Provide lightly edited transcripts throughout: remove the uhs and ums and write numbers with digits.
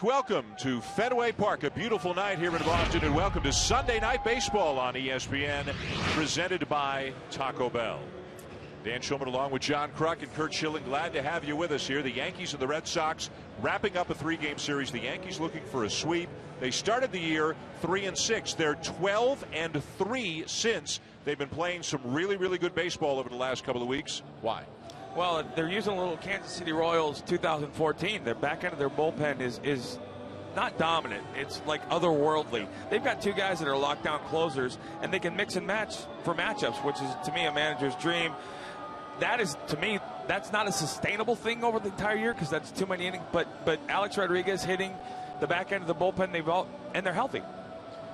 Welcome to Fenway Park, a beautiful night here in Boston, and welcome to Sunday Night Baseball on ESPN, presented by Taco Bell. Dan Schulman along with John Kruk and Kurt Schilling, glad to have you with us here. The Yankees and the Red Sox wrapping up a three-game series. The Yankees looking for a sweep. They started the year 3-6. They're 12-3 since. They've been playing some really, really good baseball over the last couple of weeks. Why? Well, they're using a little Kansas City Royals 2014. Their back end of their bullpen is not dominant. It's like otherworldly. They've got two guys that are lockdown closers, and they can mix and match for matchups, which is, to me, a manager's dream. That is, to me, that's not a sustainable thing over the entire year because that's too many innings. But Alex Rodriguez hitting the back end of the bullpen, and they're healthy.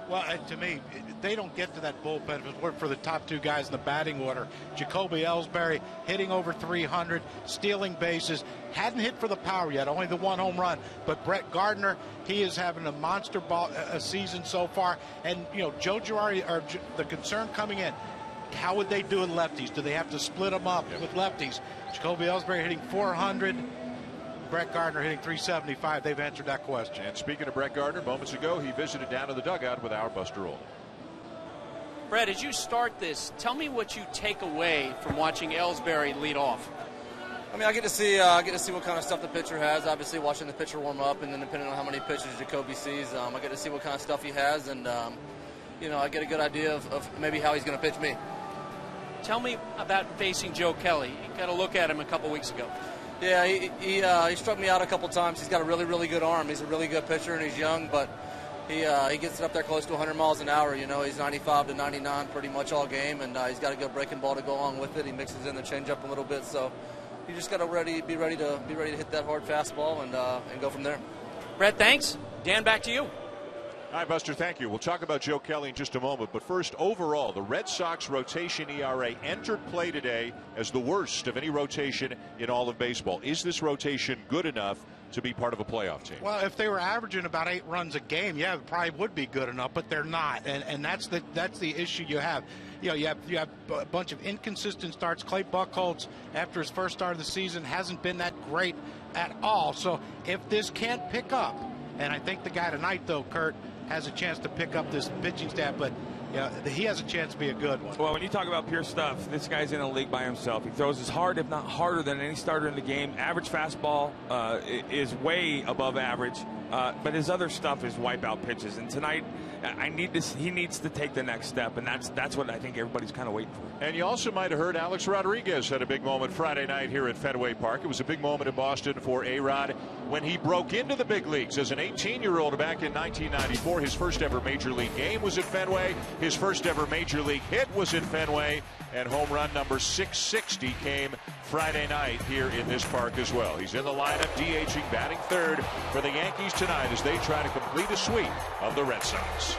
Well, to me, they don't get to that bullpen if it weren't for the top two guys in the batting order. Jacoby Ellsbury hitting over 300, stealing bases, hadn't hit for the power yet, only the one home run. But Brett Gardner, he is having a monster season so far. And, you know, Joe Girardi, the concern coming in, how would they do with lefties? Do they have to split them up with lefties? Jacoby Ellsbury hitting 400. Brett Gardner hitting 375. They've answered that question. And speaking of Brett Gardner, moments ago, he visited down to the dugout with our Buster Olney. Brett, as you start this, tell me what you take away from watching Ellsbury lead off. I mean, I get to see what kind of stuff the pitcher has. Obviously, watching the pitcher warm up, and then depending on how many pitches Jacoby sees, I get to see what kind of stuff he has, and you know, I get a good idea of maybe how he's going to pitch me. Tell me about facing Joe Kelly. You got to look at him a couple weeks ago. Yeah, he struck me out a couple times. He's got a really, really good arm. He's a really good pitcher, and he's young, but he gets it up there close to 100 miles an hour. You know, he's 95 to 99 pretty much all game, and he's got a good breaking ball to go along with it. He mixes in the changeup a little bit, so you just got to be ready to hit that hard fastball and go from there. Brett, thanks. Dan, back to you. All right, Buster, thank you. We'll talk about Joe Kelly in just a moment. But first, overall, the Red Sox rotation ERA entered play today as the worst of any rotation in all of baseball. Is this rotation good enough to be part of a playoff team? Well, if they were averaging about 8 runs a game, yeah, it probably would be good enough, but they're not. And that's the issue you have. You know, you have a bunch of inconsistent starts. Clay Buchholz, after his first start of the season, hasn't been that great at all. So if this can't pick up, and I think the guy tonight, though, Kurt, has a chance to pick up this pitching staff, but yeah, he has a chance to be a good one. Well, when you talk about pure stuff, this guy's in a league by himself. He throws as hard, if not harder, than any starter in the game. Average fastball is way above average, but his other stuff is wipeout pitches. And tonight, he needs to take the next step, and that's what I think everybody's kind of waiting for. And you also might have heard Alex Rodriguez had a big moment Friday night here at Fenway Park. It was a big moment in Boston for A-Rod when he broke into the big leagues as an 18-year-old back in 1994. His first ever major league game was at Fenway. His first ever major league hit was at Fenway, and home run number 660 came Friday night here in this park as well. He's in the lineup, DHing, batting third for the Yankees tonight as they try to complete a sweep of the Red Sox.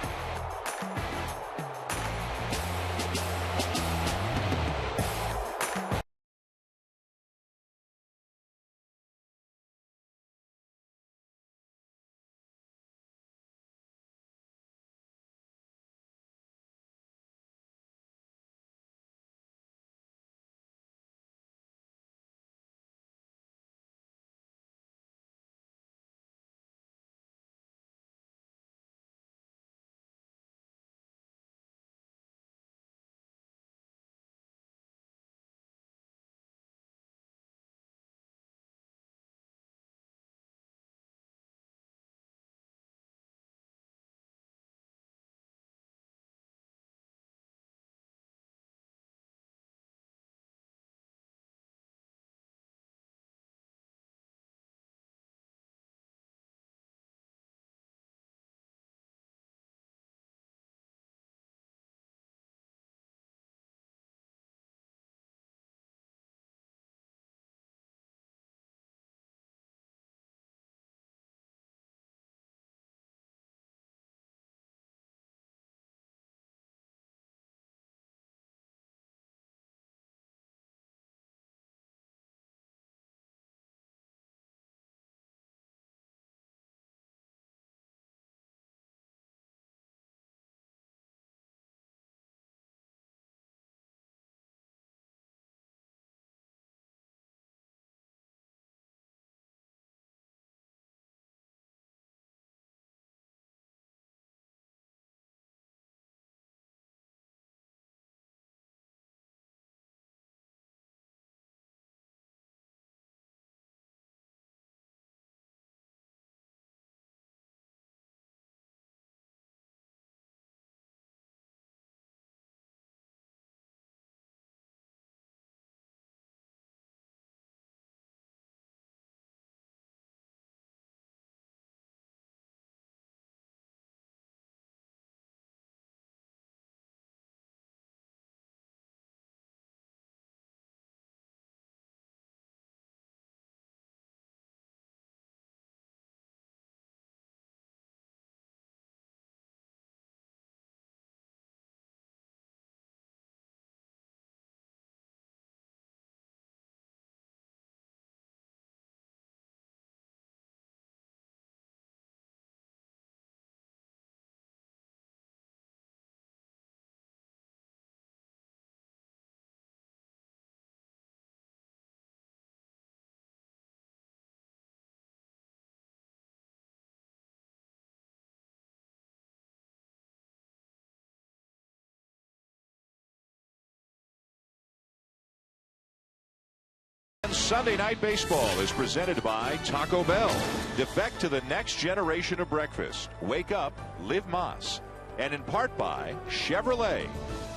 Sunday Night Baseball is presented by Taco Bell. Defect to the next generation of breakfast. Wake up, live Mas. And in part by Chevrolet.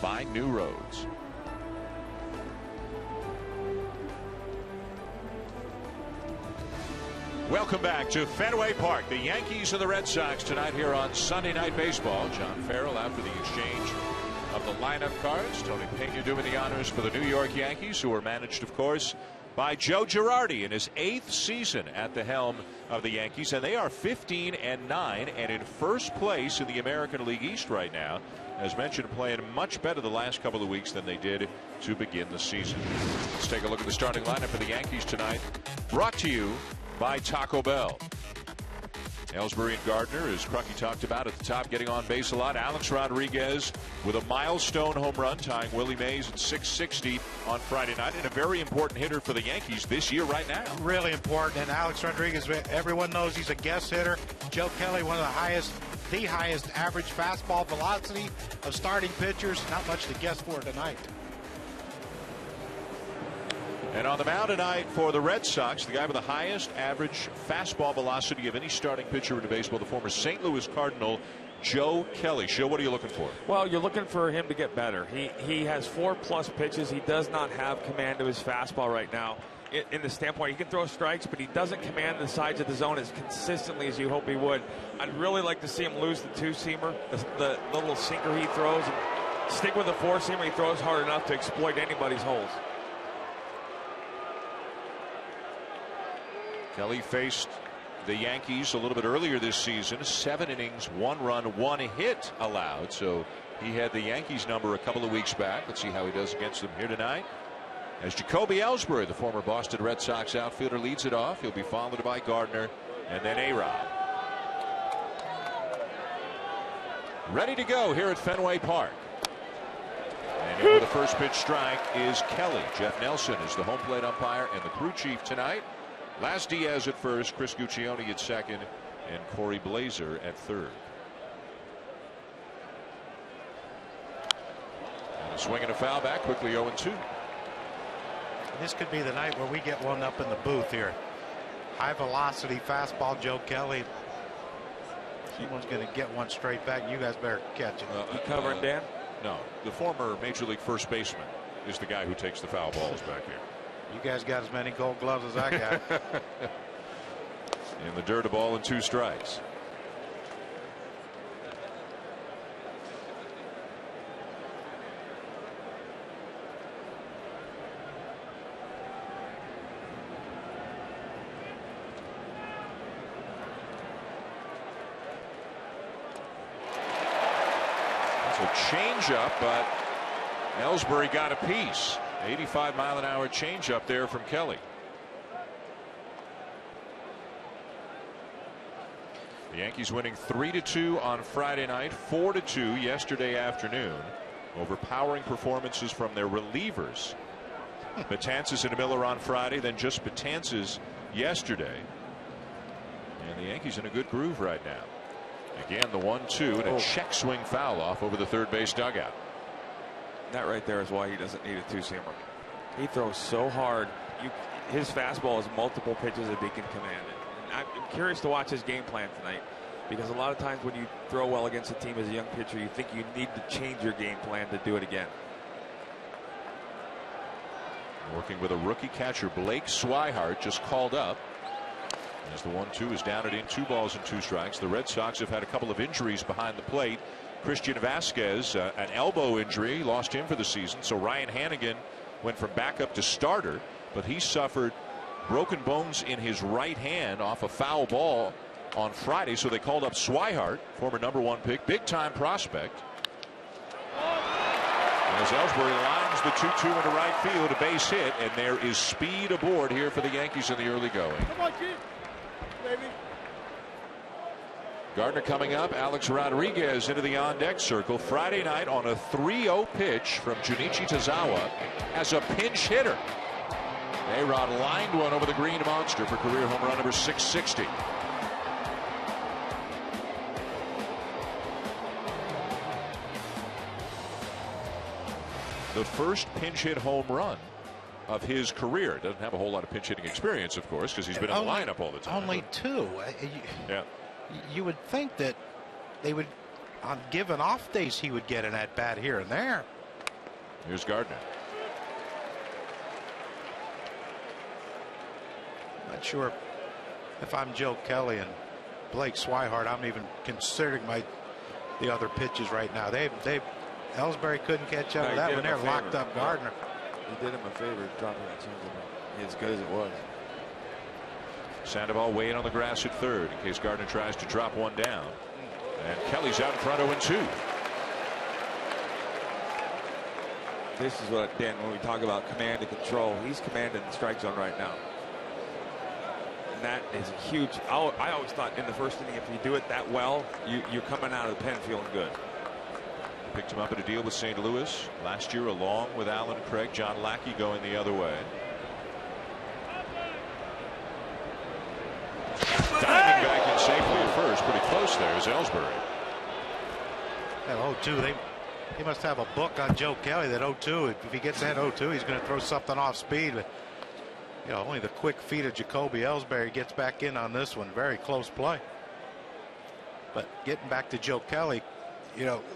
Find new roads. Welcome back to Fenway Park. The Yankees and the Red Sox tonight here on Sunday Night Baseball. John Farrell after the exchange of the lineup cards. Tony Pena doing the honors for the New York Yankees, who are managed, of course, by Joe Girardi in his 8th season at the helm of the Yankees. And they are 15-9 and in first place in the American League East right now. As mentioned, playing much better the last couple of weeks than they did to begin the season. Let's take a look at the starting lineup for the Yankees tonight. Brought to you by Taco Bell. Ellsbury and Gardner, as Crucky talked about at the top, getting on base a lot. Alex Rodriguez with a milestone home run, tying Willie Mays at 660 on Friday night, and a very important hitter for the Yankees this year right now. Really important. And Alex Rodriguez, everyone knows he's a guest hitter. Joe Kelly, one of the highest average fastball velocity of starting pitchers. Not much to guess for tonight. And on the mound tonight for the Red Sox, the guy with the highest average fastball velocity of any starting pitcher in baseball, the former St. Louis Cardinal, Joe Kelly. Joe, what are you looking for? Well, you're looking for him to get better. He has 4+ pitches. He does not have command of his fastball right now. In the standpoint, he can throw strikes, but he doesn't command the sides of the zone as consistently as you hope he would. I'd really like to see him lose the 2-seamer, the little sinker he throws, and stick with the 4-seamer. He throws hard enough to exploit anybody's holes. Kelly faced the Yankees a little bit earlier this season. 7 innings, 1 run, 1 hit allowed. So he had the Yankees number a couple of weeks back. Let's see how he does against them here tonight. As Jacoby Ellsbury, the former Boston Red Sox outfielder, leads it off. He'll be followed by Gardner and then A-Rod. Ready to go here at Fenway Park. And in with the first pitch strike is Kelly. Jeff Nelson is the home plate umpire and the crew chief tonight. Las Diaz at first, Chris Guccione at second, and Corey Blazer at third. And a swing and a foul back, quickly 0-2. This could be the night where we get one up in the booth here. High velocity fastball, Joe Kelly. Someone's going to get one straight back. You guys better catch it. You covering, Dan? No, the former Major League first baseman is the guy who takes the foul balls back here. You guys got as many gold gloves as I got. In the dirt, a ball and 2 strikes. That's a changeup, but Ellsbury got a piece. 85-mile-an-hour changeup there from Kelly. The Yankees winning 3-2 on Friday night, 4-2 yesterday afternoon. Overpowering performances from their relievers. Betances and Miller on Friday, then just Betances yesterday. And the Yankees in a good groove right now. Again, the 1-2 and a check swing foul off over the third base dugout. That right there is why he doesn't need a 2-seamer. He throws so hard. His fastball is multiple pitches if he can command it. And I'm curious to watch his game plan tonight, because a lot of times when you throw well against a team as a young pitcher, you think you need to change your game plan to do it again. Working with a rookie catcher, Blake Swihart, just called up. As the 1-2 is down in 2 balls and 2 strikes. The Red Sox have had a couple of injuries behind the plate. Christian Vasquez, an elbow injury, lost him for the season. So Ryan Hannigan went from backup to starter, but he suffered broken bones in his right hand off a foul ball on Friday. So they called up Swihart, former #1 pick, big time prospect. As Ellsbury lines the 2-2 into right field, a base hit, and there is speed aboard here for the Yankees in the early going. Come on, kid. Baby. Gardner coming up. Alex Rodriguez into the on-deck circle. Friday night on a 3-0 pitch from Junichi Tazawa as a pinch hitter. A-Rod lined one over the green monster for career home run number 660. The first pinch hit home run of his career. Doesn't have a whole lot of pinch hitting experience, of course, because he's been in the lineup all the time. Only 2. Yeah. You would think that they would, on given off days, he would get an at bat here and there. Here's Gardner. Not sure if I'm Joe Kelly and Blake Swihart, I'm even considering the other pitches right now. Ellsbury couldn't catch up to that when they're locked up Gardner. He did him a favor dropping that changeup as good as it was. Sandoval waiting on the grass at third in case Gardner tries to drop one down. And Kelly's out in front 0-2. This is what, Dan, when we talk about command and control, he's commanding the strike zone right now. And that is a huge. I always thought in the first inning, if you do it that well, you're coming out of the pen feeling good. Picked him up at a deal with St. Louis last year, along with Alan Craig. John Lackey going the other way. Diving back in safely at first. Pretty close there is Ellsbury. That 0-2, they must have a book on Joe Kelly that 0-2. If he gets that 0-2, he's going to throw something off speed. But only the quick feet of Jacoby Ellsbury gets back in on this one. Very close play. But getting back to Joe Kelly,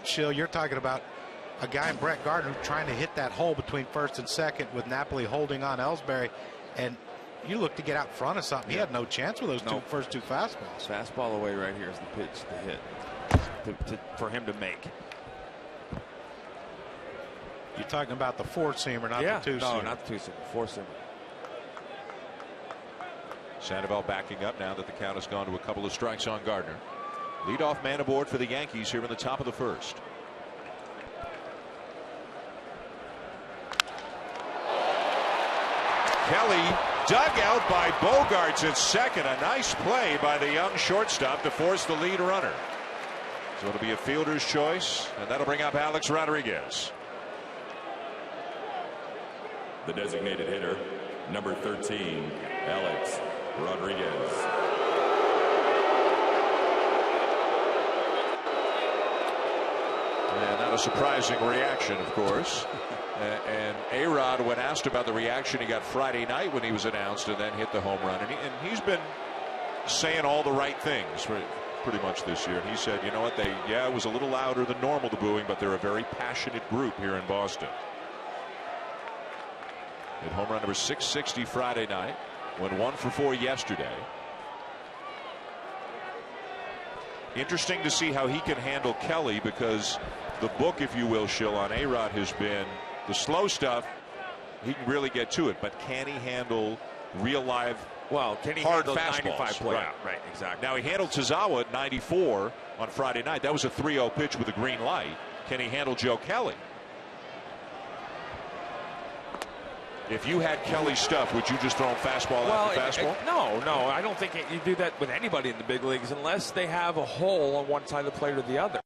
Shill, you're talking about a guy in Brett Gardner who's trying to hit that hole between first and second with Napoli holding on Ellsbury, and you look to get out front of something. He had no chance with those first two fastballs. Fastball away right here is the pitch to hit for him to make. You're talking about the 4-seamer, not the 2-seamer. No, not the 2-seamer, 4-seamer. Sandoval backing up now that the count has gone to a couple of strikes on Gardner. Leadoff man aboard for the Yankees here in the top of the first. Kelly dug out by Bogarts at second. A nice play by the young shortstop to force the lead runner. So it'll be a fielder's choice, and that'll bring up Alex Rodriguez. The designated hitter, number 13, Alex Rodriguez. And not a surprising reaction, of course. And A-Rod, when asked about the reaction he got Friday night when he was announced and then hit the home run, and he's been saying all the right things for pretty much this year. And he said, you know what, it was a little louder than normal, the booing, but they're a very passionate group here in Boston. Hit home run number 660 Friday night, went 1 for 4 yesterday. Interesting to see how he can handle Kelly, because the book, if you will, Shill, on A-Rod has been the slow stuff. He can really get to it, but can he handle real live can he hard handle fastballs? 95 play? Right, exactly. Now he handled Tazawa at 94 on Friday night. That was a 3-0 pitch with a green light. Can he handle Joe Kelly? If you had Kelly's stuff, would you just throw him fastball after fastball? No, I don't think you do that with anybody in the big leagues unless they have a hole on one side of the plate or the other.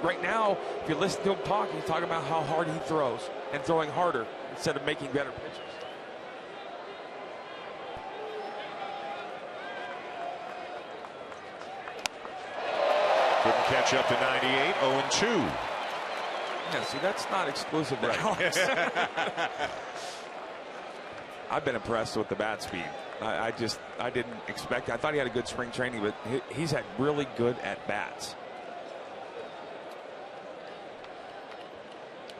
Right now, if you listen to him talk, he's talking about how hard he throws and throwing harder instead of making better pitches. Couldn't catch up to 98, 0-2. Yeah, see, that's not exclusive to Alex. I've been impressed with the bat speed. I didn't expect. I thought he had a good spring training, but he's had really good at bats.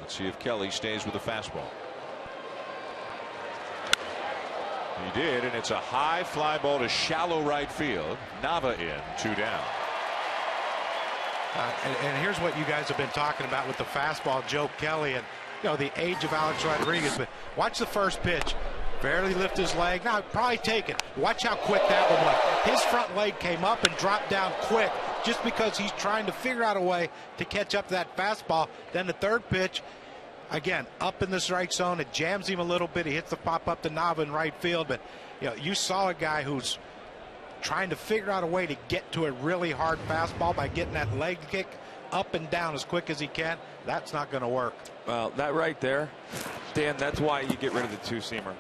Let's see if Kelly stays with the fastball. He did, and it's a high fly ball to shallow right field. Nava in, 2 down. And here's what you guys have been talking about with the fastball, Joe Kelly, and the age of Alex Rodriguez. But watch the first pitch. Barely lift his leg. Now probably take it. Watch how quick that one went. His front leg came up and dropped down quick, just because he's trying to figure out a way to catch up to that fastball. Then the third pitch, again, up in the strike zone. It jams him a little bit. He hits the pop up to Nava in right field. But you saw a guy who's trying to figure out a way to get to a really hard fastball by getting that leg kick up and down as quick as he can. That's not going to work. Well, that right there, Dan, that's why you get rid of the 2-seamer.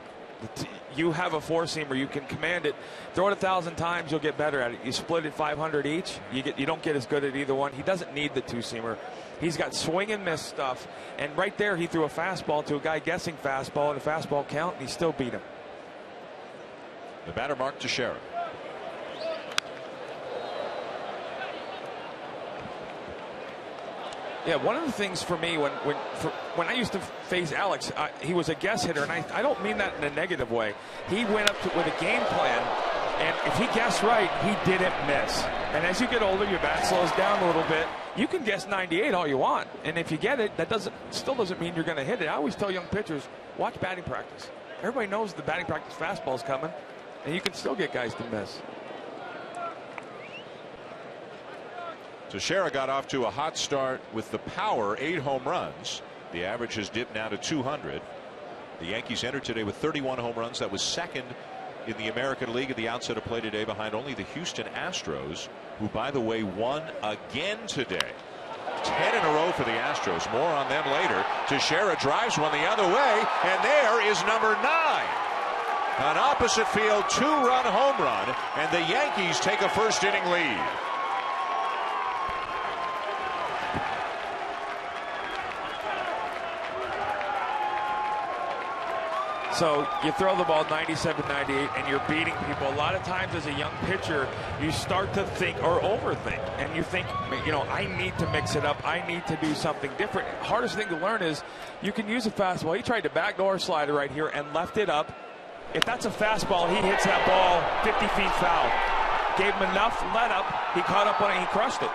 You have a four-seamer, you can command it. Throw it 1,000 times, you'll get better at it. You split it 500 each, you don't get as good at either one. He doesn't need the two-seamer. He's got swing and miss stuff, and right there he threw a fastball to a guy guessing fastball and a fastball count, and he still beat him. The batter, Mark Teixeira. Yeah, one of the things for me when I used to face Alex, he was a guess hitter, and I don't mean that in a negative way. He went up with a game plan, and if he guessed right, he didn't miss. And as you get older, your bat slows down a little bit. You can guess 98 all you want, and if you get it, that still doesn't mean you're going to hit it. I always tell young pitchers, watch batting practice. Everybody knows the batting practice fastball is coming, and you can still get guys to miss. Teixeira got off to a hot start with the power, 8 home runs. The average has dipped now to 200. The Yankees entered today with 31 home runs. That was second in the American League at the outset of play today, behind only the Houston Astros, who, by the way, won again today. 10 in a row for the Astros. More on them later. Teixeira drives one the other way, and there is number 9. An opposite field 2-run home run, and the Yankees take a first-inning lead. So you throw the ball 97, 98, and you're beating people. A lot of times as a young pitcher, you start to think or overthink, and you think, I need to mix it up. I need to do something different. Hardest thing to learn is you can use a fastball. He tried to backdoor slider right here and left it up. If that's a fastball, he hits that ball 50 feet foul. Gave him enough let up. He caught up on it. He crushed it.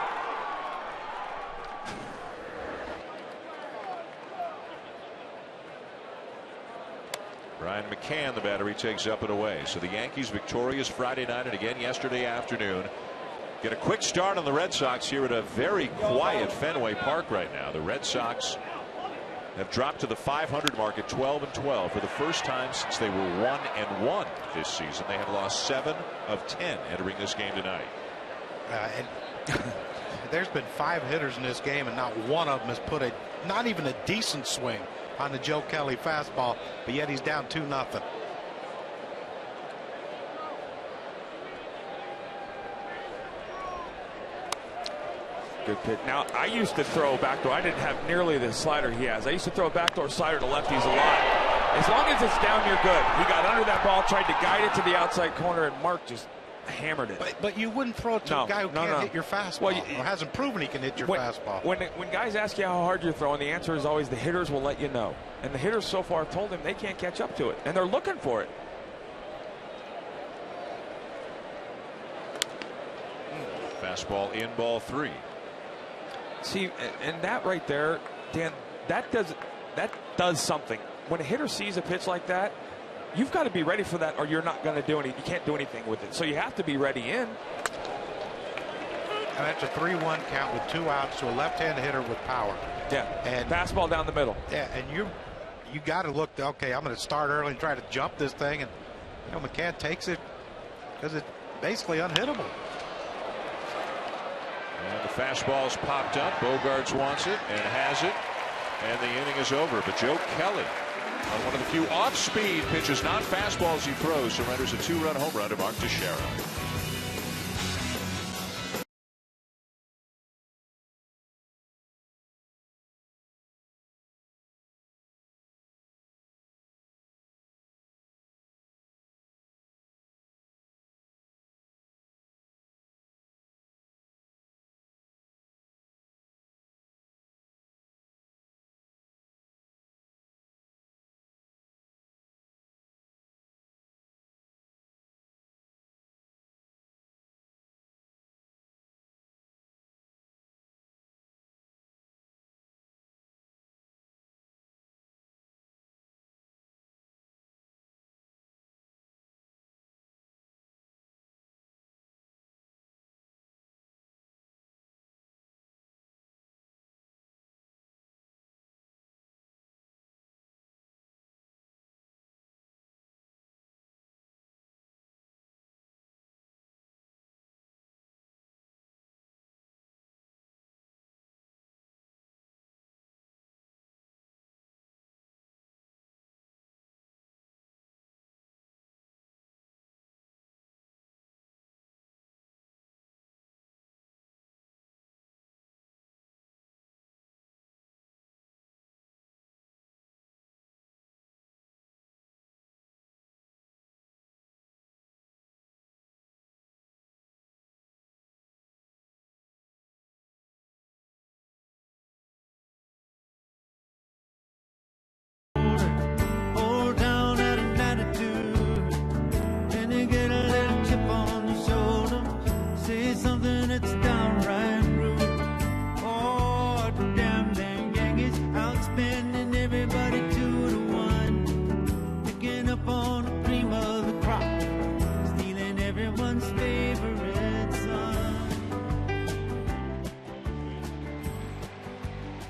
Brian McCann, the batter, he takes up and away. So the Yankees victorious Friday night and again yesterday afternoon. Get a quick start on the Red Sox here at a very quiet Fenway Park right now. The Red Sox have dropped to the 500 mark at 12-12 for the first time since they were 1-1 this season. They have lost 7 of 10 entering this game tonight. There's been 5 hitters in this game, and not one of them has put not even a decent swing on the Joe Kelly fastball, but yet he's down 2-0. Good pitch. Now, I used to throw backdoor. I didn't have nearly the slider he has. I used to throw a backdoor slider to lefties a lot. As long as it's down, you're good. He got under that ball, tried to guide it to the outside corner, and Mark just hammered it. But you wouldn't throw it to a guy who can't hit your fastball, or hasn't proven he can hit your fastball. When guys ask you how hard you're throwing, the answer is always the hitters will let you know. And the hitters so far have told him they can't catch up to it, and they're looking for it. Fastball in, ball 3. See, and that right there, Dan, that does something. When a hitter sees a pitch like that, you've got to be ready for that, or you're not going to do anything. You can't do anything with it. So you have to be ready in. And that's a 3-1 count with 2 outs to a left-handed hitter with power. Yeah, and fastball down the middle. Yeah, and you got to look. Okay, I'm going to start early and try to jump this thing, and McCann takes it because it's basically unhittable. And the fastball's popped up. Bogarts wants it and has it, and the inning is over. But Joe Kelly, on one of the few off-speed pitches, not fastballs he throws, surrenders a 2-run home run to Mark Teixeira.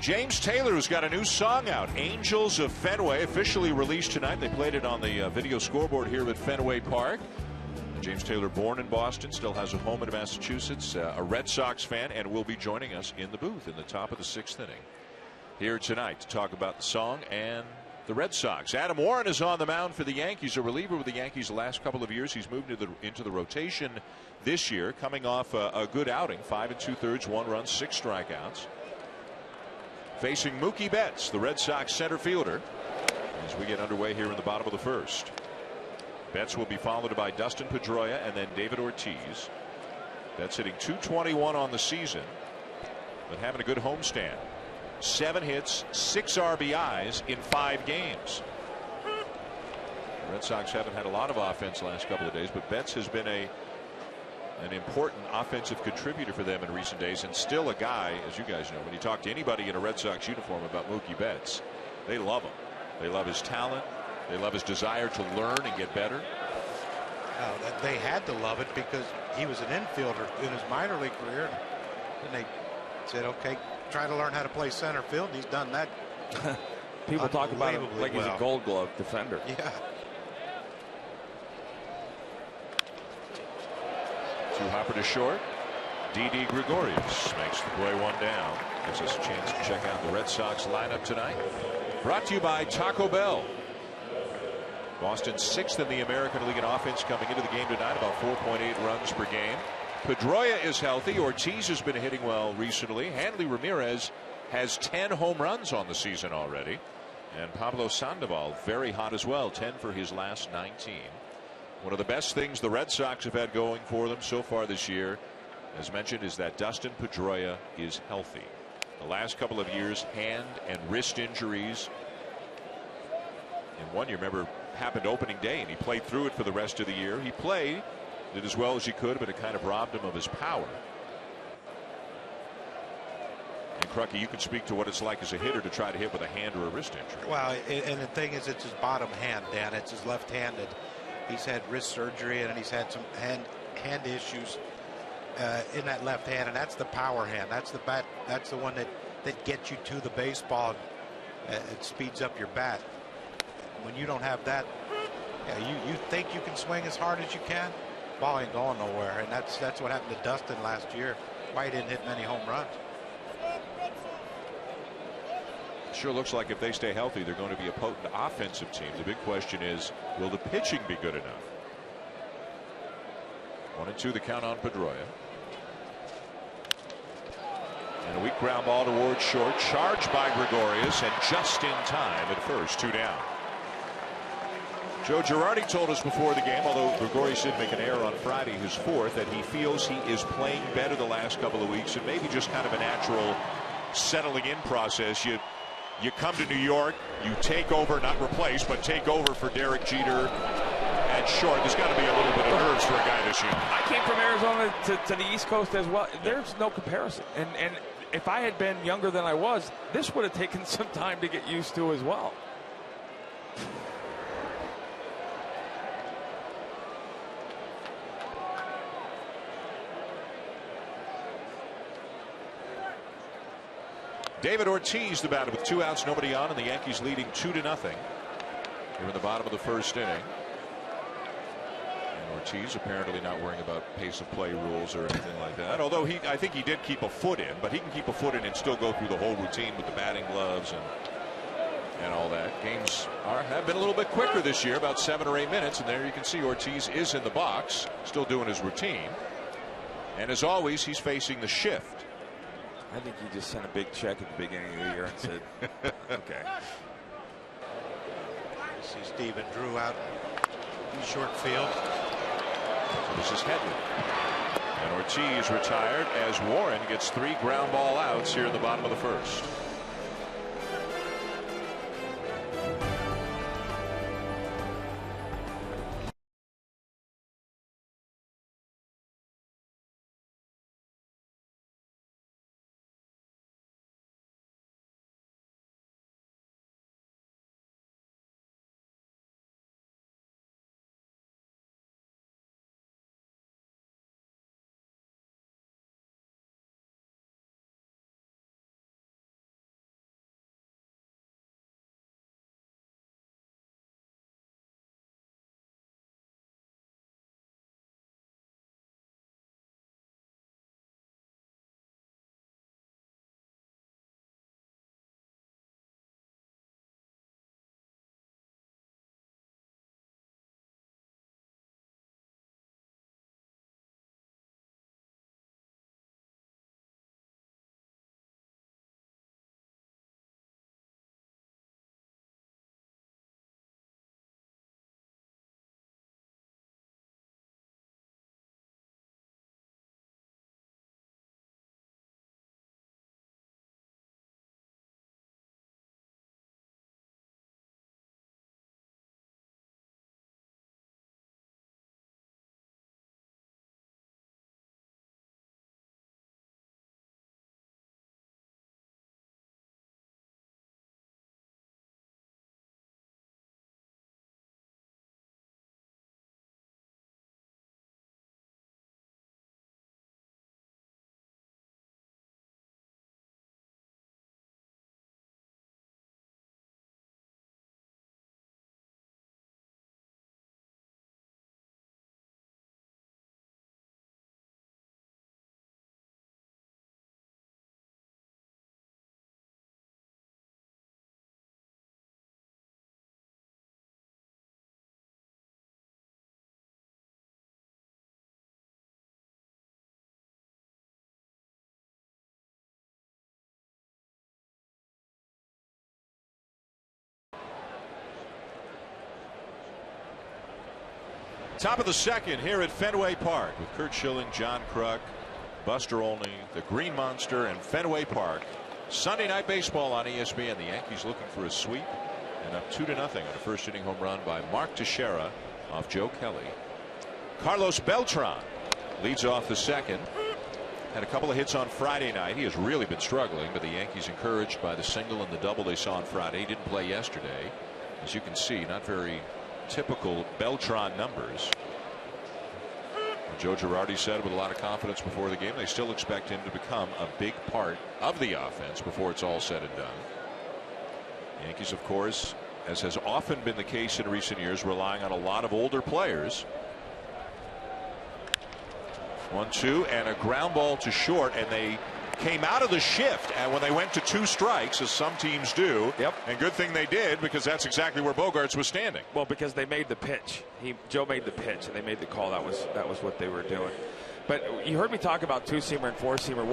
James Taylor, who's got a new song out, Angels of Fenway, officially released tonight. They played it on the video scoreboard here at Fenway Park. James Taylor, born in Boston, still has a home in Massachusetts, a Red Sox fan, and will be joining us in the booth in the top of the 6th inning here tonight to talk about the song and the Red Sox. Adam Warren is on the mound for the Yankees, a reliever with the Yankees the last couple of years. He's moved into the rotation this year, coming off a good outing, 5 2/3, 1 run, 6 strikeouts. Facing Mookie Betts, the Red Sox center fielder, as we get underway here in the bottom of the 1st. Betts will be followed by Dustin Pedroia and then David Ortiz. Betts hitting .221 on the season, but having a good homestand. 7 hits, 6 RBIs in 5 games. The Red Sox haven't had a lot of offense the last couple of days, but Betts has been an important offensive contributor for them in recent days, and still a guy, as you guys know, when you talk to anybody in a Red Sox uniform about Mookie Betts, they love him. They love his talent. They love his desire to learn and get better. They had to love it because he was an infielder in his minor league career, and they said, okay, try to learn how to play center field, and he's done that. People talk about him like he's a Gold Glove defender. Yeah. 2 hopper to short. Didi Gregorius makes the play, 1 down. Gives us a chance to check out the Red Sox lineup tonight. Brought to you by Taco Bell. Boston 6th in the American League in offense coming into the game tonight, about 4.8 runs per game. Pedroia is healthy. Ortiz has been hitting well recently. Hanley Ramirez has 10 home runs on the season already. And Pablo Sandoval very hot as well, 10 for his last 19. One of the best things the Red Sox have had going for them so far this year, as mentioned, is that Dustin Pedroia is healthy. The last couple of years, hand and wrist injuries. In one year, remember, happened opening day, and he played through it for the rest of the year. He played, did as well as he could, but it kind of robbed him of his power. And Crucky, you can speak to what it's like as a hitter to try to hit with a hand or a wrist injury. Well, and the thing is, it's his bottom hand, Dan. It's his left-handed. He's had wrist surgery, and he's had some hand issues in that left hand, and that's the power hand. That's the bat. That's the one that gets you to the baseball. It speeds up your bat. When you don't have that, you think you can swing as hard as you can. Ball ain't going nowhere, and that's what happened to Dustin last year. Why he didn't hit many home runs. Sure looks like if they stay healthy, they're going to be a potent offensive team. The big question is, will the pitching be good enough? 1-2 the count on Pedroia. And a weak ground ball towards short, charged by Gregorius, and just in time at first, 2 down. Joe Girardi told us before the game, although Gregorius did make an error on Friday, his 4th, that he feels he is playing better the last couple of weeks, and maybe just kind of a natural settling in process. You come to New York, you take over, not replace, but take over for Derek Jeter at short. There's got to be a little bit of nerves for a guy this year. I came from Arizona to the East Coast as well. There's no comparison. And if I had been younger than I was, this would have taken some time to get used to as well. David Ortiz, the batter, with 2 outs, nobody on, and the Yankees leading 2-0 here in the bottom of the 1st inning. And Ortiz apparently not worrying about pace of play rules or anything like that. Although I think he did keep a foot in, but he can keep a foot in and still go through the whole routine with the batting gloves and all that. Games have been a little bit quicker this year, about 7 or 8 minutes, and there you can see Ortiz is in the box, still doing his routine. And as always, he's facing the shift. I think he just sent a big check at the beginning of the year and said, okay. You see Stephen Drew out in short field. So this is Headley. And Ortiz retired as Warren gets 3 ground ball outs here in the bottom of the 1st. Top of the second here at Fenway Park with Curt Schilling, John Kruk, Buster Olney, the Green Monster, and Fenway Park. Sunday Night Baseball on ESPN. The Yankees looking for a sweep and up 2-0 on a first inning home run by Mark Teixeira off Joe Kelly. Carlos Beltran leads off the second. Had a couple of hits on Friday night. He has really been struggling, but the Yankees encouraged by the single and the double they saw on Friday. He didn't play yesterday. As you can see, not very typical Beltran numbers. Joe Girardi said with a lot of confidence before the game they still expect him to become a big part of the offense before it's all said and done. Yankees, of course, as has often been the case in recent years, relying on a lot of older players. 1-2 and a ground ball to short, and they came out of the shift and when they went to 2 strikes, as some teams do. Yep. And good thing they did, because that's exactly where Bogaerts was standing. Well, because they made the pitch. Joe made the pitch and they made the call. That was what they were doing. But you heard me talk about 2-seamer and 4-seamer.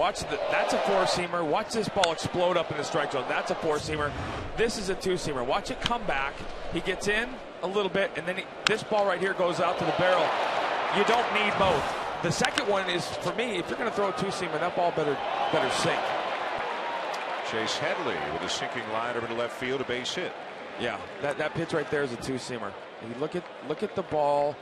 That's a 4-seamer. Watch this ball explode up in the strike zone. That's a 4-seamer. This is a 2-seamer. Watch it come back. He gets in a little bit, and then this ball right here goes out to the barrel. You don't need both. The second one is, for me, if you're going to throw a 2-seamer, that ball better sink. Chase Headley with a sinking line over to left field, a base hit. Yeah, that pitch right there is a 2-seamer. You look at the ball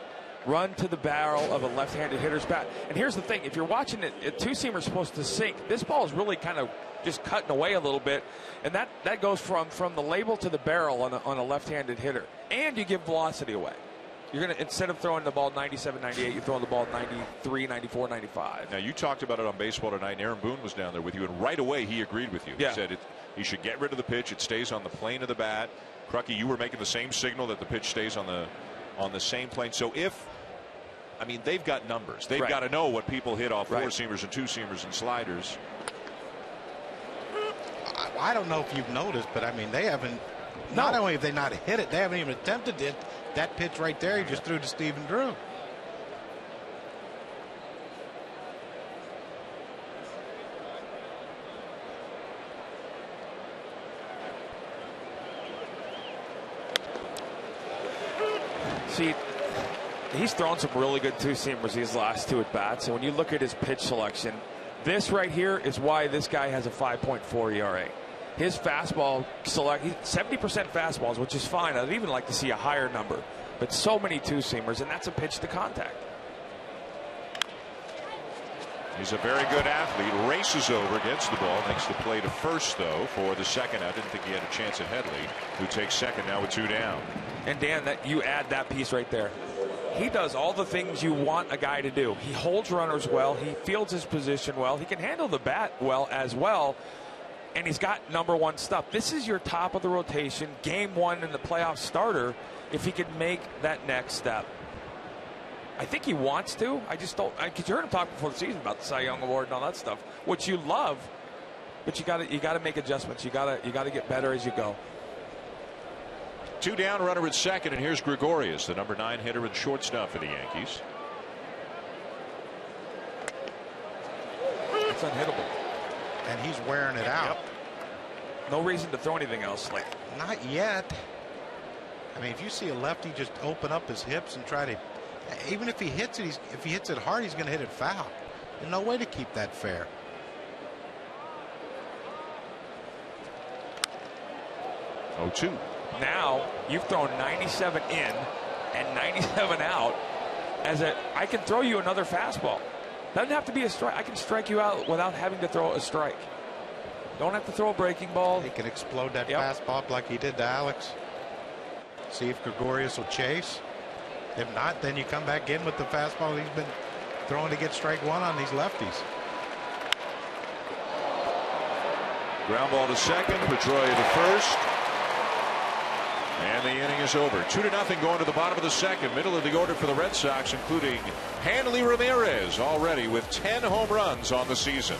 run to the barrel of a left-handed hitter's bat. And here's the thing: if you're watching it, a 2-seamer is supposed to sink. This ball is really kind of just cutting away a little bit, and that goes from the label to the barrel on a left-handed hitter, and you give velocity away. You're going to, instead of throwing the ball 97, 98, you're throwing the ball 93, 94, 95. Now, you talked about it on Baseball Tonight, and Aaron Boone was down there with you, and right away he agreed with you. Yeah. He said he should get rid of the pitch. It stays on the plane of the bat. Crucky, you were making the same signal that the pitch stays on the same plane. So they've got numbers. They've got to know what people hit off 4-seamers and 2-seamers and sliders. I don't know if you've noticed, but they haven't. Not only have they not hit it, they haven't even attempted it. That pitch right there, he just threw to Stephen Drew. See, he's thrown some really good 2-seamers these last 2 at bats. And when you look at his pitch selection, this right here is why this guy has a 5.4 ERA. His fastball select, 70% fastballs, which is fine. I'd even like to see a higher number, but so many 2-seamers, and that's a pitch to contact. He's a very good athlete. Races over, gets the ball, makes the play to first, though, for the second. I didn't think he had a chance at Headley, who takes second now with 2 down. And Dan, that you add that piece right there. He does all the things you want a guy to do. He holds runners well. He fields his position well. He can handle the bat well as well. And he's got #1 stuff. This is your top of the rotation, game 1 in the playoff starter, if he could make that next step. I think he wants to. I just don't. Because you heard him talk before the season about the Cy Young Award and all that stuff, which you love, but you got to make adjustments. You got to get better as you go. 2 down, runner at second, and here's Gregorius, the #9 hitter and shortstop for the Yankees. It's unhittable. And he's wearing it out. Yep. No reason to throw anything else. Not yet. If you see a lefty just open up his hips and try to, even if he hits it, if he hits it hard, he's going to hit it foul. There's no way to keep that fair. Oh, 2. Now you've thrown 97 in and 97 out. I can throw you another fastball. Doesn't have to be a strike. I can strike you out without having to throw a strike. Don't have to throw a breaking ball. He can explode that fastball like he did to Alex. See if Gregorius will chase. If not, then you come back in with the fastball he's been throwing to get strike 1 on these lefties. Ground ball to second, Pedroia to first. And the inning is over. 2-0 going to the bottom of the second. Middle of the order for the Red Sox, including Hanley Ramirez, already with 10 home runs on the season.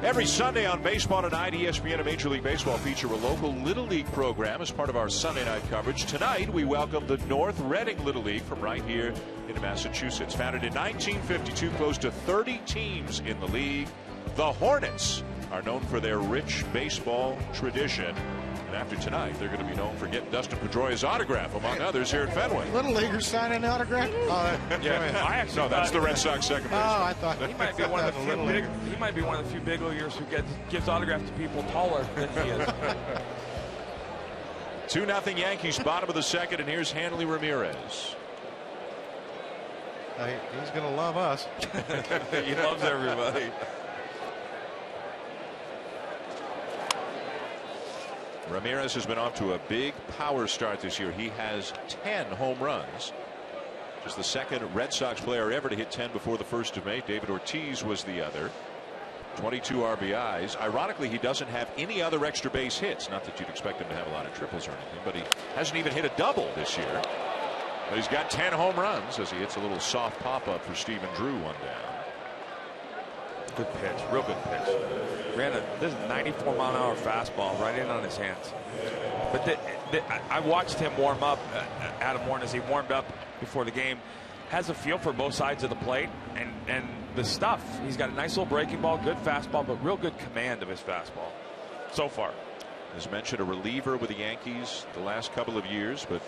Every Sunday on Baseball Tonight, ESPN and Major League Baseball feature a local Little League program as part of our Sunday night coverage. Tonight, we welcome the North Reading Little League from right here in Massachusetts. Founded in 1952, close to 30 teams in the league. The Hornets are known for their rich baseball tradition. And after tonight, they're going to be known for getting Dustin Pedroia's autograph, among others, here at Fenway. Little leaguers signing the autograph? Yeah, I actually no, that's the Red Sox second baseman. Oh, I thought he might be one of the few big leaguers who gives autographs to people taller than he is. 2-0 Yankees, bottom of the second, and here's Hanley Ramirez. He's going to love us. He loves everybody. Ramirez has been off to a big power start this year. He has 10 home runs. Just the second Red Sox player ever to hit 10 before the 1st of May. David Ortiz was the other. 22 RBIs. Ironically, he doesn't have any other extra base hits. Not that you'd expect him to have a lot of triples or anything, but he hasn't even hit a double this year. But he's got 10 home runs as he hits a little soft pop-up for Stephen Drew one down. Good pitch, real good pitch. Ran this is 94-mile-an-hour fastball right in on his hands. But I watched him warm up. Adam Warren, as he warmed up before the game, has a feel for both sides of the plate and the stuff. He's got a nice little breaking ball, good fastball, but real good command of his fastball so far. As mentioned, a reliever with the Yankees the last couple of years, but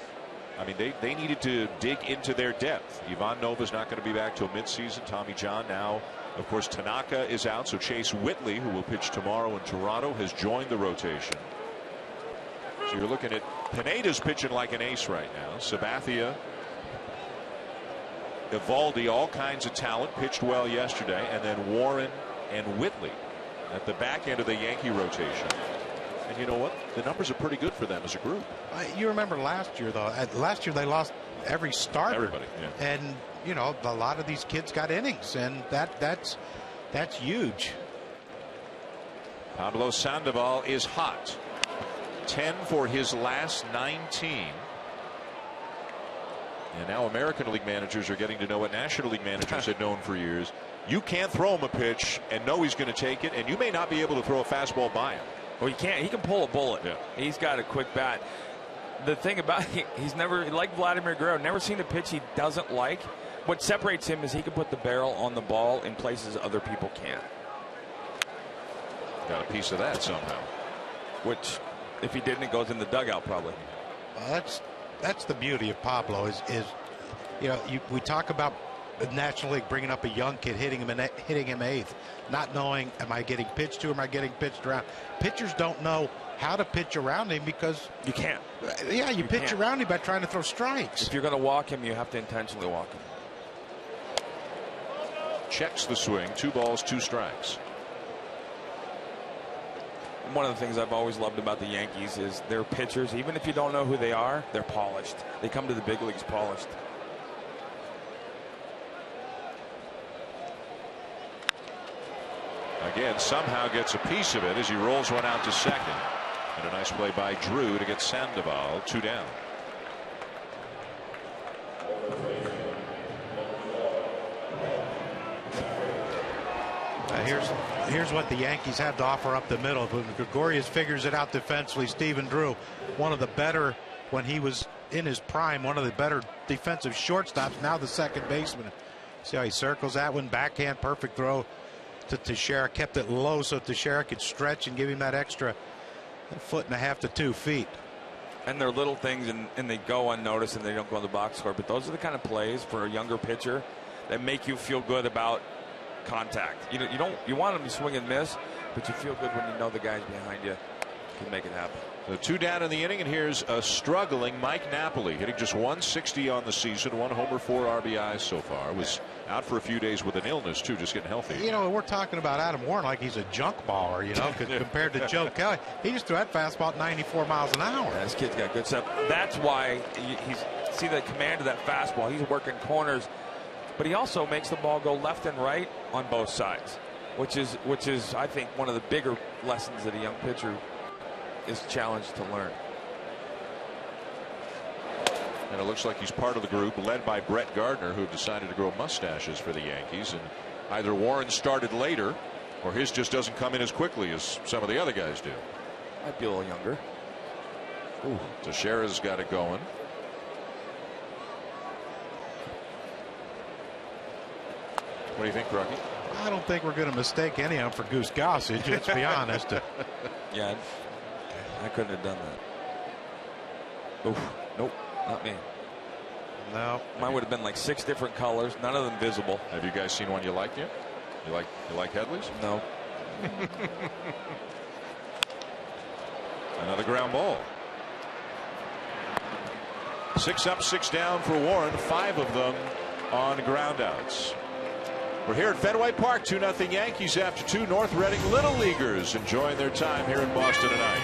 I mean, they needed to dig into their depth. Ivan Nova's not going to be back till midseason. Tommy John now. Of course, Tanaka is out, so Chase Whitley, who will pitch tomorrow in Toronto, has joined the rotation. So you're looking at Pineda's pitching like an ace right now. Sabathia, Evaldi, all kinds of talent, pitched well yesterday, and then Warren and Whitley at the back end of the Yankee rotation. And you know what? The numbers are pretty good for them as a group. You remember last year, though. Last year they lost every starter. Everybody, yeah. And you know, a lot of these kids got innings, and that's huge. Pablo Sandoval is hot. 10 for his last 19. And now American League managers are getting to know what National League managers had known for years. You can't throw him a pitch and know he's going to take it, and you may not be able to throw a fastball by him. Well, he can't. He can pull a bullet. Yeah. He's got a quick bat. The thing about he's never, like Vladimir Guerrero, never seen a pitch he doesn't like. What separates him is he can put the barrel on the ball in places other people can't. Got a piece of that somehow. Which, if he didn't, it goes in the dugout probably. Well, that's the beauty of Pablo is you know, we talk about the National League bringing up a young kid, hitting him eighth, not knowing, am I getting pitched to, or am I getting pitched around? Pitchers don't know how to pitch around him because you can't. Yeah, you pitch around him by trying to throw strikes. If you're going to walk him, you have to intentionally walk him. Checks the swing. 2 balls, 2 strikes. One of the things I've always loved about the Yankees is their pitchers, even if you don't know who they are, they're polished. They come to the big leagues polished. Again, somehow gets a piece of it as he rolls one out to second. And a nice play by Drew to get Sandoval 2 down. Here's what the Yankees have to offer up the middle. When Gregorius figures it out defensively, Stephen Drew, one of the better, when he was in his prime, one of the better defensive shortstops, now the second baseman. See how he circles that one, backhand, perfect throw to Teixeira, kept it low so Teixeira could stretch and give him that extra 1.5 to 2 feet. And they're little things, and they go unnoticed, and they don't go in the box score. But those are the kind of plays for a younger pitcher that make you feel good about contact. You want them to swing and miss, but you feel good when you know the guys behind you can make it happen. So 2 down in the inning, and here's a struggling Mike Napoli, hitting just 160 on the season, 1 homer, 4 RBIs so far. Was out for a few days with an illness too, just getting healthy. You know, we're talking about Adam Warren like he's a junk baller, you know, compared to Joe Kelly. He just threw that fastball at 94 miles an hour. Yeah, this kid's got good stuff. That's why he's see the command of that fastball. He's working corners, but he also makes the ball go left and right on both sides, which is I think one of the bigger lessons that a young pitcher is challenged to learn. And it looks like he's part of the group led by Brett Gardner, who decided to grow mustaches for the Yankees. And either Warren started later Or his just doesn't come in as quickly as some of the other guys do. Might be a little younger. Ooh, Teixeira's got it going. What do you think, Rocky? I don't think we're going to mistake any of them for Goose Gossage, let's be honest. Yeah, I couldn't have done that. Oof, nope, not me. No. Mine would have been like 6 different colors, none of them visible. Have you guys seen one you like yet? You like Headley's? No. Another ground ball. 6 up, 6 down for Warren. 5 of them on groundouts. We're here at Fenway Park, 2-0 Yankees after 2. North Reading Little Leaguers enjoying their time here in Boston tonight.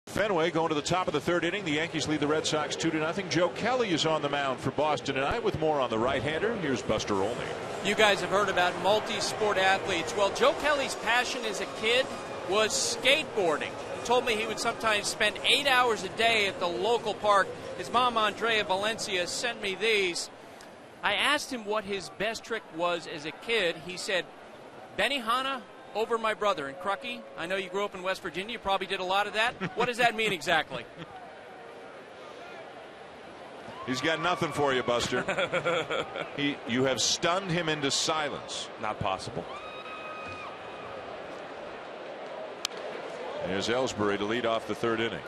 Fenway going to the top of the 3rd inning. The Yankees lead the Red Sox 2-0. Joe Kelly is on the mound for Boston tonight with more on the right-hander. Here's Buster Olney. You guys have heard about multi-sport athletes. Well, Joe Kelly's passion as a kid was skateboarding. He told me he would sometimes spend 8 hours a day at the local park. His mom, Andrea Valencia, sent me these. I asked him what his best trick was as a kid. He said, Benihana over my brother. And Crucky, I know you grew up in West Virginia. You probably did a lot of that. What does that mean exactly? He's got nothing for you, Buster. You have stunned him into silence. Not possible. Here's Ellsbury to lead off the 3rd inning.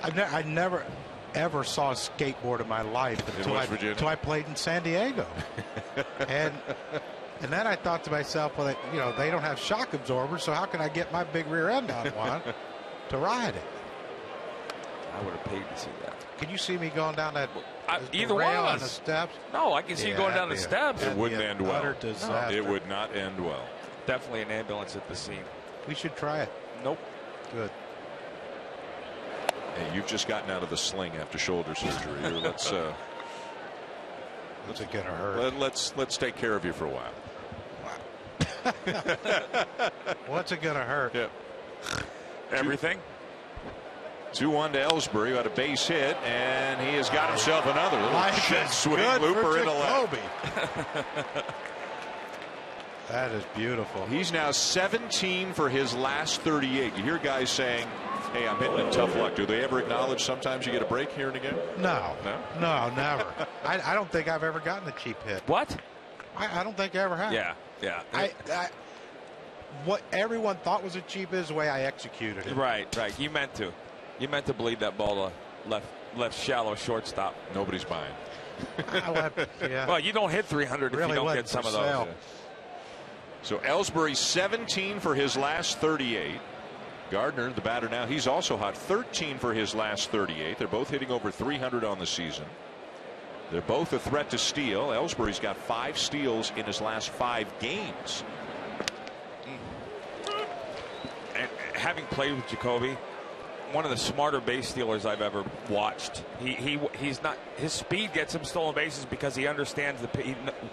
I never ever saw a skateboard in my life until I played in San Diego. And then I thought to myself, well, they don't have shock absorbers, so how can I get my big rear end on one to ride it? I would have paid to see that. Can you see me going down that either rail one on the steps? No, I can see you going down the steps. It wouldn't end well. No, it would not end well. Definitely an ambulance at the scene. We should try it. Nope. Good. Hey, you've just gotten out of the sling after shoulder surgery. Let's it gonna hurt? Let's take care of you for a while. What's it gonna hurt? Yeah. Everything. 2-1 to Ellsbury, who had a base hit, and he has got himself another little jet swing looper into left. That is beautiful. He's now 17 for his last 38. You hear guys saying, hey, I'm hitting it tough luck. Do they ever acknowledge sometimes you get a break here and again? No, never. I don't think I've ever gotten a cheap hit. What? I don't think I ever have. Yeah. What everyone thought was a cheap is the way I executed it. Right. You meant to believe that ball to left shallow shortstop. Nobody's buying. Well, you don't hit 300 if you don't get some of those. Sale. So Ellsbury 17 for his last 38. Gardner, the batter now, he's also hot. 13 for his last 38. They're both hitting over 300 on the season. They're both a threat to steal. Ellsbury's got 5 steals in his last 5 games. And having played with Jacoby, one of the smarter base stealers I've ever watched. He's not, his speed gets him stolen bases because he understands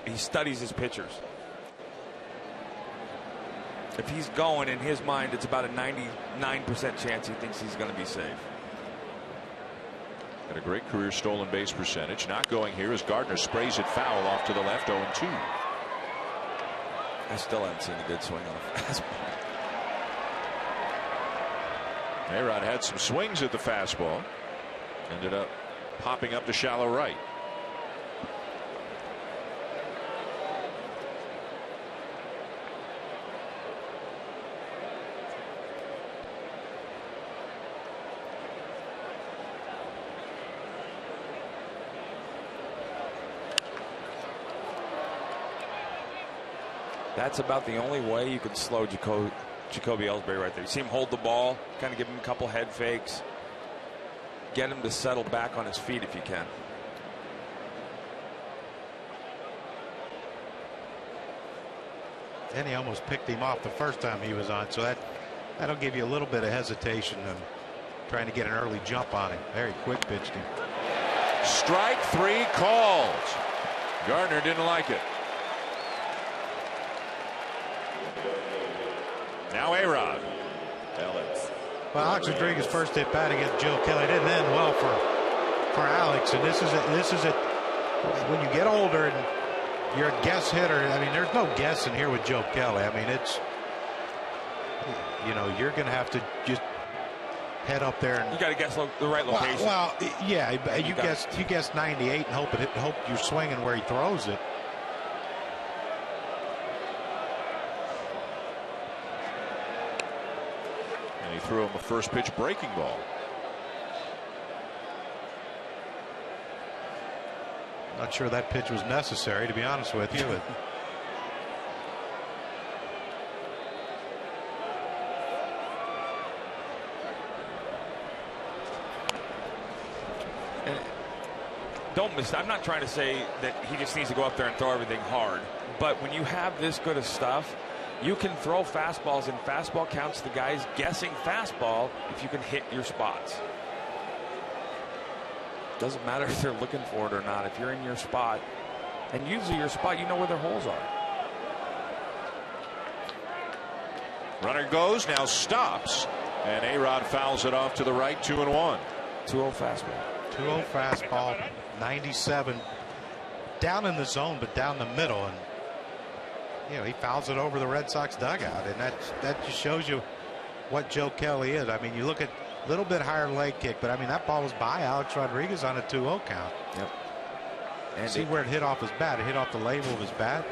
he studies his pitchers. If he's going, in his mind, it's about a 99% chance he thinks he's going to be safe. Got a great career stolen base percentage. Not going here as Gardner sprays it foul off to the left, 0-2. I still haven't seen a good swing on a fastball. A-Rod had some swings at the fastball. Ended up popping up to shallow right. That's about the only way you can slow Jacoby Ellsbury right there. You see him hold the ball, kind of give him a couple head fakes, get him to settle back on his feet if you can. And he almost picked him off the first time he was on, so that'll give you a little bit of hesitation and trying to get an early jump on him. Very quick pitched him. Strike 3 called. Gardner didn't like it. Now A-Rod. Well, Alex Rodriguez first at bat against Joe Kelly didn't end well for Alex, and this is it. When you get older and you're a guess hitter, I mean, there's no guessing here with Joe Kelly. I mean, it's, you know, you're going to have to just head up there and you got to guess the right location. Well, yeah, you guess 98 and hope you're swinging where he throws it. He threw him a first pitch breaking ball. Not sure that pitch was necessary, to be honest with you. And don't miss. I'm not trying to say that he just needs to go up there and throw everything hard, but when you have this good of stuff, you can throw fastballs, and fastball counts the guys guessing fastball if you can hit your spots. Doesn't matter if they're looking for it or not. If you're in your spot, and usually your spot, you know where their holes are. Runner goes, now stops, and A-Rod fouls it off to the right, 2-1. 2-0 fastball. 2-0 fastball, 97. Down in the zone, but down the middle, and you know, he fouls it over the Red Sox dugout, and that just shows you what Joe Kelly is. I mean, you look at a little bit higher leg kick, but I mean, that ball was by Alex Rodriguez on a 2-0 count. Yep. And see where it hit off his bat. It hit off the label of his bat.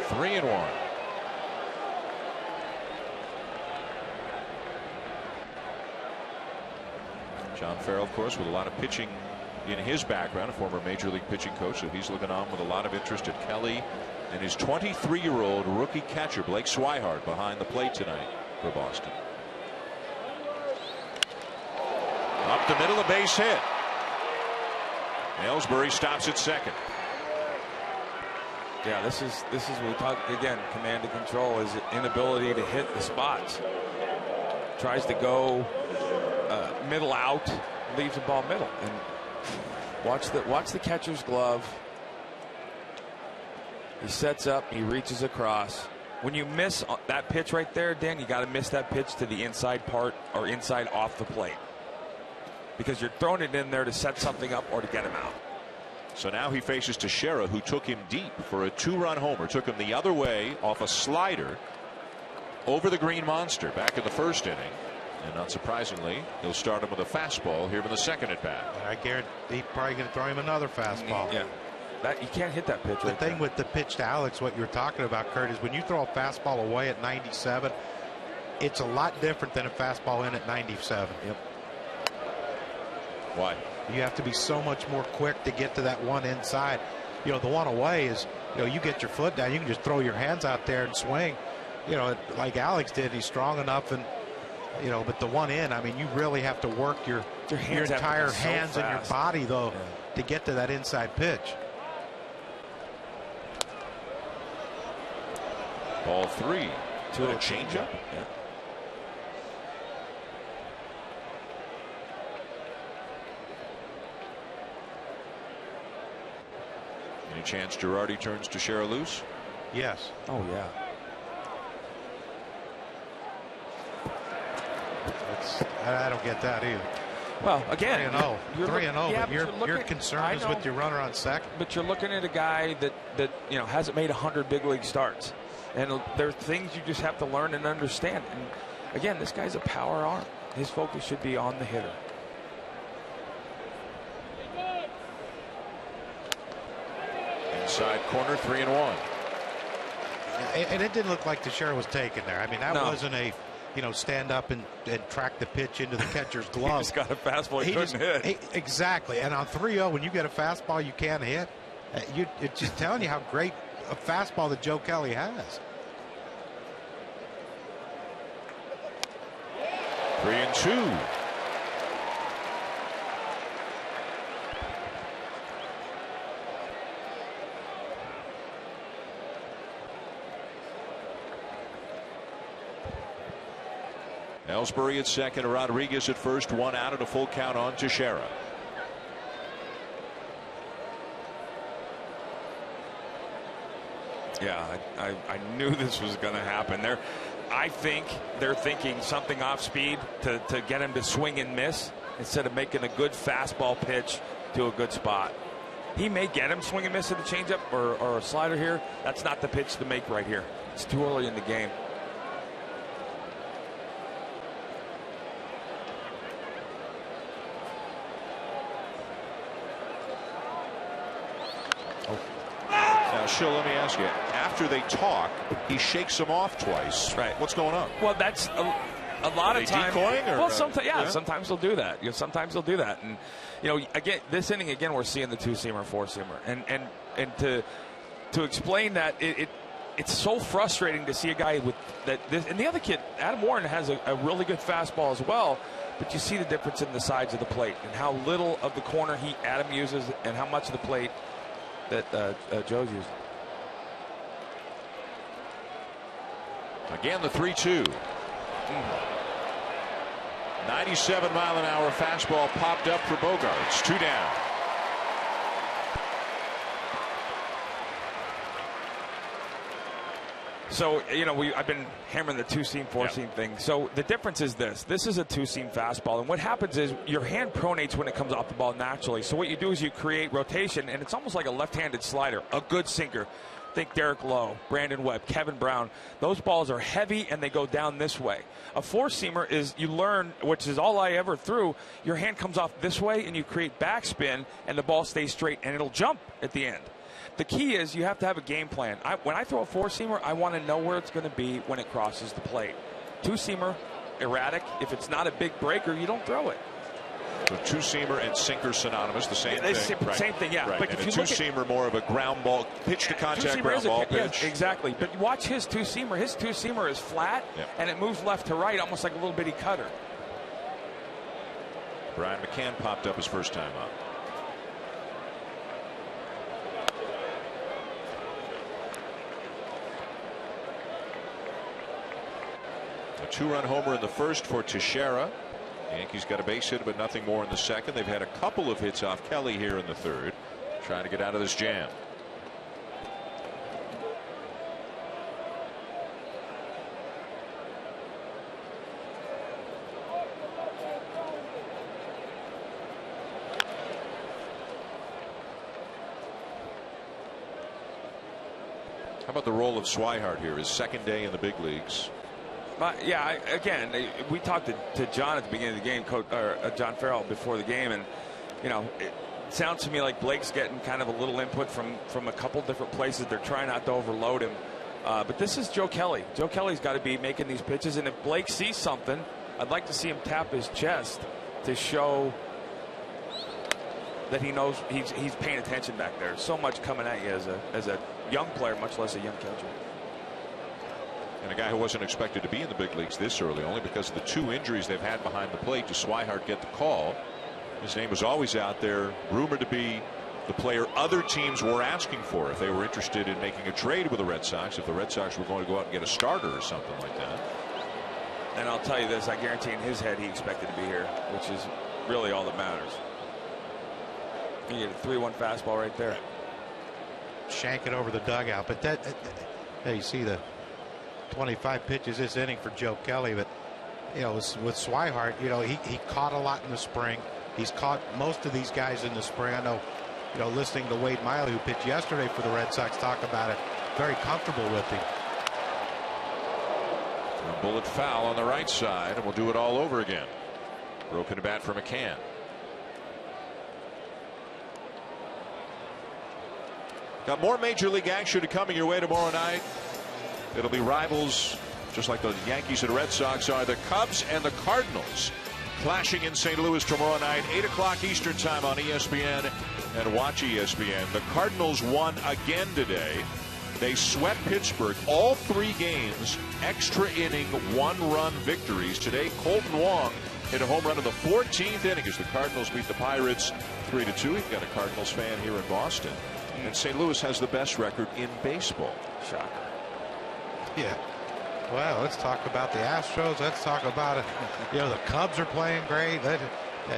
Three and one. John Farrell, of course, with a lot of pitching in his background, a former major league pitching coach, so he's looking on with a lot of interest at Kelly and his 23-year-old rookie catcher Blake Swihart behind the plate tonight for Boston. Up the middle, a base hit. Ellsbury stops at second. Yeah, this is what we talk again. Command and control is inability to hit the spots. Tries to go middle out, leaves the ball middle, and watch the catcher's glove. He sets up, he reaches across. When you miss that pitch right there, Dan, you got to miss that pitch to the inside part or inside off the plate, because you're throwing it in there to set something up or to get him out. So now he faces Teixeira, who took him deep for a 2-run homer. Took him the other way off a slider over the Green Monster back in the first inning. And not surprisingly, he'll start him with a fastball here in the second at bat. I guarantee he's probably going to throw him another fastball. Yeah, you can't hit that pitch. The thing with the pitch to Alex, what you're talking about, Kurt, is when you throw a fastball away at 97, it's a lot different than a fastball in at 97. Yep. Why? You have to be so much more quick to get to that one inside. You know, the one away is, you know, you get your foot down, you can just throw your hands out there and swing. You know, like Alex did. He's strong enough and You know, but the one in, I mean, you really have to work your entire hands and your body, though, to get to that inside pitch. Ball 3 to a changeup. Yeah. Any chance Girardi turns Teixeira loose? Yes. Oh, yeah. I don't get that either. Well, again, 3-0. 3-0. Yeah, but your concern is with your runner on second. But you're looking at a guy that you know hasn't made 100 big league starts, and there are things you just have to learn and understand. And again, this guy's a power arm. His focus should be on the hitter. Inside corner, 3-1. And it didn't look like Teixeira was taken there. I mean, that wasn't a, you know, stand up and track the pitch into the catcher's glove. He just got a fastball he couldn't hit. Exactly. And on 3-0, when you get a fastball you can't hit, it's just telling you how great a fastball that Joe Kelly has. 3-2. Ellsbury at second, Rodriguez at first, 1 out and a full count on Teixeira. Yeah, I knew this was going to happen. I think they're thinking something off speed to get him to swing and miss instead of making a good fastball pitch to a good spot. He may get him swing and miss at the changeup or a slider here. That's not the pitch to make right here. It's too early in the game. Now, Shill, let me ask you. After they talk, he shakes them off twice. Right. What's going on? Well, that's a lot of times. Decoying? Or, well, sometimes they'll do that. You know, sometimes they'll do that. And you know, again, this inning again, we're seeing the 2-seamer, 4-seamer, and to explain that it's so frustrating to see a guy with that. And the other kid, Adam Warren, has a really good fastball as well. But you see the difference in the sides of the plate and how little of the corner Adam uses and how much of the plate that Joe's using. Again, the 3-2. 97-mile-an-hour fastball popped up for Bogaerts. 2 down. So, you know, I've been hammering the 2-seam, 4-seam thing. So the difference is this. This is a 2-seam fastball. And what happens is your hand pronates when it comes off the ball naturally. So what you do is you create rotation, and it's almost like a left-handed slider, a good sinker. Think Derek Lowe, Brandon Webb, Kevin Brown. Those balls are heavy, and they go down this way. A 4-seamer is, you learn, which is all I ever threw, your hand comes off this way, and you create backspin, and the ball stays straight, and it'll jump at the end. The key is you have to have a game plan. When I throw a 4-seamer, I want to know where it's going to be when it crosses the plate. 2-seamer, erratic. If it's not a big breaker, you don't throw it. So 2-seamer and sinker synonymous, the same thing. Same thing, yeah. Right. But and if a 2-seamer more of a ground ball, pitch to contact ground ball pitch. Yeah, exactly. But watch his 2-seamer. His 2-seamer is flat, and it moves left to right, almost like a little bitty cutter. Brian McCann popped up his first time up. A 2-run homer in the first for Teixeira. Yankees got a base hit, but nothing more in the second. They've had a couple of hits off Kelly here in the third, trying to get out of this jam. How about the role of Swihart here? His second day in the big leagues. Yeah, again, we talked to John at the beginning of the game, John Farrell, before the game, and you know, it sounds to me like Blake's getting kind of a little input from a couple different places. They're trying not to overload him, but this is Joe Kelly. Joe Kelly's got to be making these pitches, and if Blake sees something, I'd like to see him tap his chest to show that he knows he's paying attention back there. So much coming at you as a young player, much less a young catcher. And a guy who wasn't expected to be in the big leagues this early, only because of the 2 injuries they've had behind the plate. Does Swihart get the call? His name was always out there, rumored to be the player other teams were asking for if they were interested in making a trade with the Red Sox, if the Red Sox were going to go out and get a starter or something like that. And I'll tell you this, I guarantee in his head he expected to be here, which is really all that matters. You get a 3-1 fastball right there. Shank it over the dugout, but you see the 25 pitches this inning for Joe Kelly, but with Swihart, he caught a lot in the spring. He's caught most of these guys in the spring. I know, listening to Wade Miley, who pitched yesterday for the Red Sox, talk about it. Very comfortable with him. A bullet foul on the right side, and we'll do it all over again. Broken to bat for McCann. Got more Major League action coming your way tomorrow night. It'll be rivals, just like the Yankees and Red Sox are, the Cubs and the Cardinals, clashing in St. Louis tomorrow night, 8 o'clock Eastern time on ESPN and watch ESPN. The Cardinals won again today. They swept Pittsburgh all 3 games, extra inning, 1-run victories. Today, Colton Wong hit a home run in the 14th inning as the Cardinals beat the Pirates 3-2. We've got a Cardinals fan here in Boston. And St. Louis has the best record in baseball. Shocker. Yeah. Well, let's talk about the Astros. Let's talk about it. The Cubs are playing great. And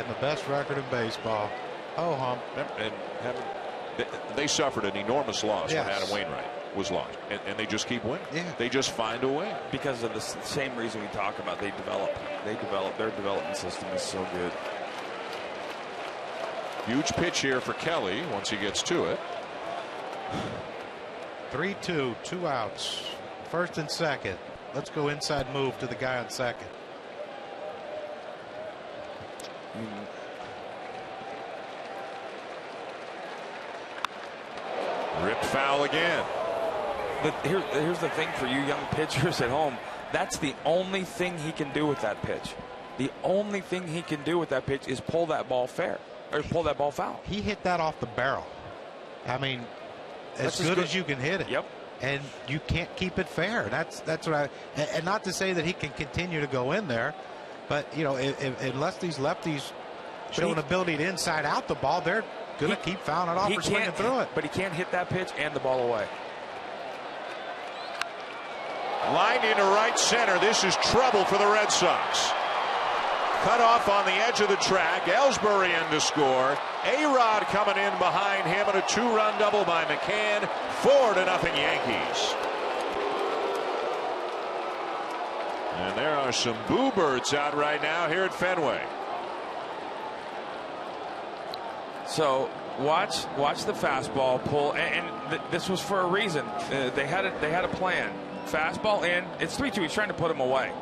the best record in baseball. Oh, hum. And they suffered an enormous loss when Yes. Adam Wainwright was lost. And they just keep winning. Yeah. They just find a way. Because of the same reason we talk about, they develop. Their development system is so good. Huge pitch here for Kelly once he gets to it. 3-2, 2 outs. First and second. Let's go inside move to the guy on second. Ripped foul again. Here's the thing for you young pitchers at home. That's the only thing he can do with that pitch. The only thing he can do with that pitch is pull that ball fair, or pull that ball foul. He hit that off the barrel. I mean, as good as you can hit it. Yep. And you can't keep it fair. That's what and not to say that he can continue to go in there, but unless these lefties show an ability to inside out the ball, they're going to keep fouling it off or swinging through it. But he can't hit that pitch and the ball away. Lined into right center. This is trouble for the Red Sox. Cut off on the edge of the track. Ellsbury in to score. A-Rod coming in behind him, and a 2-run double by McCann. 4-0 Yankees. And there are some boo birds out right now here at Fenway. So watch the fastball pull, and this was for a reason. They had a plan. Fastball in. It's 3-2. He's trying to put him away.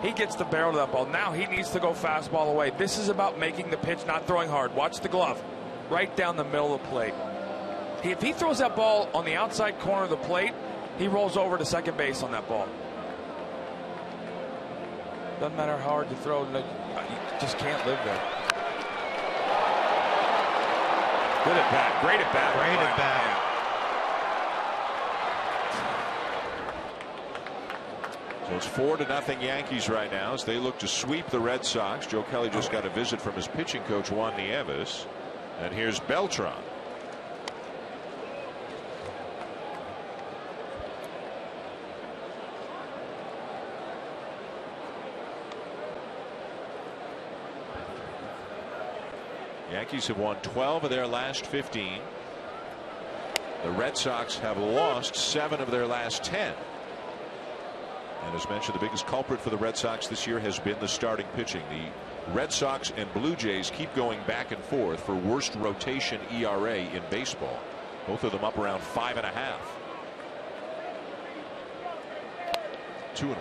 He gets the barrel of that ball. Now he needs to go fastball away. This is about making the pitch, not throwing hard. Watch the glove. Right down the middle of the plate. If he throws that ball on the outside corner of the plate, he rolls over to second base on that ball. Doesn't matter how hard you throw. You just can't live there. Good at bat. Great at bat. Great at bat. So it's 4-0 Yankees right now as they look to sweep the Red Sox. Joe Kelly just got a visit from his pitching coach Juan Nieves. And here's Beltran. Yankees have won 12 of their last 15. The Red Sox have lost 7 of their last 10. And as mentioned, the biggest culprit for the Red Sox this year has been the starting pitching. The Red Sox and Blue Jays keep going back and forth for worst rotation ERA in baseball. Both of them up around 5.5. 2-1.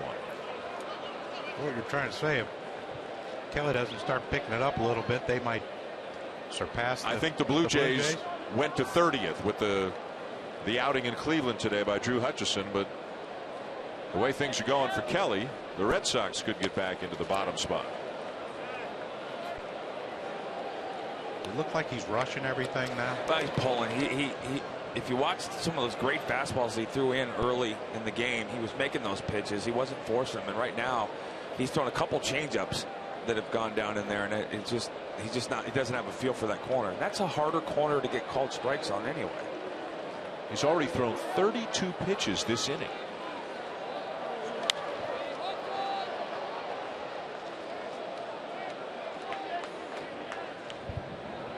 What you're trying to say, if Kelly doesn't start picking it up a little bit, they might surpass. I think the Blue Jays went to 30th with the outing in Cleveland today by Drew Hutchison, but the way things are going for Kelly, the Red Sox could get back into the bottom spot. It looked like he's rushing everything now. But he's pulling. if you watched some of those great fastballs he threw in early in the game, he was making those pitches. He wasn't forcing them. And right now, he's thrown a couple changeups that have gone down in there, and he doesn't have a feel for that corner. That's a harder corner to get called strikes on anyway. He's already thrown 32 pitches this inning.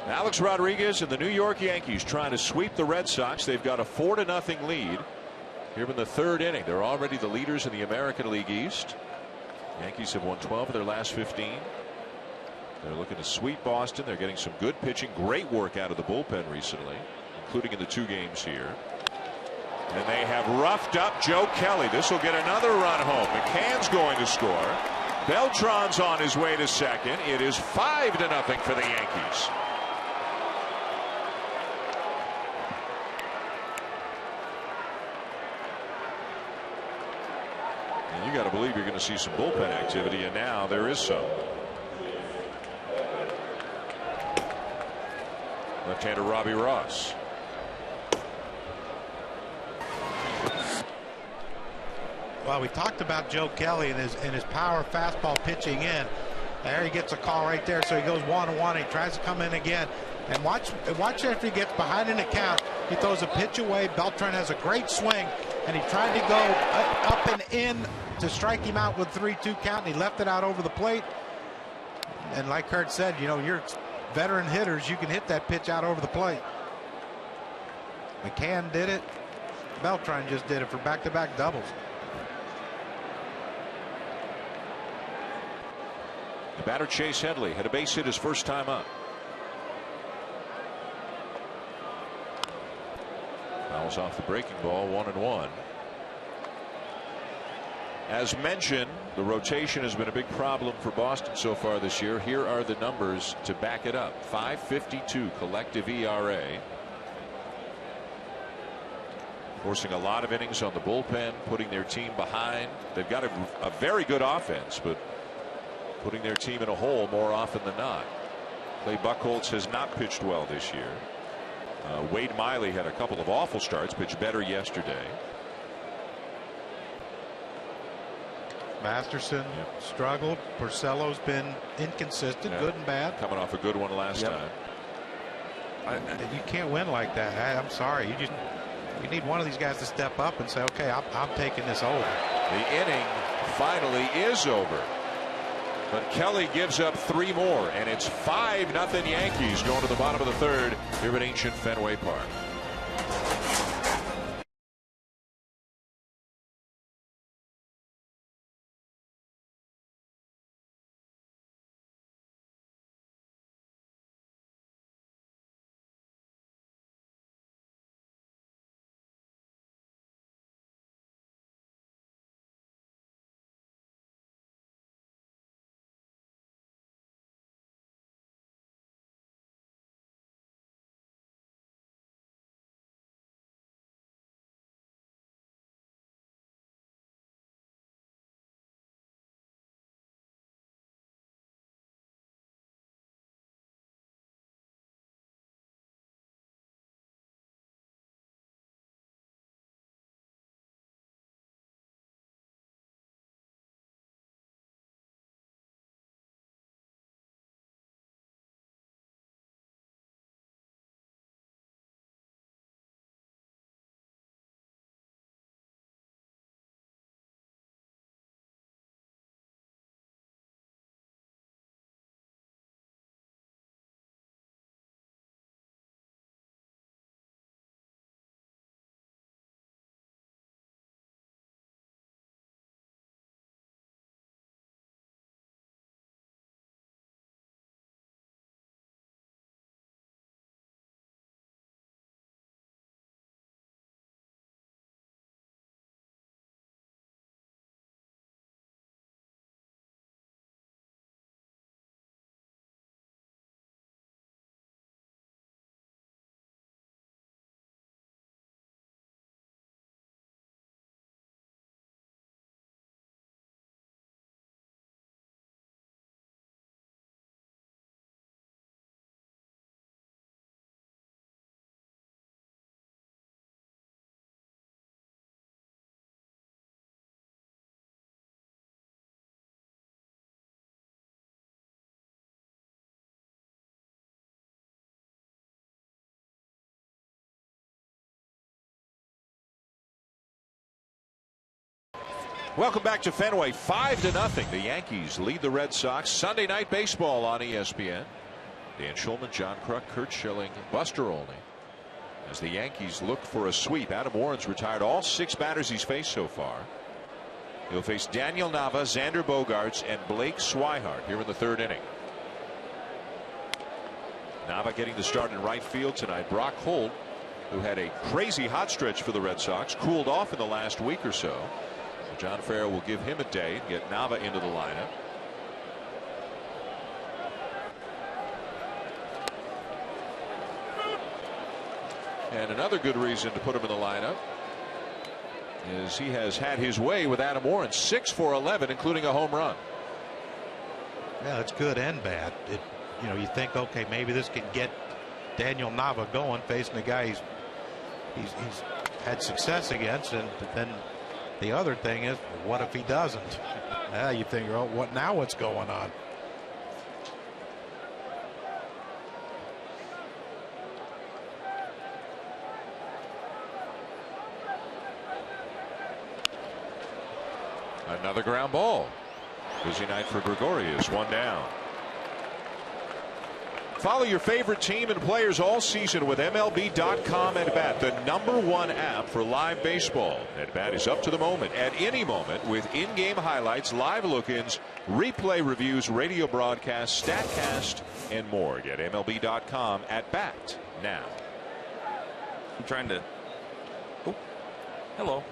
Alex Rodriguez and the New York Yankees trying to sweep the Red Sox. They've got a 4-0 lead here in the third inning. They're already the leaders in the American League East. Yankees have won 12 of their last 15. They're looking to sweep Boston. They're getting some good pitching. Great work out of the bullpen recently, including in the 2 games here. And they have roughed up Joe Kelly. This will get another run home. McCann's going to score. Beltran's on his way to second. It is 5-0 for the Yankees. You got to believe you're going to see some bullpen activity, and now there is some. Left-hander Robbie Ross. Well, we talked about Joe Kelly and his power fastball pitching in. There he gets a call right there, so he goes 1-1. He tries to come in again, and watch after he gets behind in the count. He throws a pitch away. Beltran has a great swing, and he tried to go up and in to strike him out with 3-2 count, and he left it out over the plate. And like Kurt said, you know, you're veteran hitters, you can hit that pitch out over the plate. McCann did it. Beltran just did it for back-to-back doubles. The batter Chase Headley had a base hit his first time up. Fouls off the breaking ball, 1-1. As mentioned, the rotation has been a big problem for Boston so far this year. Here are the numbers to back it up. 5.52 collective ERA. Forcing a lot of innings on the bullpen, putting their team behind. They've got a very good offense, but putting their team in a hole more often than not. Clay Buchholz has not pitched well this year. Wade Miley had a couple of awful starts, pitched better yesterday. Masterson struggled. Porcello's been inconsistent, good and bad. Coming off a good one last time. You can't win like that. I'm sorry. You need one of these guys to step up and say, okay, I'm taking this over. The inning finally is over. But Kelly gives up 3 more, and it's 5-0 Yankees going to the bottom of the third here at ancient Fenway Park. Welcome back to Fenway. 5-0. The Yankees lead the Red Sox. Sunday Night Baseball on ESPN. Dan Shulman, John Kruk, Kurt Schilling, Buster Olney. As the Yankees look for a sweep, Adam Warren's retired all 6 batters he's faced so far. He'll face Daniel Nava, Xander Bogaerts, and Blake Swihart here in the 3rd inning. Nava getting the start in right field tonight. Brock Holt, who had a crazy hot stretch for the Red Sox, cooled off in the last week or so. John Farrell will give him a day and get Nava into the lineup. And another good reason to put him in the lineup is he has had his way with Adam Warren. 6 for 11, including a home run. Yeah, it's good and bad. You know, you think, okay, maybe this can get Daniel Nava going, facing a guy he's had success against, and then the other thing is, what if he doesn't? You think, oh, what now? What's going on? Another ground ball. Busy night for Gregorius. 1 down. Follow your favorite team and players all season with MLB.com at Bat, the #1 app for live baseball. At Bat is up to the moment, at any moment, with in-game highlights, live look-ins, replay reviews, radio broadcasts, StatCast, and more. Get MLB.com at Bat now. I'm trying to. Oh, hello.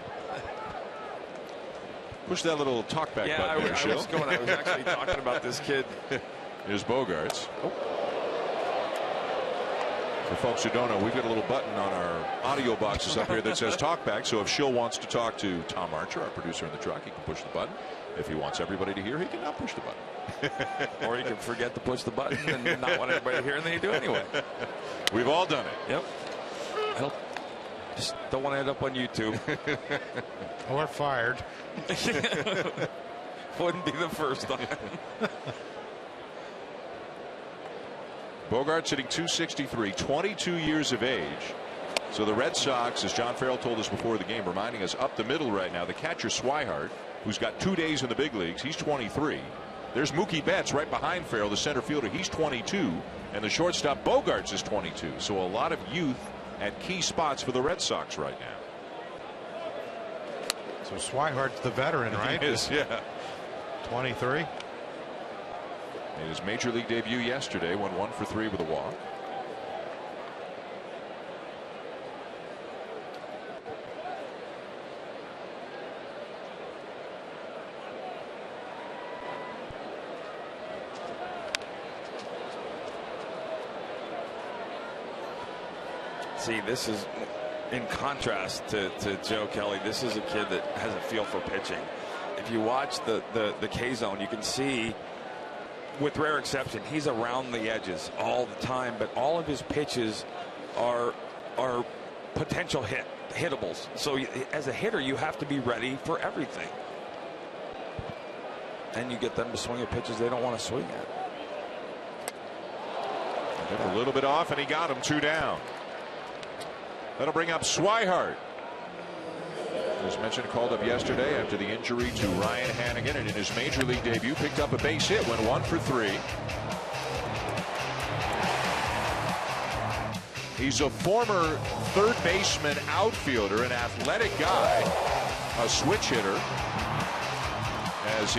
Push that little talkback button. I was actually talking about this kid. Here's Bogaerts. Oh. For folks who don't know, we've got a little button on our audio boxes up here that says talkback. So if Schill wants to talk to Tom Archer, our producer in the truck, he can push the button. If he wants everybody to hear, he can not push the button. Or he can forget to push the button and not want everybody to hear, and then you do anyway. We've all done it. Yep. Just don't want to end up on YouTube. Or fired. Wouldn't be the first time. Bogaerts hitting .263, 22 years of age. So the Red Sox, as John Farrell told us before the game, reminding us up the middle right now, the catcher Swihart, who's got 2 days in the big leagues, he's 23. There's Mookie Betts right behind Farrell, the center fielder, he's 22, and the shortstop Bogaerts is 22. So a lot of youth at key spots for the Red Sox right now. So Swihart's the veteran, right? He is, yeah. 23. Made his major league debut yesterday, went 1 for 3 with a walk. See, this is in contrast to Joe Kelly. This is a kid that has a feel for pitching. If you watch the K zone, you can see, with rare exception, he's around the edges all the time, but all of his pitches are potential hittables. So as a hitter, you have to be ready for everything. And you get them to swing at pitches they don't want to swing at. A little bit off, and he got him. 2 down. That'll bring up Swihart. As mentioned, called up yesterday after the injury to Ryan Hannigan, and in his major league debut picked up a base hit, went 1 for 3. He's a former third baseman, outfielder, an athletic guy, a switch hitter, as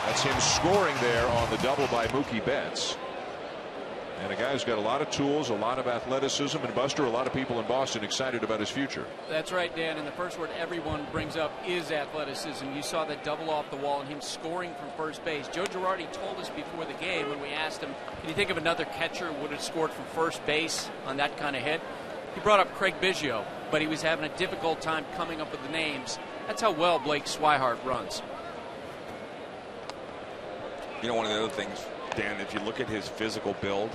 that's him scoring there on the double by Mookie Betts. And a guy who's got a lot of tools, a lot of athleticism, and Buster, a lot of people in Boston excited about his future. That's right, Dan. And the first word everyone brings up is athleticism. You saw that double off the wall and him scoring from first base. Joe Girardi told us before the game when we asked him, can you think of another catcher who would have scored from first base on that kind of hit? He brought up Craig Biggio, but he was having a difficult time coming up with the names. That's how well Blake Swihart runs. You know, one of the other things, Dan, if you look at his physical build,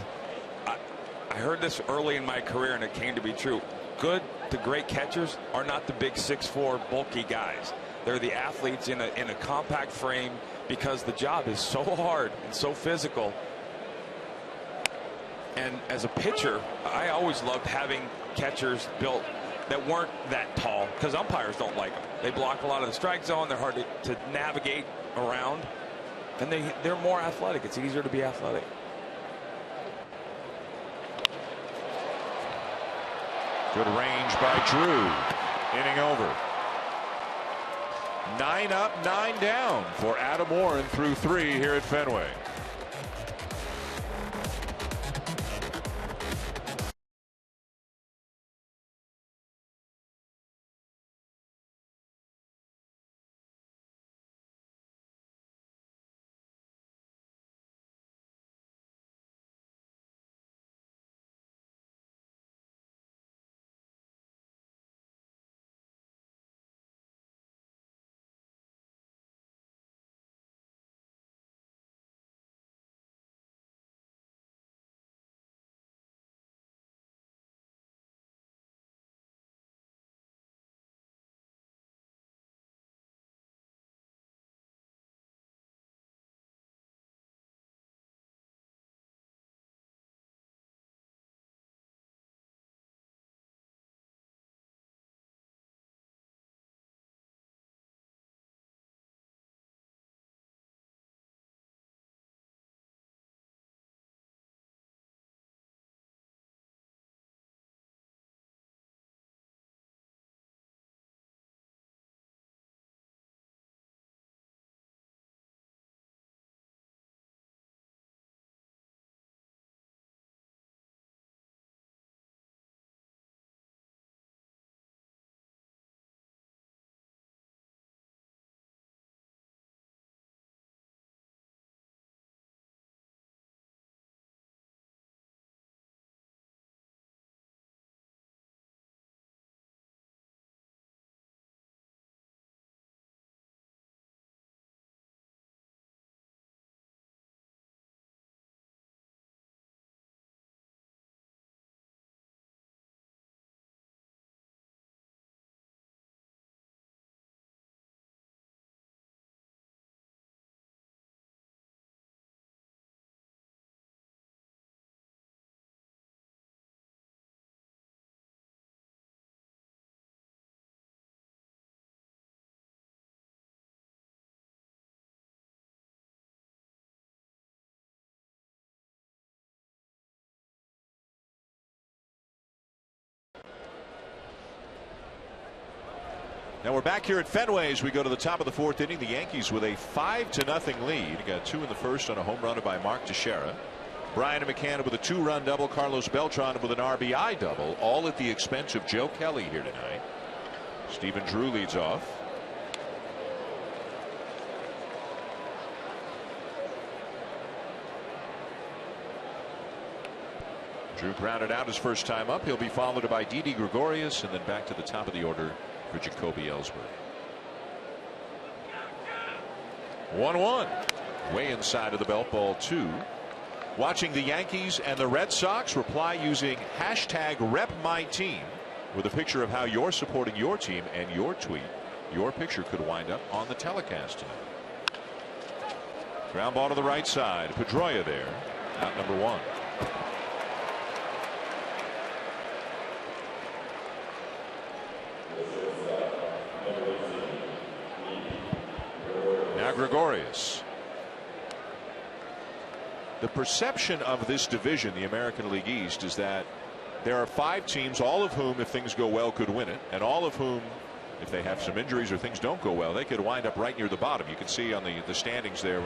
I heard this early in my career, and it came to be true. Good to great catchers are not the big 6'4" bulky guys. They're the athletes in a compact frame, because the job is so hard and so physical. And as a pitcher, I always loved having catchers built that weren't that tall, because umpires don't like them. They block a lot of the strike zone. They're hard to navigate around, and they're more athletic. It's easier to be athletic. Good range by Drew. Inning over. 9 up, 9 down for Adam Warren through 3 here at Fenway. Now we're back here at Fenway as we go to the top of the 4th inning. The Yankees with a 5-0 lead. Got 2 in the first on a home run by Mark Teixeira. Brian McCann with a 2-run double. Carlos Beltran with an RBI double. All at the expense of Joe Kelly here tonight. Stephen Drew leads off. Drew grounded out his first time up. He'll be followed by Didi Gregorius, and then back to the top of the order for Jacoby Ellsbury. 1-1. Way inside of the belt, ball 2. Watching the Yankees and the Red Sox. Reply using #RepMyTeam with a picture of how you're supporting your team and your tweet. Your picture could wind up on the telecast tonight. Ground ball to the right side. Pedroia there. Out number 1. Now Gregorius. The perception of this division, the American League East, is that there are 5 teams, all of whom, if things go well, could win it, and all of whom, if they have some injuries or things don't go well, they could wind up right near the bottom. You can see on the standings there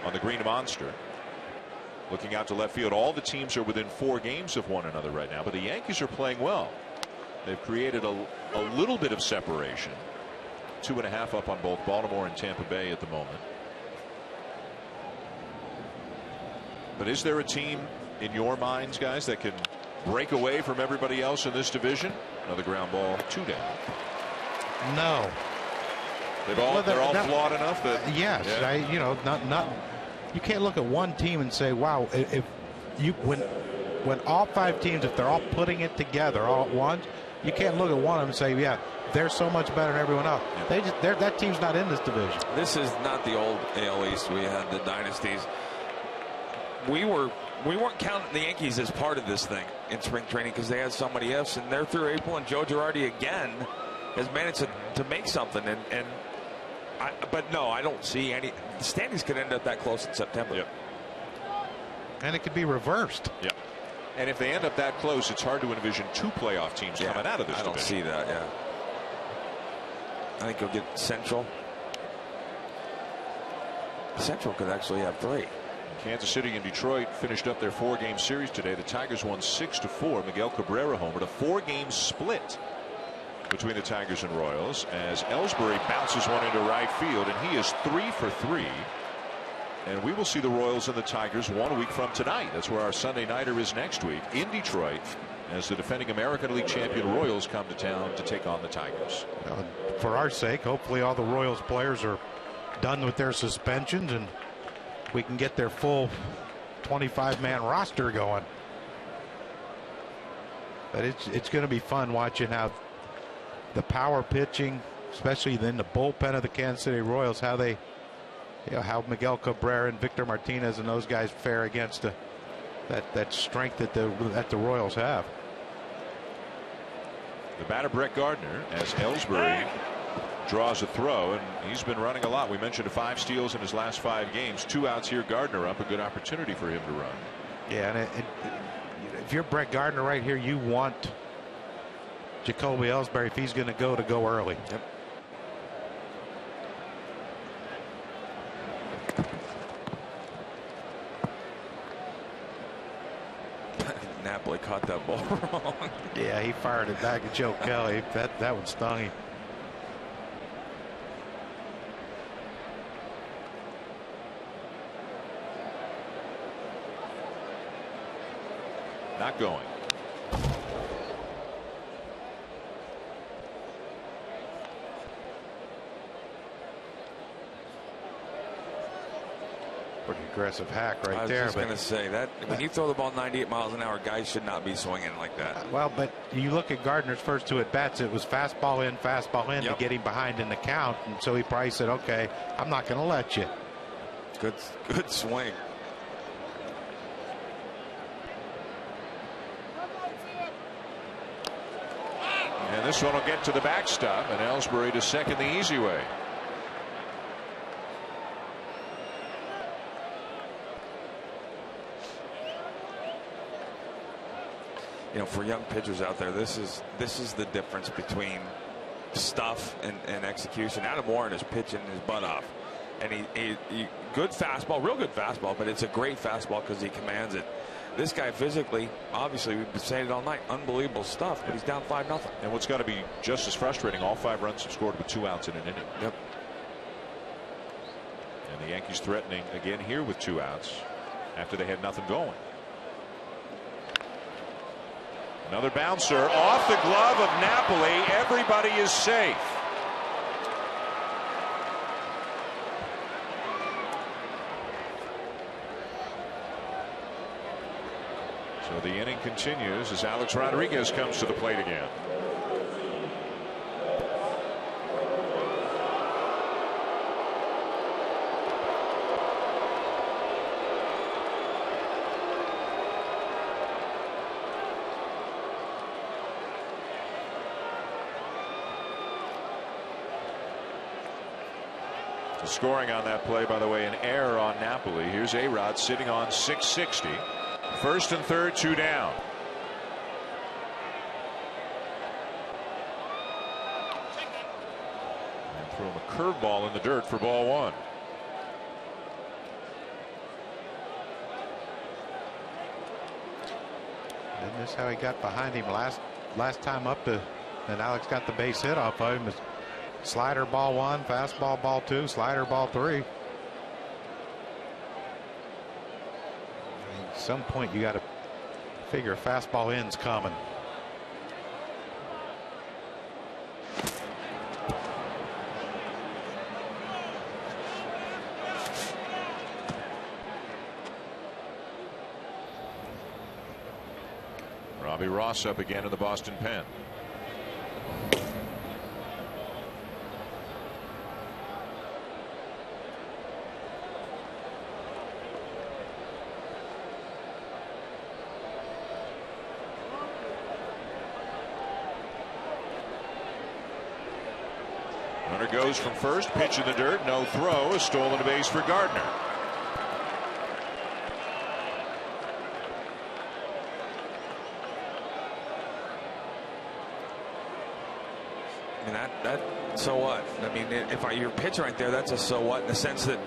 on the green monster. Looking out to left field, all the teams are within 4 games of one another right now, but the Yankees are playing well. They've created a little bit of separation. 2.5 up on both Baltimore and Tampa Bay at the moment. But is there a team in your minds, guys, that can break away from everybody else in this division? Another ground ball, 2 down. No. They're all flawed enough that. Yes, yeah. You can't look at one team and say, wow, when all 5 teams, if they're all putting it together all at once, you can't look at one of them and say, yeah, they're so much better than everyone else. That team's not in this division. This is not the old AL East. We had the dynasties. we weren't counting the Yankees as part of this thing in spring training because they had so many ifs, and they're through April, and Joe Girardi again has managed to make something. But no, I don't see any. The standings could end up that close in September. Yep. And it could be reversed. Yep. And if they end up that close, it's hard to envision 2 playoff teams coming out of this division. I don't see that. Yeah. I think you'll get Central. Central could actually have 3. Kansas City and Detroit finished up their 4-game series today. The Tigers won 6-4. Miguel Cabrera homered. A 4-game split between the Tigers and Royals as Ellsbury bounces one into right field, and he is 3 for 3. And we will see the Royals and the Tigers 1 week from tonight. That's where our Sunday nighter is next week in Detroit, as the defending American League champion Royals come to town to take on the Tigers. For our sake, hopefully all the Royals players are done with their suspensions and we can get their full 25-man roster going. But it's going to be fun watching how the power pitching, especially in the bullpen of the Kansas City Royals, how they, how Miguel Cabrera and Victor Martinez and those guys fare against that strength that the Royals have. The batter Brett Gardner as Ellsbury draws a throw, and he's been running a lot. We mentioned 5 steals in his last 5 games. 2 outs here. Gardner up, a good opportunity for him to run. Yeah, and if you're Brett Gardner right here, you want Jacoby Ellsbury, if he's going to go early. Yep. Napoli caught that ball wrong. Yeah, he fired it back at Joe Kelly. That one stung him. Not going. Pretty aggressive hack right there. I was just going to say that when you throw the ball 98 miles an hour, guys should not be swinging like that. Well, but you look at Gardner's first 2 at bats, it was fastball in to get him behind in the count, and so he probably said, okay, I'm not going to let you. Good swing. And this one will get to the backstop, and Ellsbury to second the easy way. For young pitchers out there, this is the difference between stuff and execution. Adam Warren is pitching his butt off, and he good fastball, real good fastball, but it's a great fastball because he commands it. This guy physically, obviously, we've been saying it all night, unbelievable stuff, but he's down 5-0. And what's got to be just as frustrating, all 5 runs have scored with 2 outs in an inning. Yep. And the Yankees threatening again here with 2 outs after they had nothing going. Another bouncer off the glove of Napoli. Everybody is safe. So the inning continues as Alex Rodriguez comes to the plate again. The scoring on that play, by the way, an error on Napoli. Here's A-Rod sitting on 660. First and third, 2 down. And throw him a curveball in the dirt for ball 1. Isn't this how he got behind him last time up and Alex got the base hit off of him? Slider ball 1, fastball ball 2, slider ball 3. At some point you got to figure fastball in's coming. Robbie Ross up again in the Boston pen. Runner goes from first, pitch in the dirt, no throw, a stolen base for Gardner. I mean, that so what? I mean, if you're pitching right there, that's a so what in the sense that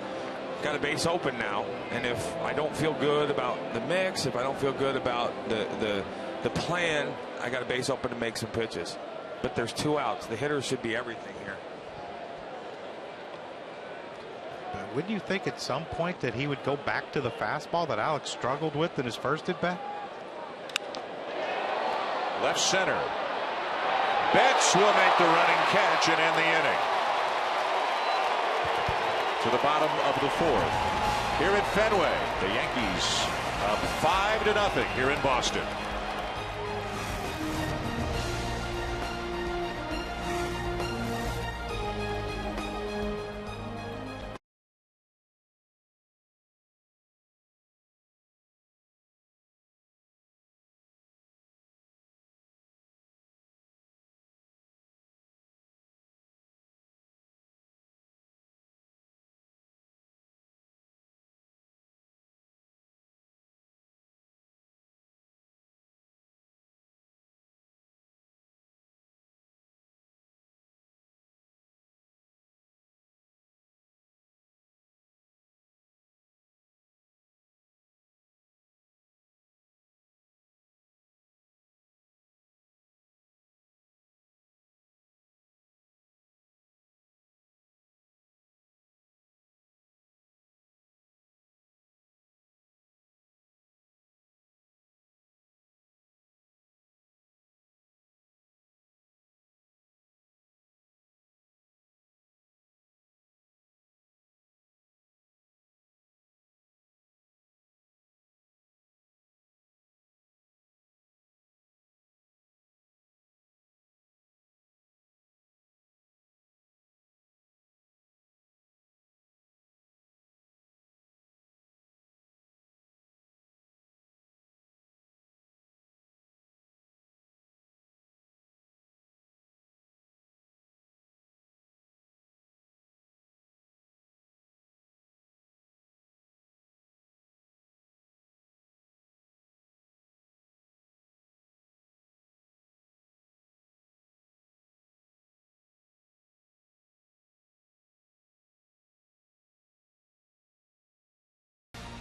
got a base open now, and if I don't feel good about the mix, if I don't feel good about the plan, I got a base open to make some pitches. But there's 2 outs. The hitters should be everything here. But wouldn't you think at some point that he would go back to the fastball that Alex struggled with in his first at bat? Left center. Betts will make the running catch and end the inning. To the bottom of the 4th. Here at Fenway, the Yankees up 5-0 here in Boston.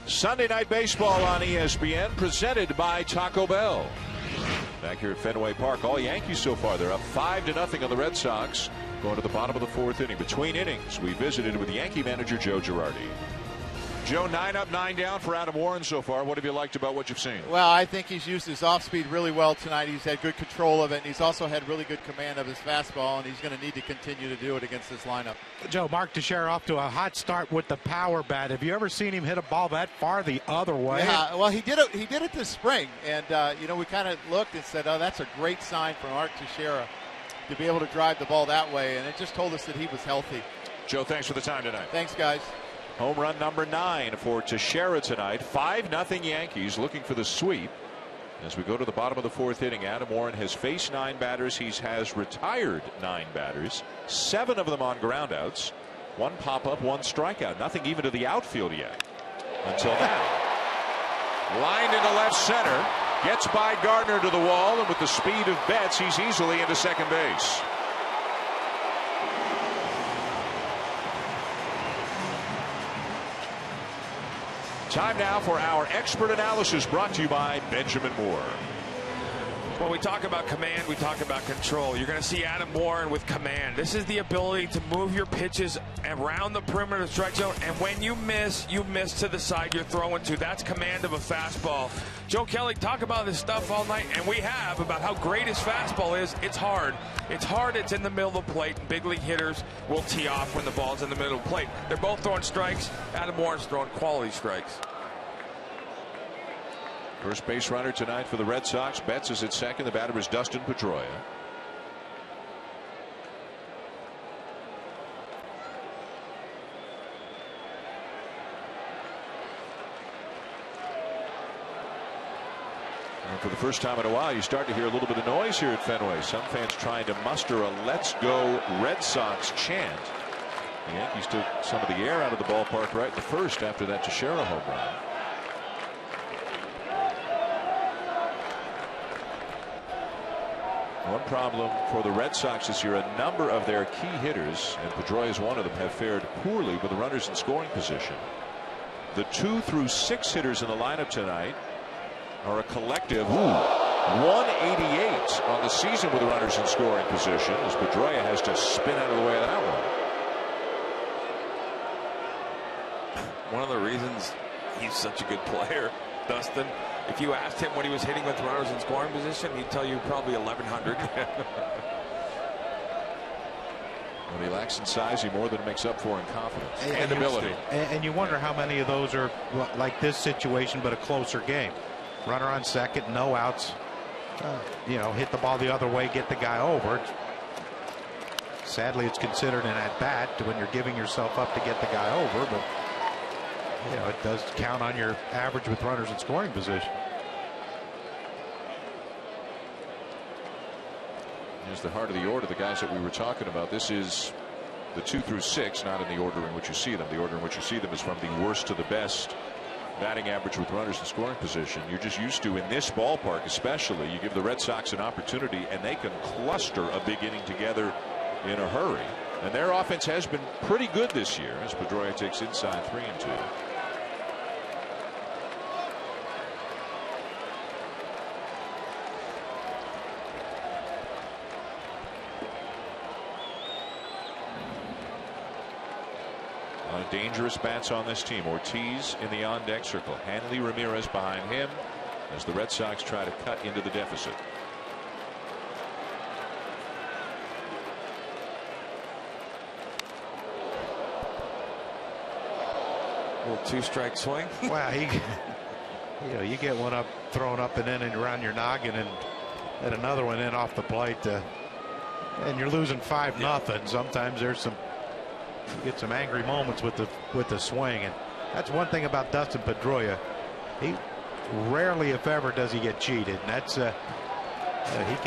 Sunday Night Baseball on ESPN, presented by Taco Bell. Back here at Fenway Park, all Yankees so far. They're up 5-0 on the Red Sox. Going to the bottom of the 4th inning. Between innings, we visited with Yankee manager Joe Girardi. Joe, 9 up, 9 down for Adam Warren so far. What have you liked about what you've seen? Well, I think he's used his off-speed really well tonight. He's had good control of it, and he's also had really good command of his fastball, and he's going to need to continue to do it against this lineup. Joe, Mark Teixeira off to a hot start with the power bat. Have you ever seen him hit a ball that far the other way? Yeah, well, he did it this spring, and we kind of looked and said, oh, that's a great sign from Mark Teixeira to be able to drive the ball that way, and it just told us that he was healthy. Joe, thanks for the time tonight. Thanks, guys. Home run number 9 for Teixeira tonight. 5-0 Yankees looking for the sweep. As we go to the bottom of the 4th inning, Adam Warren has faced 9 batters. He has retired 9 batters, 7 of them on groundouts, 1 pop-up, 1 strikeout. Nothing even to the outfield yet until now. Lined into left center, gets by Gardner to the wall, and with the speed of Betts, he's easily into second base. Time now for our expert analysis, brought to you by Benjamin Moore. When we talk about command, we talk about control. You're going to see Adam Warren with command. This is the ability to move your pitches around the perimeter of the strike zone, and when you miss to the side you're throwing to. That's command of a fastball. Joe Kelly, talk about this stuff all night, and we have, about how great his fastball is. It's hard. It's in the middle of the plate. Big league hitters will tee off when the ball's in the middle of the plate. They're both throwing strikes. Adam Warren's throwing quality strikes. First base runner tonight for the Red Sox. Betts is at second. The batter is Dustin Pedroia. And for the first time in a while, you start to hear a little bit of noise here at Fenway. Some fans trying to muster a "Let's go Red Sox" chant. The Yankees took some of the air out of the ballpark right in the first after that Teixeira home run. One problem for the Red Sox this year, a number of their key hitters, and Pedroia is one of them, have fared poorly with the runners in scoring position. The 2 through 6 hitters in the lineup tonight are a collective 188 on the season with the runners in scoring position, as Pedroia has to spin out of the way of that one. One of the reasons he's such a good player, Dustin, if you asked him what he was hitting with runners in scoring position, he'd tell you probably 1,100. When he lacks in size, he more than makes up for in confidence and ability. And you wonder how many of those are like this situation, but a closer game. Runner on second, no outs. You know, hit the ball the other way, get the guy over. Sadly, it's considered an at-bat when you're giving yourself up to get the guy over, but you know, it does count on your average with runners in scoring position. Here's the heart of the order, the guys that we were talking about. This is the 2 through 6, not in the order in which you see them. The order in which you see them is from the worst to the best batting average with runners in scoring position. You're just used to, in this ballpark especially, you give the Red Sox an opportunity and they can cluster a big inning together in a hurry. And their offense has been pretty good this year as Pedroia takes inside 3-2. Dangerous bats on this team. Ortiz in the on-deck circle. Hanley Ramirez behind him as the Red Sox try to cut into the deficit. Little 2-strike swing. Wow, you know, you get one up, thrown up and in and around your noggin, and another one in off the plate, and you're losing 5-0. Sometimes there's some. You get some angry moments with the swing, and that's one thing about Dustin Pedroia. He rarely, if ever, does he get cheated, and that's he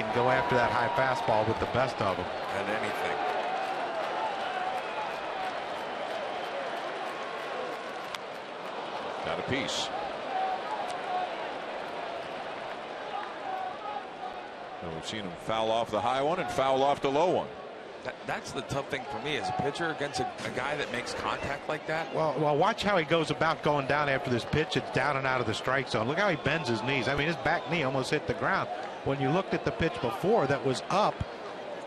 can go after that high fastball with the best of them. And anything. Got a piece. And we've seen him foul off the high one and foul off the low one. That's the tough thing for me as a pitcher against a guy that makes contact like that. Well, watch how he goes about going down after this pitch. It's down and out of the strike zone. Look how he bends his knees. I mean, his back knee almost hit the ground. When you looked at the pitch before that was up,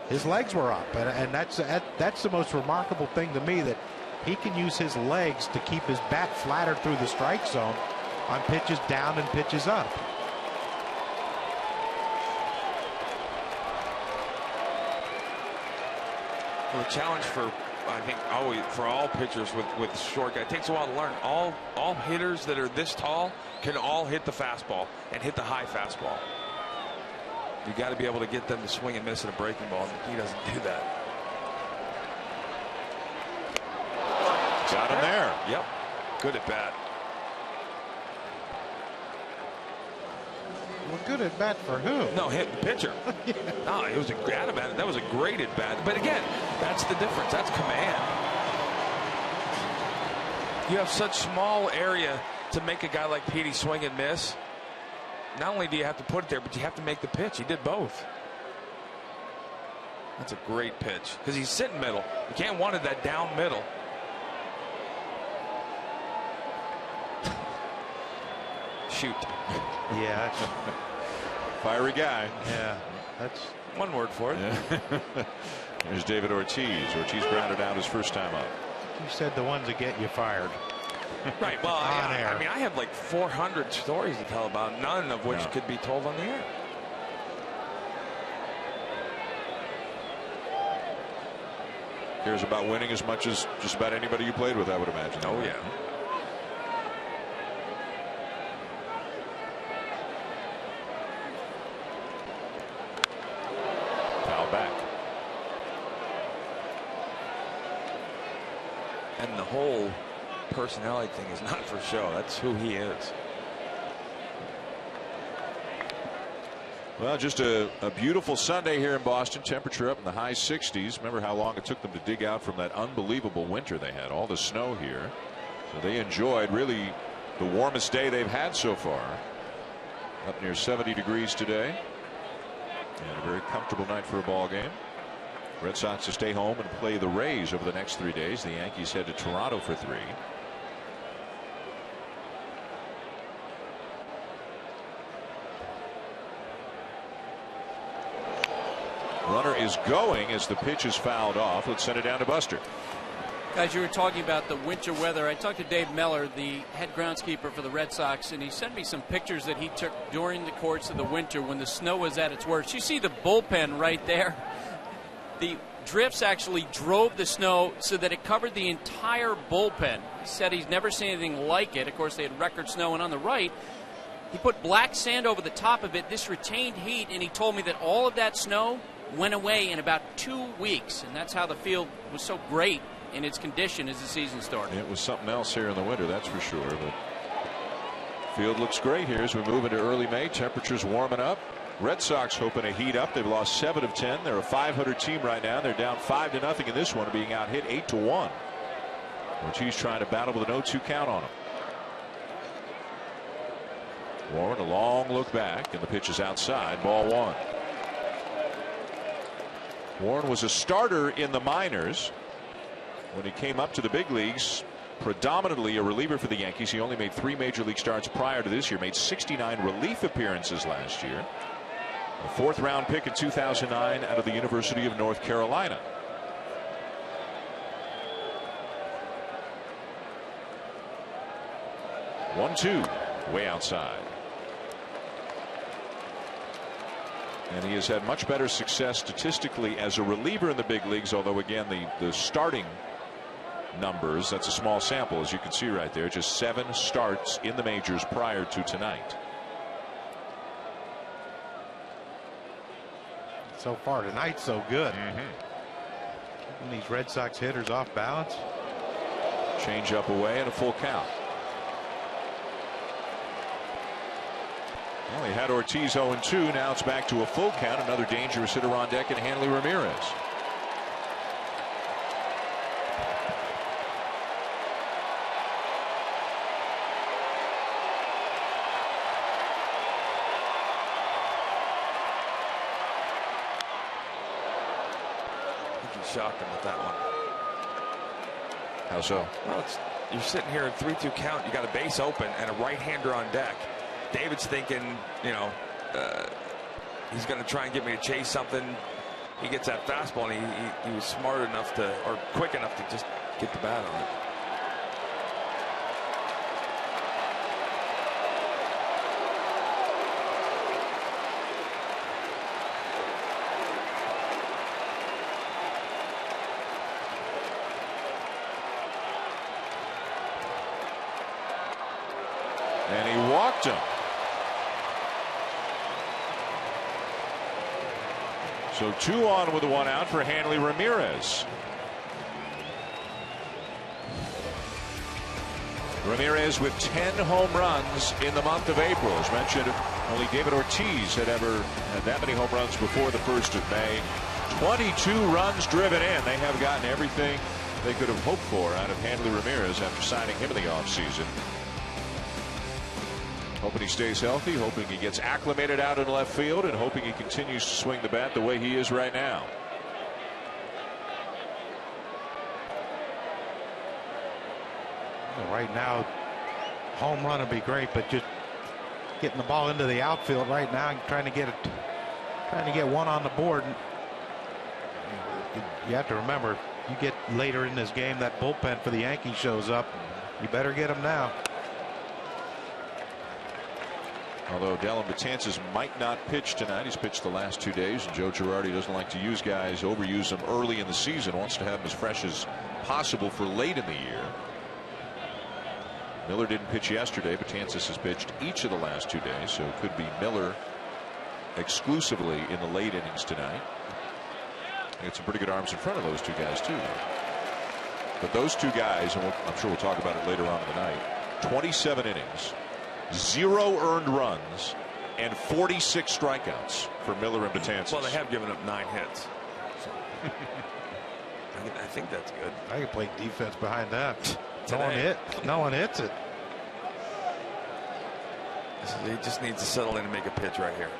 his legs were up, and that's the most remarkable thing to me, that he can use his legs to keep his bat flatter through the strike zone on pitches down and pitches up. Well, the challenge for, I think, always for all pitchers with short guy, it takes a while to learn. All hitters that are this tall can all hit the fastball and hit the high fastball. You got to be able to get them to swing and miss at a breaking ball, and he doesn't do that. Got him there. Yep. Good at bat. Well, good at bat for who? No, hit the pitcher. Yeah. No, it was a great at bat. That was a great at bat. But again, that's the difference. That's command. You have such small area to make a guy like Petey swing and miss. Not only do you have to put it there, but you have to make the pitch. He did both. That's a great pitch because he's sitting middle. You can't want it that down middle. Shoot. Yeah. Fiery guy. Yeah. That's one word for it. Yeah. There's David Ortiz. Ortiz grounded out his first time up. You said the ones that get you fired. Right. Well, I mean, I have like 400 stories to tell about, none of which could be told on the air. Cares about winning as much as just about anybody you played with, I would imagine. Oh, yeah. Foul back. And the whole personality thing is not for show. That's who he is. Well, just a beautiful Sunday here in Boston. Temperature up in the high 60s. Remember how long it took them to dig out from that unbelievable winter they had. All the snow here. So they enjoyed really the warmest day they've had so far. Up near 70 degrees today. And a very comfortable night for a ball game. Red Sox to stay home and play the Rays over the next 3 days. The Yankees head to Toronto for 3. Runner is going as the pitch is fouled off. Let's send it down to Buster. Guys, you were talking about the winter weather. I talked to Dave Meller, the head groundskeeper for the Red Sox, and he sent me some pictures that he took during the course of the winter when the snow was at its worst. You see the bullpen right there. The drifts actually drove the snow so that it covered the entire bullpen. He said he's never seen anything like it. Of course, they had record snow, and on the right, he put black sand over the top of it. This retained heat, and he told me that all of that snow went away in about 2 weeks, and that's how the field was so great in its condition as the season started. It was something else here in the winter, that's for sure. But field looks great here as we move into early May. Temperatures warming up. Red Sox hoping to heat up. They've lost 7 of 10. They're a 500 team right now. They're down 5-0 in this one, being out hit 8-1. Which he's trying to battle with a 0-2 count on him. Warren, a long look back, and the pitch is outside. Ball 1. Warren was a starter in the minors. When he came up to the big leagues, predominantly a reliever for the Yankees. He only made 3 major league starts prior to this year. Made 69 relief appearances last year. A 4th round pick in 2009 out of the University of North Carolina. One-two, way outside. And he has had much better success statistically as a reliever in the big leagues, although again the starting numbers, that's a small sample, as you can see right there. Just 7 starts in the majors prior to tonight. So far tonight, so good. Keeping these Red Sox hitters off balance. Change up away and a full count. Well, he had Ortiz 0-2. Now it's back to a full count. Another dangerous hitter on deck, and Hanley Ramirez. Shocked him with that one. How so? Well, you're sitting here at 3-2 count. You got a base open and a right-hander on deck. David's thinking, you know, he's going to try and get me to chase something. He gets that fastball, and he was smart enough to, or quick enough to just get the bat on it. And he walked him. So 2 on with a 1 out for Hanley Ramirez. Ramirez with 10 home runs in the month of April. As mentioned, only David Ortiz had ever had that many home runs before the 1st of May. 22 runs driven in. They have gotten everything they could have hoped for out of Hanley Ramirez after signing him in the offseason. Hoping he stays healthy, hoping he gets acclimated out in left field, and hoping he continues to swing the bat the way he is right now. Well, right now, home run would be great, but just getting the ball into the outfield right now and trying to get one on the board. You have to remember, you get later in this game, that bullpen for the Yankees shows up. You better get them now. Although Dellin Betances might not pitch tonight. He's pitched the last 2 days, and Joe Girardi doesn't like to use guys, overuse them early in the season. Wants to have them as fresh as possible for late in the year. Miller didn't pitch yesterday. Betances has pitched each of the last 2 days, so it could be Miller exclusively in the late innings tonight. They got some pretty good arms in front of those 2 guys too. But those 2 guys, and I'm sure we'll talk about it later on in the night, 27 innings, 0 earned runs, and 46 strikeouts for Miller and Betances. Well, they have given up 9 hits. So. I think that's good. I can play defense behind that. No one hits it. He just needs to settle in and make a pitch right here.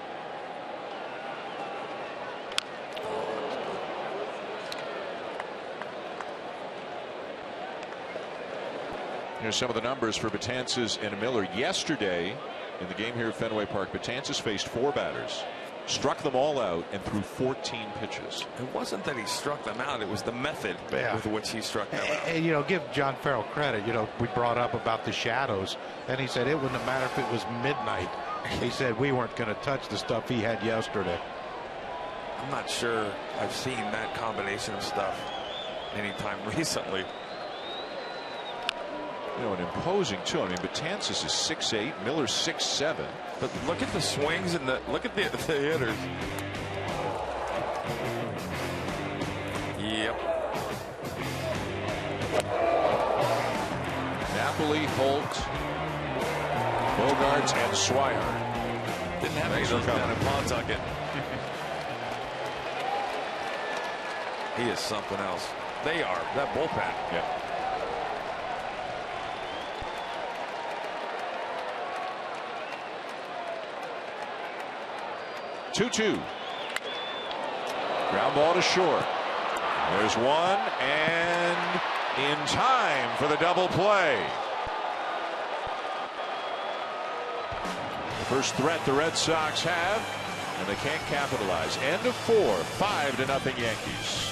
Here's some of the numbers for Betances and Miller. Yesterday, in the game here at Fenway Park, Betances faced 4 batters, struck them all out, and threw 14 pitches. It wasn't that he struck them out. It was the method with which he struck them out. And, you know, give John Farrell credit. You know, we brought up about the shadows, and he said it wouldn't matter if it was midnight. He said we weren't going to touch the stuff he had yesterday. I'm not sure I've seen that combination of stuff anytime recently. You know, an imposing too. I mean, Betances is 6'8", Miller's 6'7". But look at the swings and look at the hitters. Yep. Napoli, Holt, Bogarts, and Swihart. Didn't have any of those down in Pawtucket. He is something else. They are. That bullpen. Yeah. Two. Ground ball to short. There's one, and in time for the double play. The first threat the Red Sox have, and they can't capitalize. End of 4, 5-0 Yankees.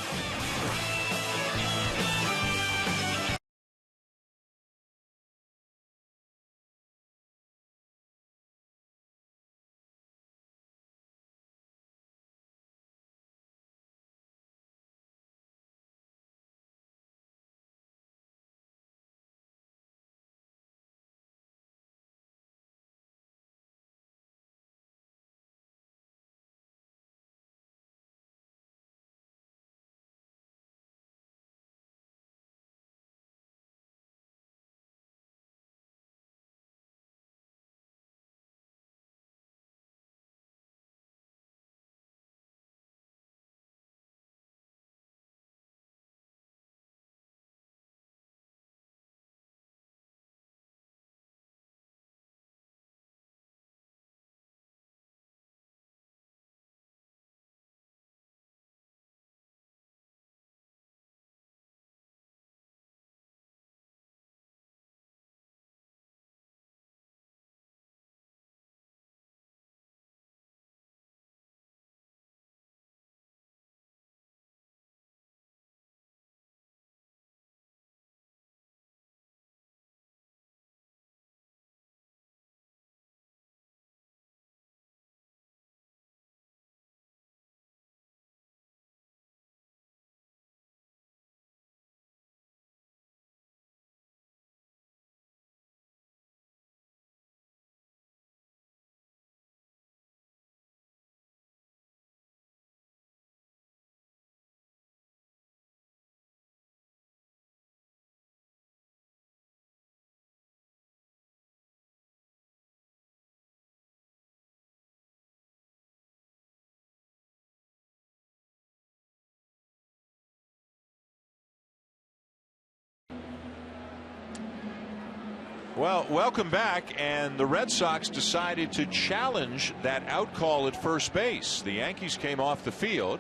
Well, welcome back, and the Red Sox decided to challenge that out call at first base. The Yankees came off the field,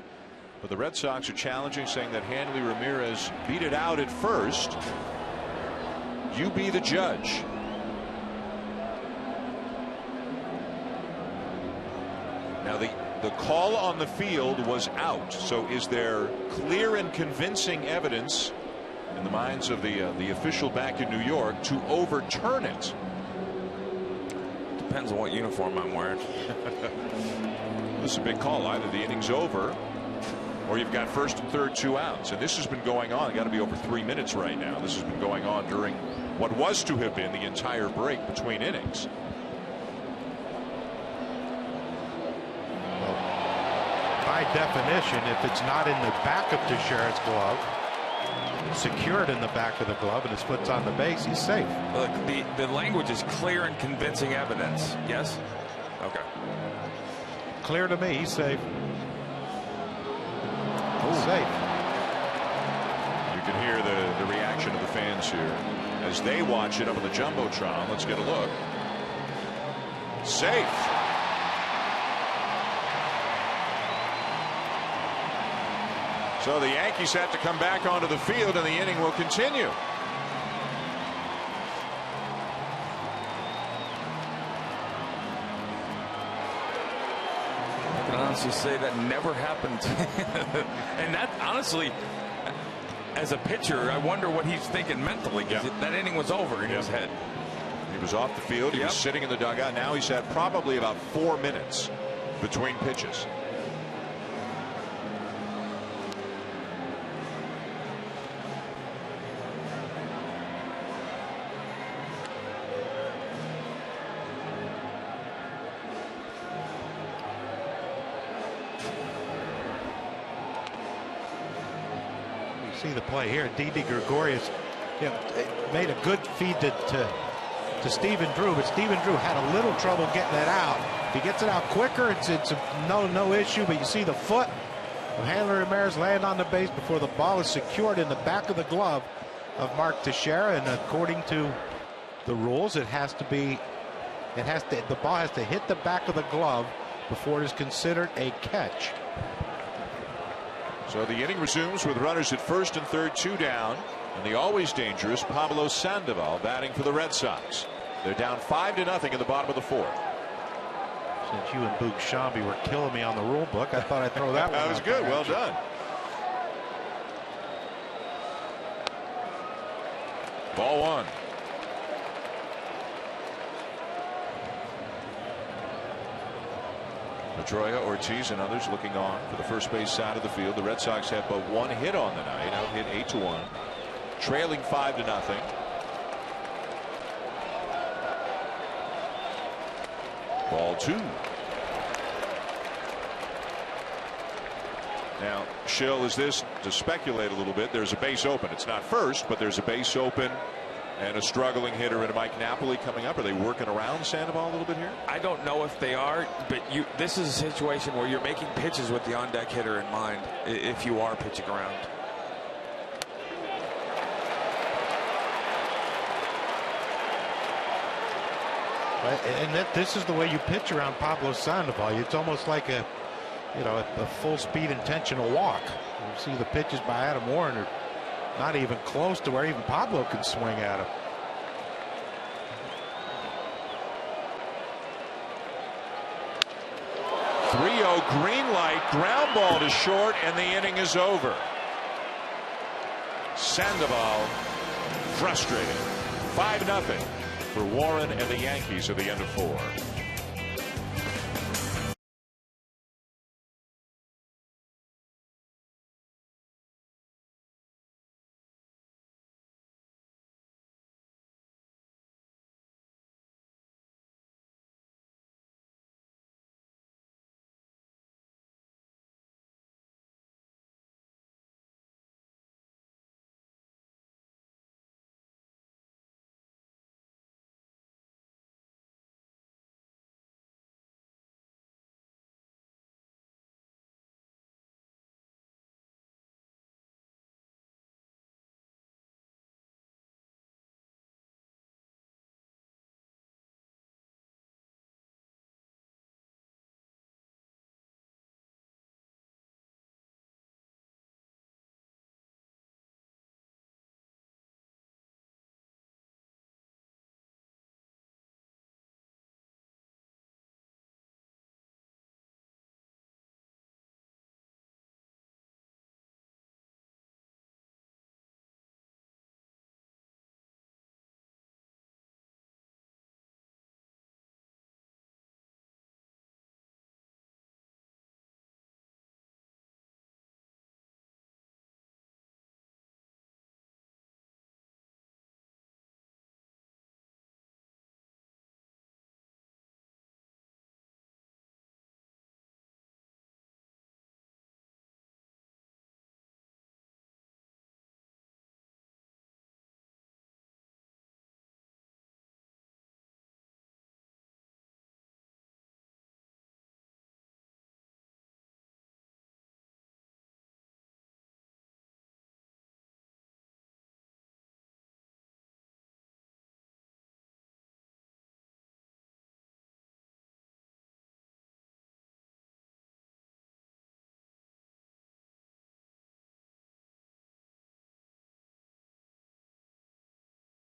but the Red Sox are challenging, saying that Hanley Ramirez beat it out at first. You be the judge. Now the call on the field was out, so is there clear and convincing evidence in the minds of the official back in New York to overturn it? Depends on what uniform I'm wearing. This is a big call. Either the inning's over or you've got first and third 2 outs, and this has been going on. Got to be over 3 minutes right now. This has been going on during what was to have been the entire break between innings. By definition, if it's not in the back of Teixeira's glove, secured in the back of the glove, and it splits on the base, he's safe. Look, the language is clear and convincing evidence. Yes? Okay. clear to me. He's safe. Safe. You can hear the reaction of the fans here as they watch it up on the Jumbotron. Let's get a look. Safe. So the Yankees have to come back onto the field, and the inning will continue. I can honestly say that never happened. And that, honestly, as a pitcher, I wonder what he's thinking mentally, because that inning was over in his head. He was off the field. He was sitting in the dugout. Now he's had probably about 4 minutes between pitches. See the play here. Didi Gregorius, made a good feed to Stephen Drew, but Stephen Drew had a little trouble getting it out. If he gets it out quicker, it's no issue. But you see the foot of Hanley Ramirez land on the base before the ball is secured in the back of the glove of Mark Teixeira, and according to the rules, the ball has to hit the back of the glove before it is considered a catch. So the inning resumes with runners at first and third, 2 down, and the always dangerous Pablo Sandoval batting for the Red Sox. They're down 5-0 in the bottom of the 4th. Since you and Boog Shambi were killing me on the rule book, I thought I'd throw that one. That was good. Well done. Ball 1. Pedroia, Ortiz, and others looking on for the first base side of the field. The Red Sox have but 1 hit on the night, out hit 8-1, trailing 5-0. Ball 2. Now, Schill, is this to speculate a little bit? There's a base open. It's not first, but there's a base open. And a struggling hitter in Mike Napoli coming up. Are they working around Sandoval a little bit here? I don't know if they are, but this is a situation where you're making pitches with the on-deck hitter in mind if you are pitching around. And this is the way you pitch around Pablo Sandoval. It's almost like a full speed intentional walk. You see the pitches by Adam Warner. Not even close to where even Pablo can swing at him. Green light, ground ball to short, and the inning is over. Sandoval frustrated. 5-0 for Warren and the Yankees at the end of 4.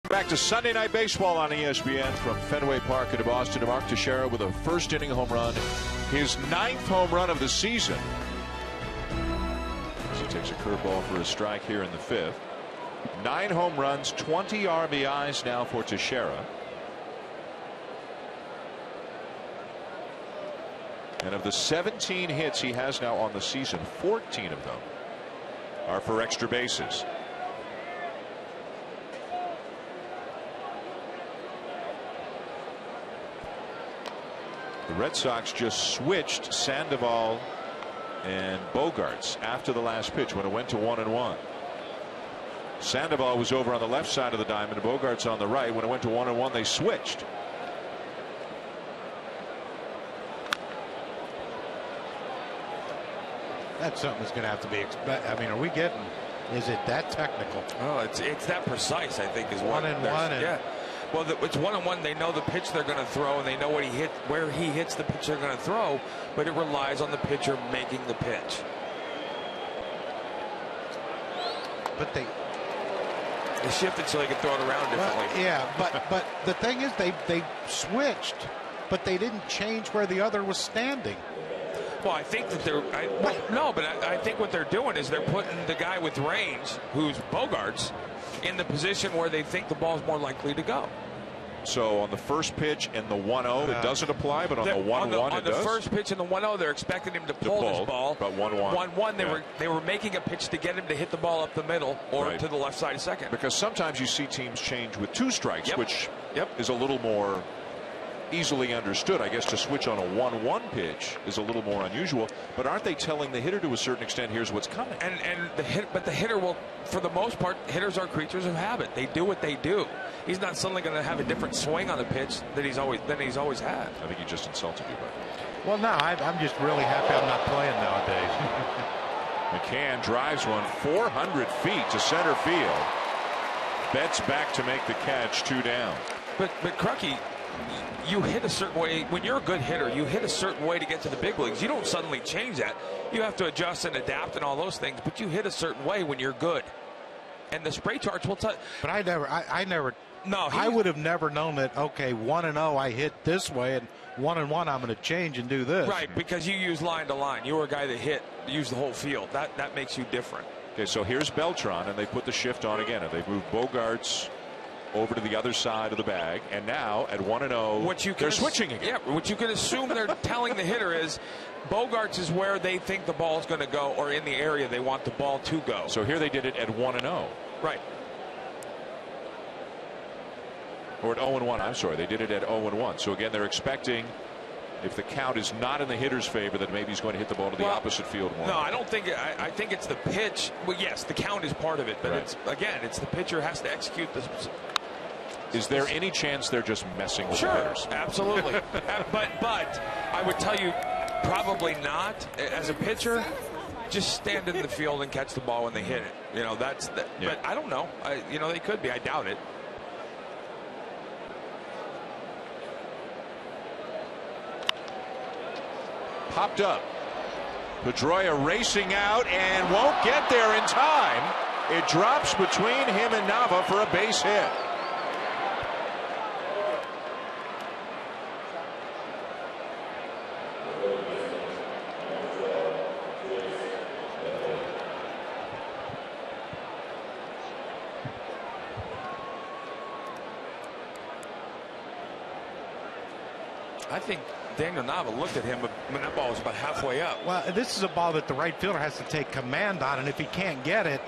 Back to Sunday Night Baseball on ESPN from Fenway Park in Boston. Mark Teixeira with a first-inning home run, his 9th home run of the season. As he takes a curveball for a strike here in the 5th. 9 home runs, 20 RBIs now for Teixeira. And of the 17 hits he has now on the season, 14 of them are for extra bases. The Red Sox just switched Sandoval and Bogarts after the last pitch when it went to 1-1. Sandoval was over on the left side of the diamond, Bogarts on the right. When it went to 1-1, they switched. That's something that's going to have to be I mean, are we getting, is it that technical? Oh, it's that precise, I think, is what. 1-1. Yeah. Well, it's 1-1. They know the pitch they're going to throw, and they know where he hits the pitch they're going to throw, but it relies on the pitcher making the pitch. But they shifted so they could throw it around differently. Well, yeah, but the thing is, they switched, but they didn't change where the other was standing. Well, I think that I think what they're doing is they're putting the guy with range, who's Bogarts, in the position where they think the ball's more likely to go. So on the first pitch and the 1-0, it doesn't apply, but on the 1-1 it does? On the first pitch and the 1-0, they're expecting him to pull this ball. But 1-1. 1-1, they were making a pitch to get him to hit the ball up the middle or to the left side of second. Because sometimes you see teams change with 2 strikes, which is a little more easily understood. I guess to switch on a 1-1 pitch is a little more unusual, but aren't they telling the hitter to a certain extent, here's what's coming? But the hitter will, for the most part, hitters are creatures of habit. They do what they do. He's not suddenly going to have a different swing on the pitch than he's always had. I think he just insulted you, but well, no, I'm just really happy I'm not playing nowadays. McCann drives one 400 feet to center field. Betts back to make the catch, 2 down. But Crucky, you hit a certain way. When you're a good hitter, you hit a certain way to get to the big leagues. You don't suddenly change that. You have to adjust and adapt and all those things, but you hit a certain way when you're good. And the spray charts will tell. But I would have never known that, okay, 1-0 I hit this way, and 1-1 I'm going to change and do this. Right, because you use line to line. You were a guy that used the whole field. That makes you different. Okay, so here's Beltran, and they put the shift on again, and they've moved Bogarts over to the other side of the bag, and now at 1-0 they're switching again. Yeah, what you can assume they're telling the hitter is Bogarts is where they think the ball is going to go, or in the area they want the ball to go. So here they did it at 1-0. Right. Or at 0-1, I'm sorry, they did it at 0-1. So again, they're expecting, if the count is not in the hitter's favor, that maybe he's going to hit the ball to the opposite field more. No, I don't think. I think it's the pitch. Well, yes, the count is part of it, but it's the pitcher has to execute this. Is there any chance they're just messing with the hitters? Absolutely. but I would tell you probably not. As a pitcher, just stand in the field and catch the ball when they hit it. You know, but I don't know. They could be. I doubt it. Popped up. Pedroia racing out and won't get there in time. It drops between him and Nava for a base hit. I think Daniel Nava looked at him when that ball was about halfway up. Well, this is a ball that the right fielder has to take command on, and if he can't get it,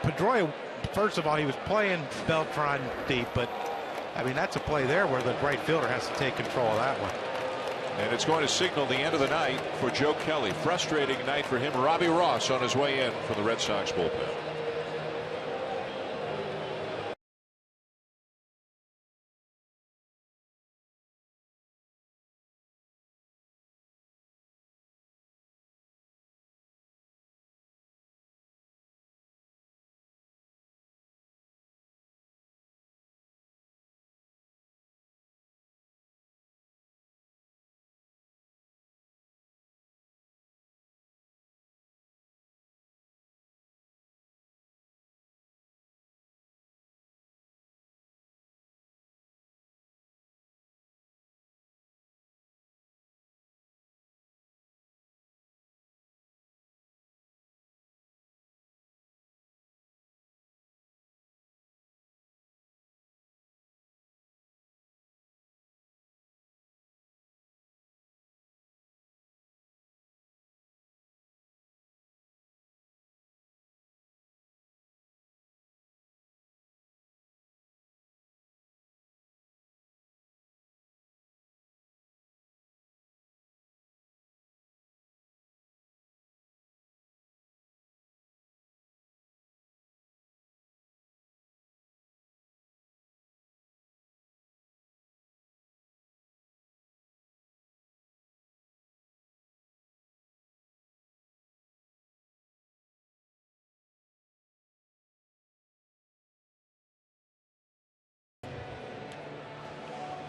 Pedroia, first of all, he was playing Beltran deep, but I mean, that's a play there where the right fielder has to take control of that one. And it's going to signal the end of the night for Joe Kelly. Frustrating night for him. Robbie Ross on his way in from the Red Sox bullpen.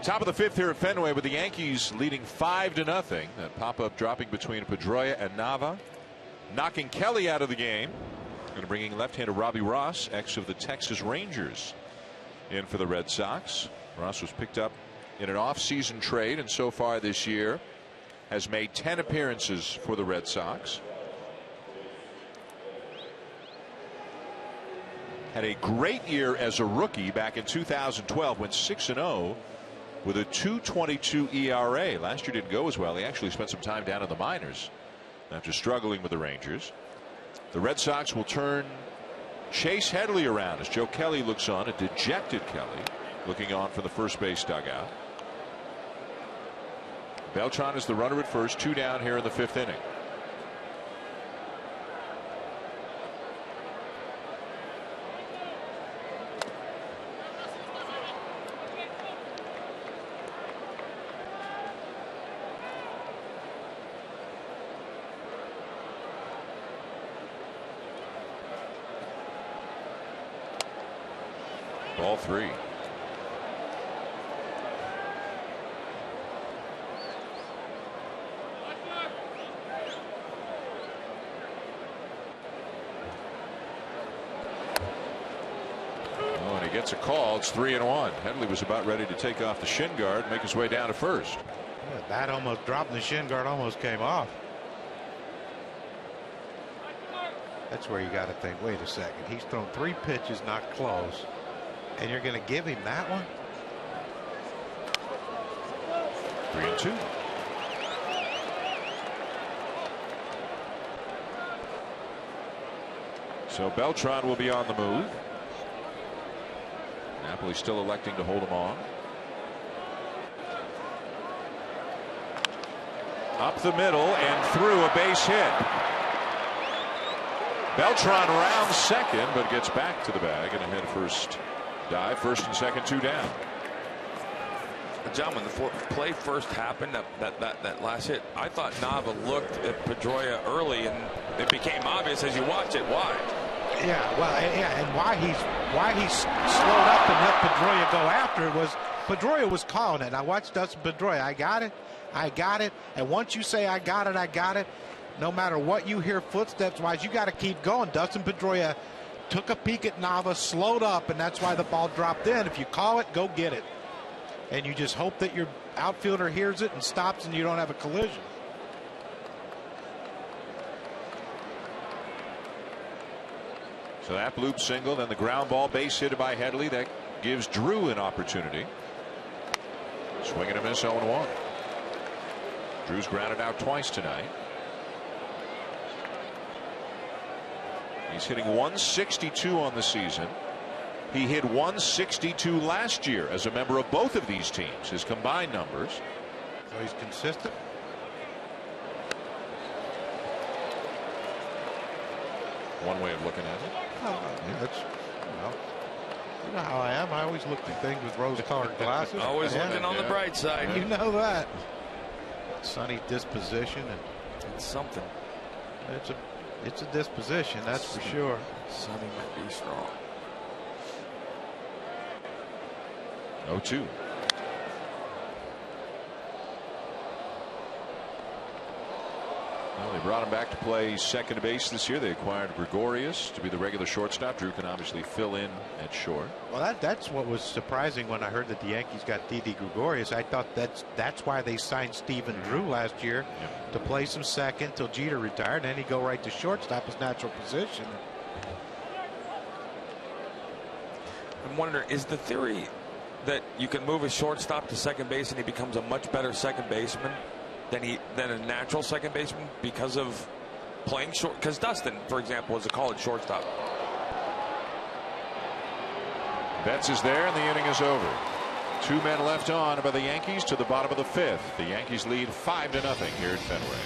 Top of the fifth here at Fenway with the Yankees leading 5-0. That pop-up dropping between Pedroia and Nava, knocking Kelly out of the game. Going to bring in left-hander Robbie Ross, ex of the Texas Rangers, in for the Red Sox. Ross was picked up in an off-season trade, and so far this year has made 10 appearances for the Red Sox. Had a great year as a rookie back in 2012, went 6-0 with a 2.22 ERA. Last year didn't go as well. He actually spent some time down in the minors after struggling with the Rangers. The Red Sox will turn Chase Headley around as Joe Kelly looks on, a dejected Kelly looking on from the first base dugout. Beltran is the runner at first, 2 down here in the 5th inning. Ball 3. Oh, and he gets a call. It's 3-1. Headley was about ready to take off the shin guard, make his way down to first. Yeah, that almost dropped, and the shin guard almost came off. That's where you got to think, wait a second. He's thrown 3 pitches, not close. And you're going to give him that one? 3-2. So Beltran will be on the move. Napoli still electing to hold him on. Up the middle and through a base hit. Beltran rounds second, but gets back to the bag and ahead first. Dive, first and second, 2 down. John, when the play first happened, that last hit, I thought Nava looked at Pedroia early, and it became obvious as you watch it why. Yeah, well, yeah, and why he's slowed up and let Pedroia go after it was Pedroia was calling it. I watched Dustin Pedroia. I got it. And once you say I got it, no matter what you hear footsteps wise, you got to keep going. Dustin Pedroia took a peek at Nava, slowed up, and that's why the ball dropped in. If you call it, go get it. And you just hope that your outfielder hears it and stops and you don't have a collision. So that loop single, then the ground ball, base hit by Headley. That gives Drew an opportunity. Swing and a miss, 0-1. Drew's grounded out twice tonight. He's hitting 162 on the season. He hit 162 last year as a member of both of these teams, his combined numbers. So he's consistent. One way of looking at it. Yeah, that's, you know how I am. I always look at things with rose-colored glasses. Always looking on the bright side. You know that. Sunny disposition, and it's something. It's a disposition, that's for sure. Sunny might be strong. 0-2. Well, they brought him back to play second base this year. They acquired Gregorius to be the regular shortstop. Drew can obviously fill in at short. Well, that's what was surprising when I heard that the Yankees got Didi Gregorius. I thought that's why they signed Stephen Drew last year, to play some second till Jeter retired, and then he'd go right to shortstop, his natural position. I'm wondering, is the theory that you can move a shortstop to second base and he becomes a much better second baseman than a natural second baseman because of playing short? Because Dustin, for example, was a college shortstop. Betts is there, and the inning is over. 2 men left on by the Yankees to the bottom of the 5th. The Yankees lead 5-0 here at Fenway.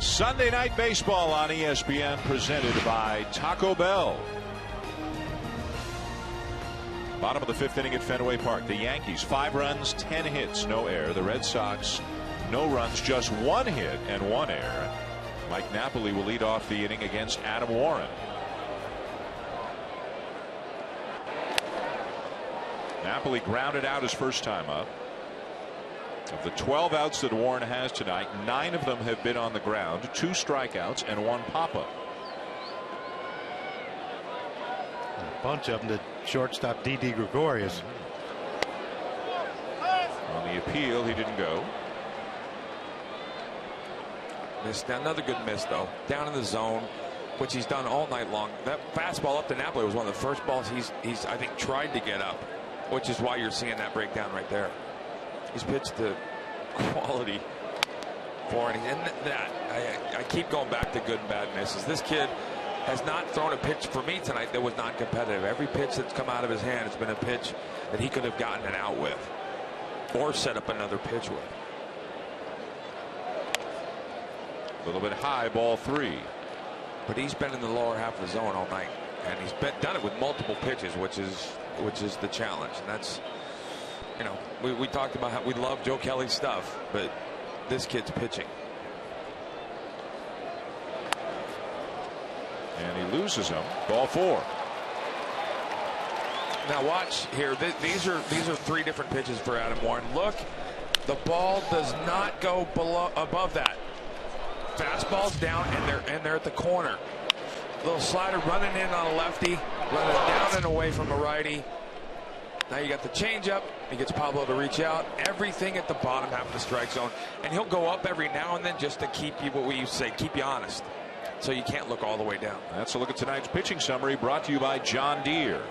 Sunday Night Baseball on ESPN, presented by Taco Bell. Bottom of the 5th inning at Fenway Park. The Yankees 5 runs, 10 hits, no error. The Red Sox no runs, just 1 hit and 1 error. Mike Napoli will lead off the inning against Adam Warren. Napoli grounded out his first time up. Of the 12 outs that Warren has tonight, 9 of them have been on the ground, 2 strikeouts and 1 pop-up. A bunch of them to shortstop Didi Gregorius. On the appeal, he didn't go. Missed another good miss though, down in the zone, which he's done all night long. That fastball up to Napoli was one of the first balls he's I think tried to get up, which is why you're seeing that breakdown right there. He's pitched the quality for it, and that I keep going back to good and bad misses. This kid has not thrown a pitch for me tonight that was not competitive. Every pitch that's come out of his hand has been a pitch that he could have gotten an out with or set up another pitch with. A little bit high, ball 3. But he's been in the lower half of the zone all night, and he's done it with multiple pitches, which is the challenge. And that's, you know, we talked about how we love Joe Kelly's stuff, but this kid's pitching. And he loses him. Ball 4. Now watch here. These are 3 different pitches for Adam Warren. Look, the ball does not go above that. Fastball's down, and they're at the corner. Little slider running in on a lefty, running down and away from a righty. Now you got the changeup. He gets Pablo to reach out. Everything at the bottom half of the strike zone, and he'll go up every now and then just to keep you, what we used to say, keep you honest. So you can't look all the way down. That's a look at tonight's pitching summary, brought to you by John Deere.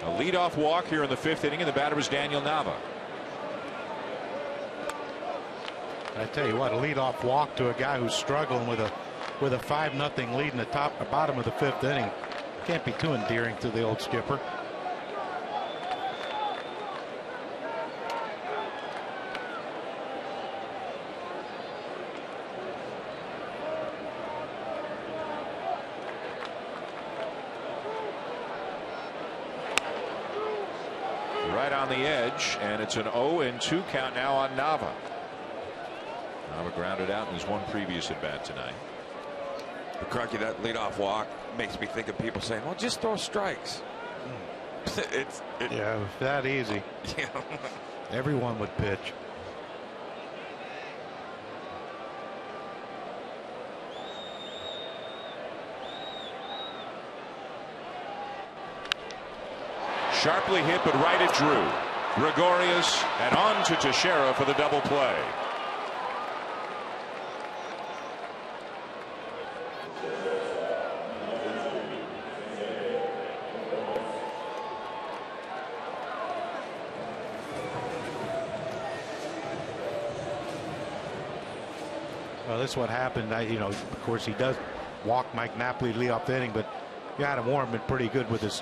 A leadoff walk here in the 5th inning, and the batter is Daniel Nava. I tell you what, a leadoff walk to a guy who's struggling with a 5-0 lead in the bottom of the 5th inning can't be too endearing to the old skipper. Right on the edge, and it's an 0-2 count now on Nava. Nava grounded out in his 1 previous at bat tonight. But Crunky, that leadoff walk makes me think of people saying, well, just throw strikes. Yeah, if that easy. Yeah. Everyone would pitch. Sharply hit, but right at Drew. Gregorius, and on to Teixeira for the double play. Well, this is what happened. You know, of course, he does walk Mike Napoli lead off the inning, but Adam Warren been pretty good with his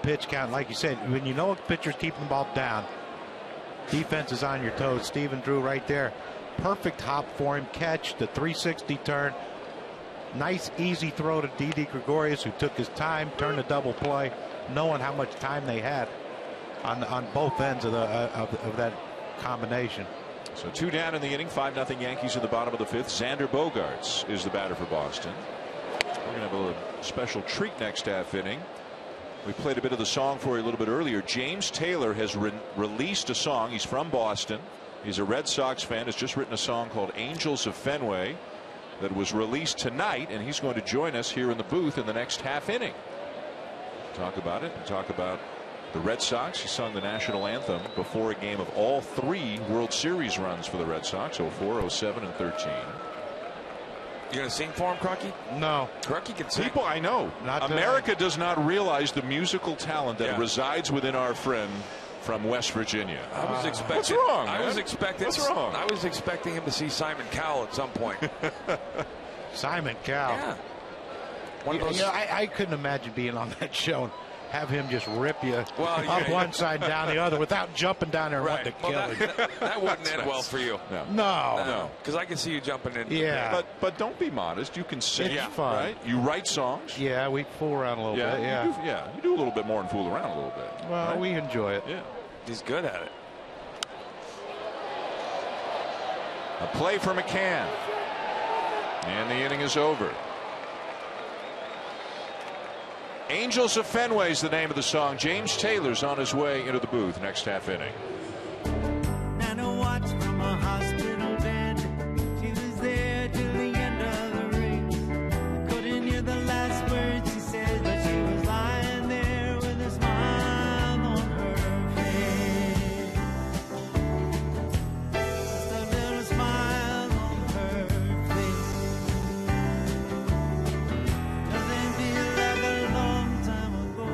pitch count. Like you said, when you know a pitcher's keeping the ball down, defense is on your toes. Stephen Drew right there, perfect hop for him, catch the 360 turn, nice easy throw to Didi Gregorius, who took his time, turned a double play, knowing how much time they had on both ends of that combination. So 2 down in the inning, 5-0 Yankees in the bottom of the 5th. Xander Bogaerts is the batter for Boston. We're going to have a special treat next half inning. We played a bit of the song for you a little bit earlier. James Taylor has released a song. He's from Boston. He's a Red Sox fan. Has just written a song called Angels of Fenway that was released tonight, and he's going to join us here in the booth in the next half inning. Talk about it. Talk about the Red Sox. He sung the national anthem before a game of all 3 World Series runs for the Red Sox, 04, 07, and 13. You gonna sing for him, Crocky? No. Crocky can sing. People, I know. America does not realize the musical talent that resides within our friend from West Virginia. I was expecting. What's wrong? I was expecting. What's wrong? I was expecting him to see Simon Cowell at some point. Simon Cowell. Yeah. One of those. You know, I couldn't imagine being on that show and have him just rip you Well, up one side and down the other without jumping down there and right. wanting to kill him. That wouldn't end well for you. No. Because I can see you jumping in. Yeah. But don't be modest. You can sing. It's fun. Right? You write songs. Yeah, we fool around a little bit. Yeah. You do a little bit more and fool around a little bit. Well, right? we enjoy it. Yeah. He's good at it. A play for McCann. And the inning is over. Angels of Fenway is the name of the song. James Taylor's on his way into the booth next half inning. Nana watched from a hospital bed. She was there till the end of the race. Couldn't hear the last words she said, but she was lying there with a smile on her face. Just a little smile on her face. Doesn't feel like a long time ago.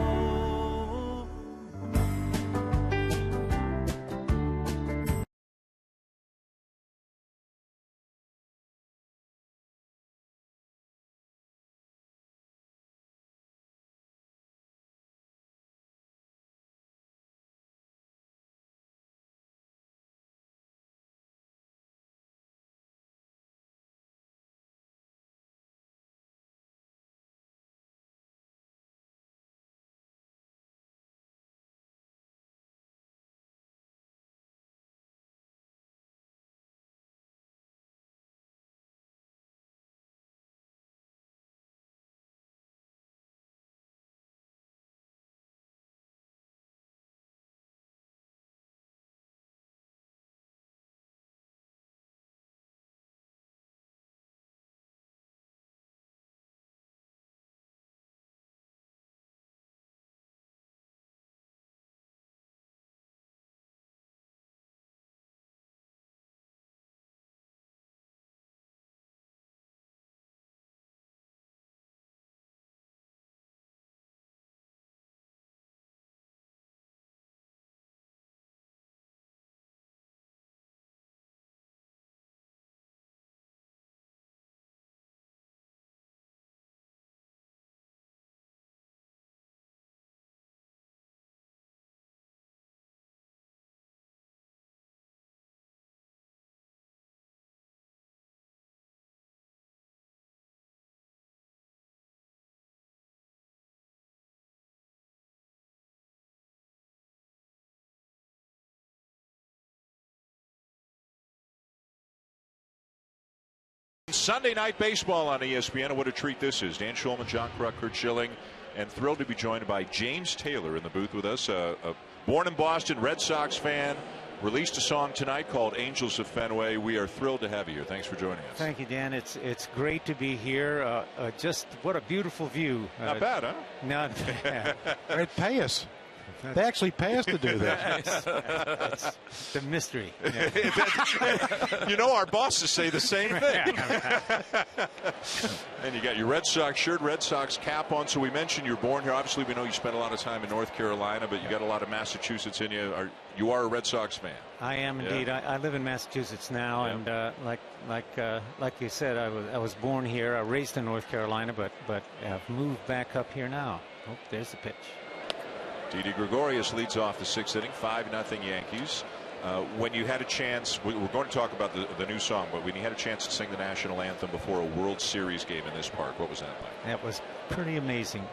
Sunday night baseball on ESPN. What a treat this is. Dan Schulman, John Kruk, Kurt Schilling, and thrilled to be joined by James Taylor in the booth with us. Born in Boston, Red Sox fan. Released a song tonight called Angels of Fenway. We are thrilled to have you here. Thanks for joining us. Thank you, Dan. It's great to be here. Just what a beautiful view. Not bad, huh? Not bad. They'd pay us. They actually pay us to do that. That's the mystery. You know, our bosses say the same thing. And you got your Red Sox shirt, Red Sox cap on. So we mentioned you're born here. Obviously, we know you spent a lot of time in North Carolina, but you got a lot of Massachusetts in you. You are a Red Sox fan. I am indeed. I live in Massachusetts now, and like you said, I was born here. I raised in North Carolina, but I've moved back up here now. Oh, there's the pitch. Didi Gregorius leads off the sixth inning, 5-0 Yankees. When you had a chance, we're going to talk about the new song, but when you had a chance to sing the national anthem before a World Series game in this park, what was that like? That was pretty amazing.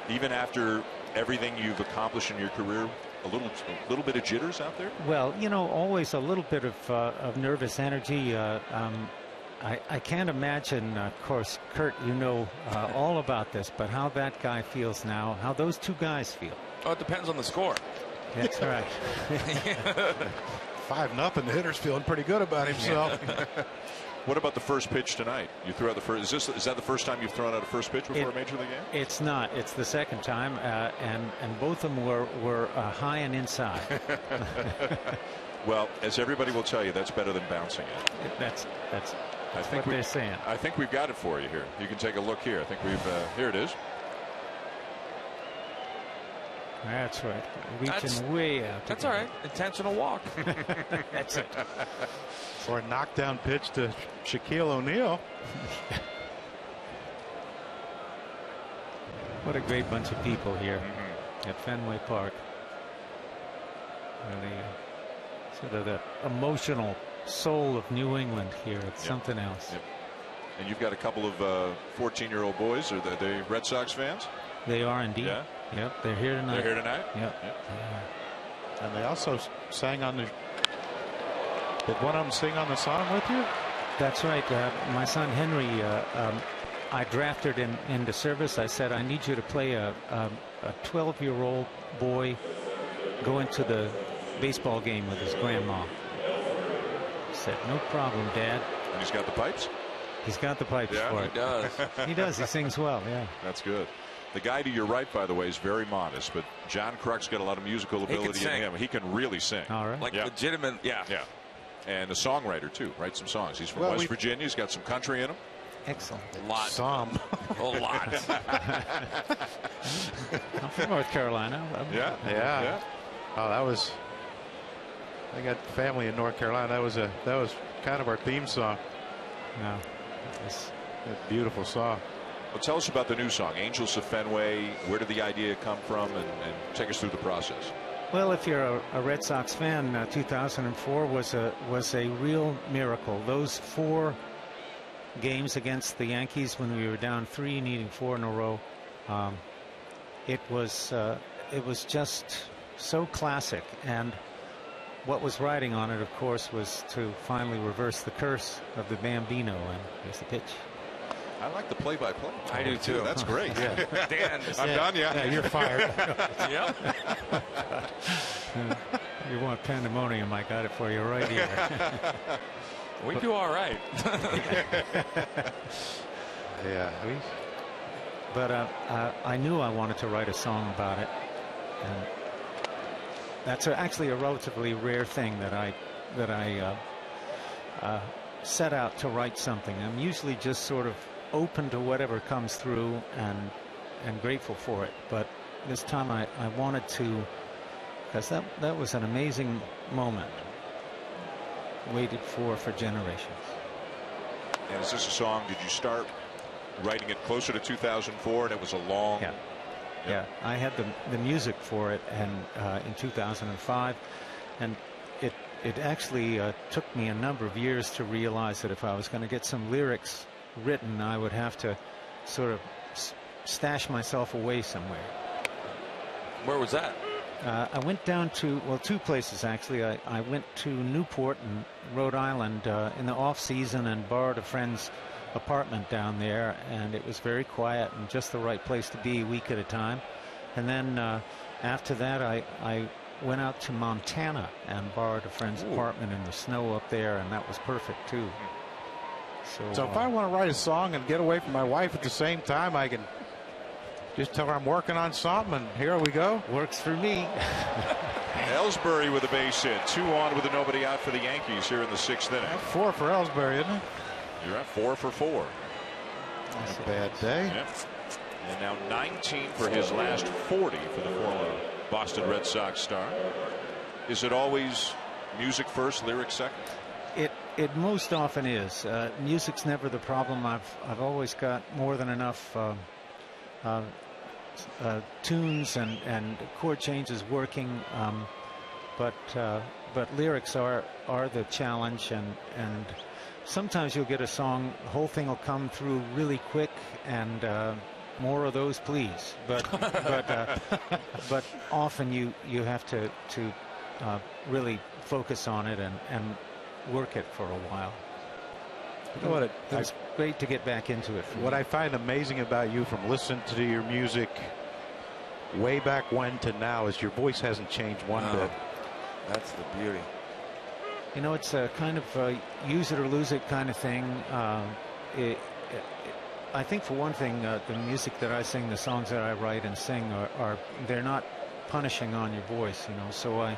Even after everything you've accomplished in your career, a little bit of jitters out there? Well, you know, always a little bit of nervous energy. I can't imagine, of course, Kurt, you know all about this, but how that guy feels now, how those two guys feel. Oh, it depends on the score. That's right. 5-0. The hitter's feeling pretty good about himself. What about the first pitch tonight? You threw out the first. Is that the first time you've thrown out a first pitch before a major league game? It's not. It's the second time, and both of them were high and inside. Well, as everybody will tell you, that's better than bouncing it. That's what they're saying. I think we've got it for you here. You can take a look here. I think we've here it is. That's right. Reaching way out. That's all right. Intentional walk. That's it. Or a knockdown pitch to Shaquille O'Neal. What a great bunch of people here at Fenway Park. Really, sort of the emotional soul of New England here. It's something else. Yep. And you've got a couple of 14-year-old boys. Are they Red Sox fans? They are indeed. Yeah. Yep. They're here tonight. They're here tonight? Yep. And they also sang on the. Did one of them sing on the song with you? That's right. My son Henry, I drafted into service. I said, I need you to play a 12-year-old boy go into the baseball game with his grandma. He said, no problem, Dad. And he's got the pipes? He's got the pipes for it. He does. He does. He sings well, yeah. That's good. The guy to your right, by the way, is very modest, but John Kruk's got a lot of musical ability in him. He can really sing. All right. Like legitimate, yeah. And a songwriter, too. Writes some songs. He's from West Virginia. He's got some country in him. Excellent. A lot. Some. A lot. I'm from North Carolina. Yeah. Oh, that was. I got family in North Carolina. That was kind of our theme song. No. It's a beautiful song. Well, tell us about the new song, Angels of Fenway. Where did the idea come from, and take us through the process? Well, if you're a Red Sox fan, 2004 was a real miracle. Those 4 games against the Yankees when we were down 3, needing 4 in a row, it was just so classic. And what was riding on it, of course, was to finally reverse the curse of the Bambino. And here's the pitch. I like the play-by-play. I do too. That's great. Dan, I'm done. Yeah, you're fired. Yep. You want pandemonium? I got it for you right here. We do all right. Yeah. But I knew I wanted to write a song about it, and that's actually a relatively rare thing that I set out to write something. I'm usually just sort of open to whatever comes through and grateful for it. But this time I wanted to, because that was an amazing moment. Waited for generations. And is this a song, did you start writing it closer to 2004 and it was a long... Yeah, I had the music for it and in 2005, and it actually took me a number of years to realize that if I was going to get some lyrics written, I would have to sort of stash myself away somewhere. Where was that? I went down to, well, 2 places actually. I went to Newport in Rhode Island in the off season and borrowed a friend's apartment down there, and it was very quiet and just the right place to be a week at a time. And then after that I went out to Montana and borrowed a friend's apartment in the snow up there, and that was perfect too. So if I want to write a song and get away from my wife at the same time, I can just tell her I'm working on something, and here we go. Works for me. Ellsbury with a base hit. 2 on with a nobody out for the Yankees here in the 6th inning. That's 4 for Ellsbury, isn't it? You're at 4 for 4. That's a bad day. Yep. And now 19 for his last 40 for the former Boston Red Sox star. Is it always music first, lyrics second? It most often is. Music's never the problem. I've always got more than enough tunes and chord changes working, but lyrics are the challenge, and sometimes you'll get a song, the whole thing will come through really quick, and more of those, please. But often you have to really focus on it and work it for a while. You know what? It's great to get back into it. What I find amazing about you from listening to your music way back when to now is your voice hasn't changed one bit. That's the beauty. You know, it's a kind of use it or lose it kind of thing. I think for one thing, the music that I sing, the songs that I write and sing are they're not punishing on your voice, you know. So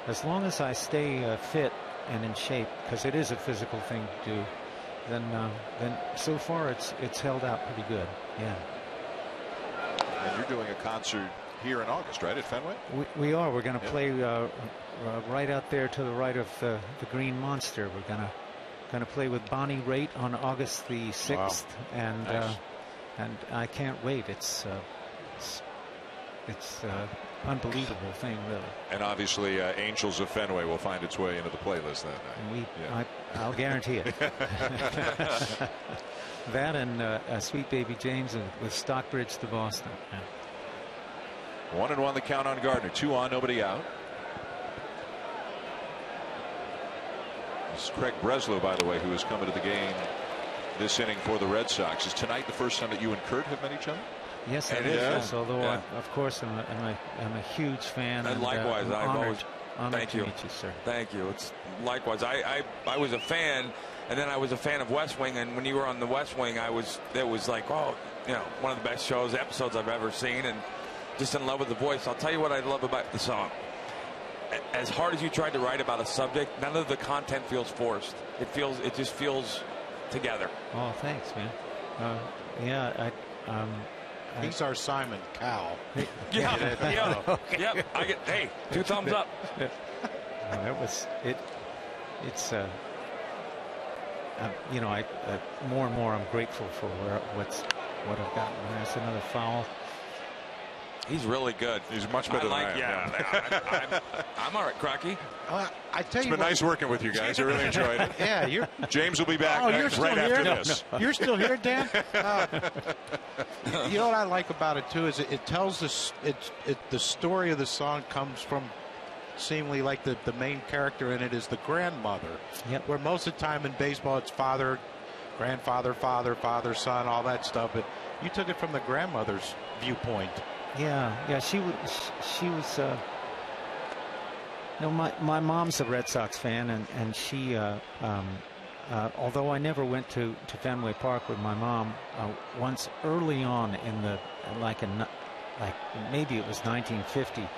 as long as I stay fit and in shape, because it is a physical thing to do, then so far it's held out pretty good. Yeah. And you're doing a concert here in August, right, at Fenway? We are. We're going to play right out there to the right of the Green Monster. We're going to play with Bonnie Raitt on August the 6th, and nice. And I can't wait. It's it's unbelievable thing, really. And obviously, Angels of Fenway will find its way into the playlist that night. I'll guarantee it. That and Sweet Baby James with Stockbridge to Boston. Yeah. 1-1 the count on Gardner. 2 on, nobody out. This is Craig Breslow, by the way, who has come into the game this inning for the Red Sox. Is tonight the first time that you and Kurt have met each other? Yes, it is. Yes, although of course I'm a huge fan. And likewise, I've always thank you. Meet you, sir. Thank you. It's likewise. I was a fan, and then I was a fan of West Wing. And when you were on the West Wing, it was like, oh, one of the best episodes I've ever seen, and just in love with the voice. I'll tell you what I love about the song. As hard as you tried to write about a subject, none of the content feels forced. It just feels together. Oh, thanks, man. He's our Simon Cowell. Yeah. Yep. Hey, 2 thumbs up. That was it. It's more and more I'm grateful for what I've gotten. There's another foul. He's really good. He's much better than I am. Yeah. I'm all right, Crocky. I tell It's you been nice working with you guys. I really enjoyed it. Yeah, James will be back right after this. You're still here, Dan? You know what I like about it too is it tells us the story of the song comes from seemingly like the main character in it is the grandmother. Yep. Where most of the time in baseball it's father, grandfather, father, son, all that stuff. But you took it from the grandmother's viewpoint. Yeah. She was. My mom's a Red Sox fan, and she. Although I never went to Fenway Park with my mom, once early on in the maybe it was 1950,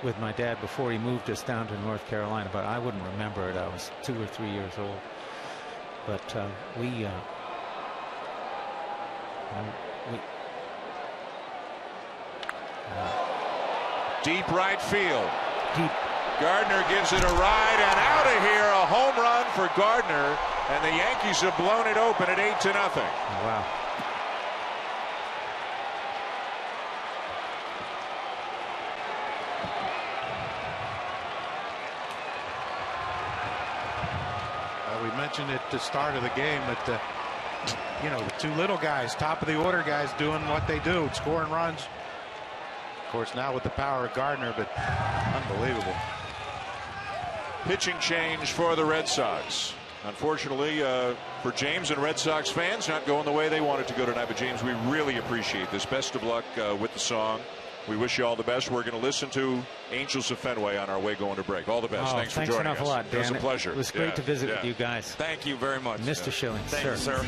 with my dad before he moved us down to North Carolina, but I wouldn't remember it. I was 2 or 3 years old. But we. Deep right field. Deep. Gardner gives it a ride and out of here. A home run for Gardner, and the Yankees have blown it open at 8-0. Wow. We mentioned at the start of the game that the 2 little guys, top of the order guys, doing what they do, scoring runs. Of course, now with the power of Gardner, but unbelievable. Pitching change for the Red Sox. Unfortunately, for James and Red Sox fans, not going the way they wanted to go tonight. But James, we really appreciate this. Best of luck with the song. We wish you all the best. We're going to listen to Angels of Fenway on our way going to break. All the best. Thanks for joining us. Thanks an awful lot, Dan. It was a pleasure. It was great to visit with you guys. Thank you very much. Mr. Schilling. Thank you, sir.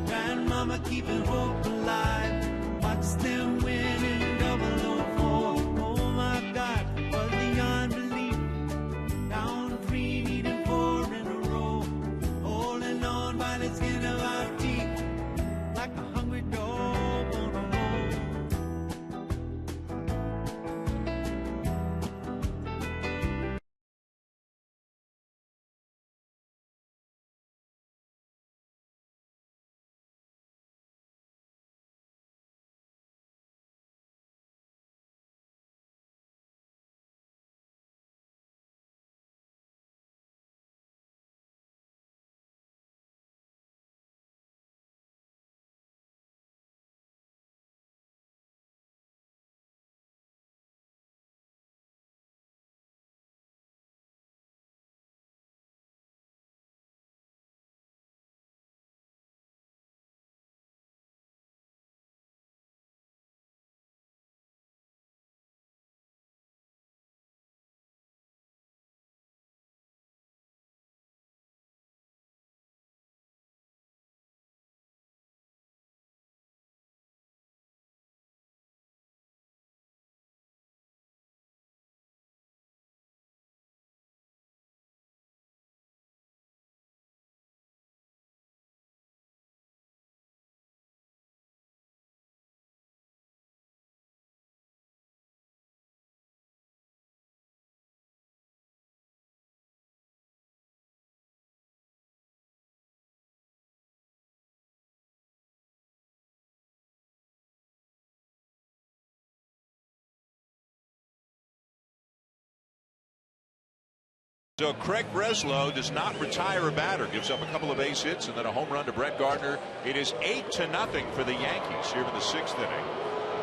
Grandmama keeping hope alive. Watch them winning 004. Oh my God, was beyond belief. Down 3, needing 4 in a row. Holding on by the skin of our teeth, like a hungry dog on a So Craig Breslow does not retire a batter, gives up a couple of base hits and then a home run to Brett Gardner. It is 8-0 for the Yankees here in the 6th inning.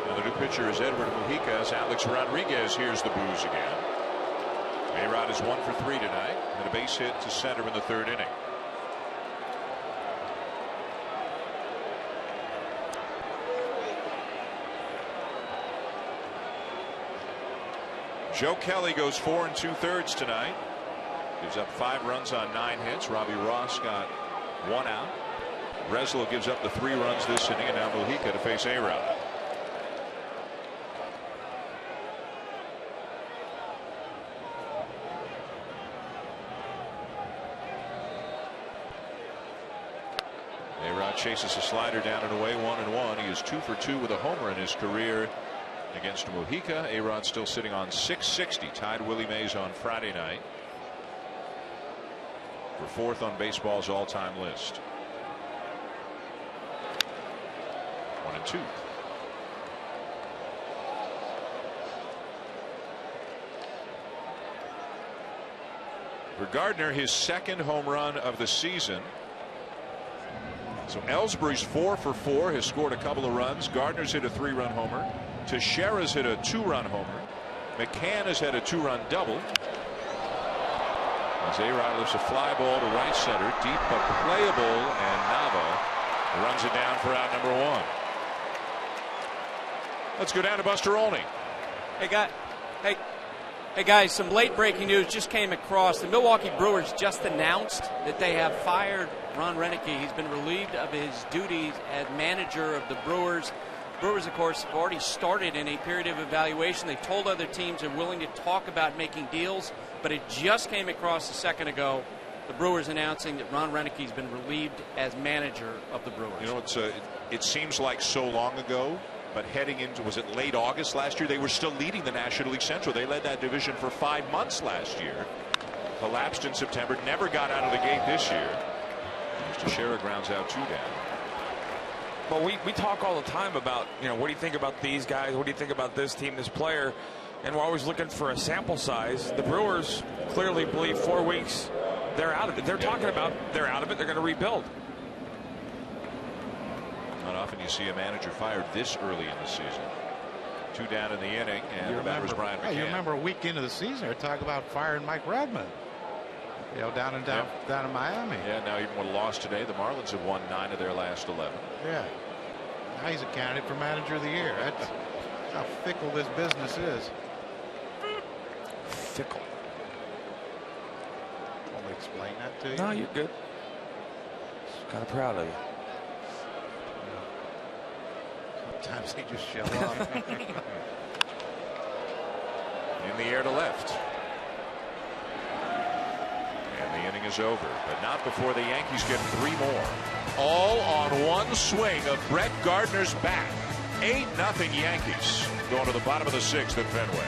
And the new pitcher is Edward Mujica as Alex Rodriguez hears the boos again. A-Rod is 1 for 3 tonight and a base hit to center in the 3rd inning. Joe Kelly goes 4 2/3 tonight. Gives up 5 runs on 9 hits. Robbie Ross got 1 out. Breslow gives up the 3 runs this inning, and now Mujica to face A-Rod. A-Rod chases a slider down and away, 1-1. He is 2 for 2 with a homer in his career against Mujica. A-Rod still sitting on 660, tied Willie Mays on Friday night for 4th on baseball's all-time list. 1-2. For Gardner, his 2nd home run of the season. So Ellsbury's 4 for 4, has scored a couple of runs. Gardner's hit a 3-run homer. Teixeira's hit a 2-run homer. McCann has had a 2-run double. As A-Rod lifts a fly ball to right center, deep but playable, and Nava runs it down for out number 1. Let's go down to Buster Olney. Hey guys, some late breaking news just came across. The Milwaukee Brewers just announced that they have fired Ron Renicky. He's been relieved of his duties as manager of the Brewers. Brewers, of course, have already started in a period of evaluation. They told other teams they're willing to talk about making deals, but it just came across a second ago. The Brewers announcing that Ron Renicky's been relieved as manager of the Brewers. You know, it seems like so long ago, but heading into, was it late August last year? They were still leading the National League Central. They led that division for 5 months last year. Collapsed in September, never got out of the gate this year. Teixeira grounds out 2 down. Well, we talk all the time about, what do you think about these guys? What do you think about this team, this player? And we're always looking for a sample size. The Brewers clearly believe 4 weeks they're out of it. They're talking about they're out of it. They're going to rebuild. Not often you see a manager fired this early in the season. 2 down in the inning, and the batter was Brian McCann. You remember a week into the season, they're talking about firing Mike Redmond. Down in Miami. Yeah, now even with a loss today, the Marlins have won 9 of their last 11. Yeah. Now he's a candidate for manager of the year. That's how fickle this business is. Fickle. Want me to explain that to you? No, you're good. Kind of proud of you. Sometimes they just show up. In the air to left. And the inning is over, but not before the Yankees get 3 more. All on one swing of Brett Gardner's bat. 8-0 Yankees going to the bottom of the 6th at Fenway.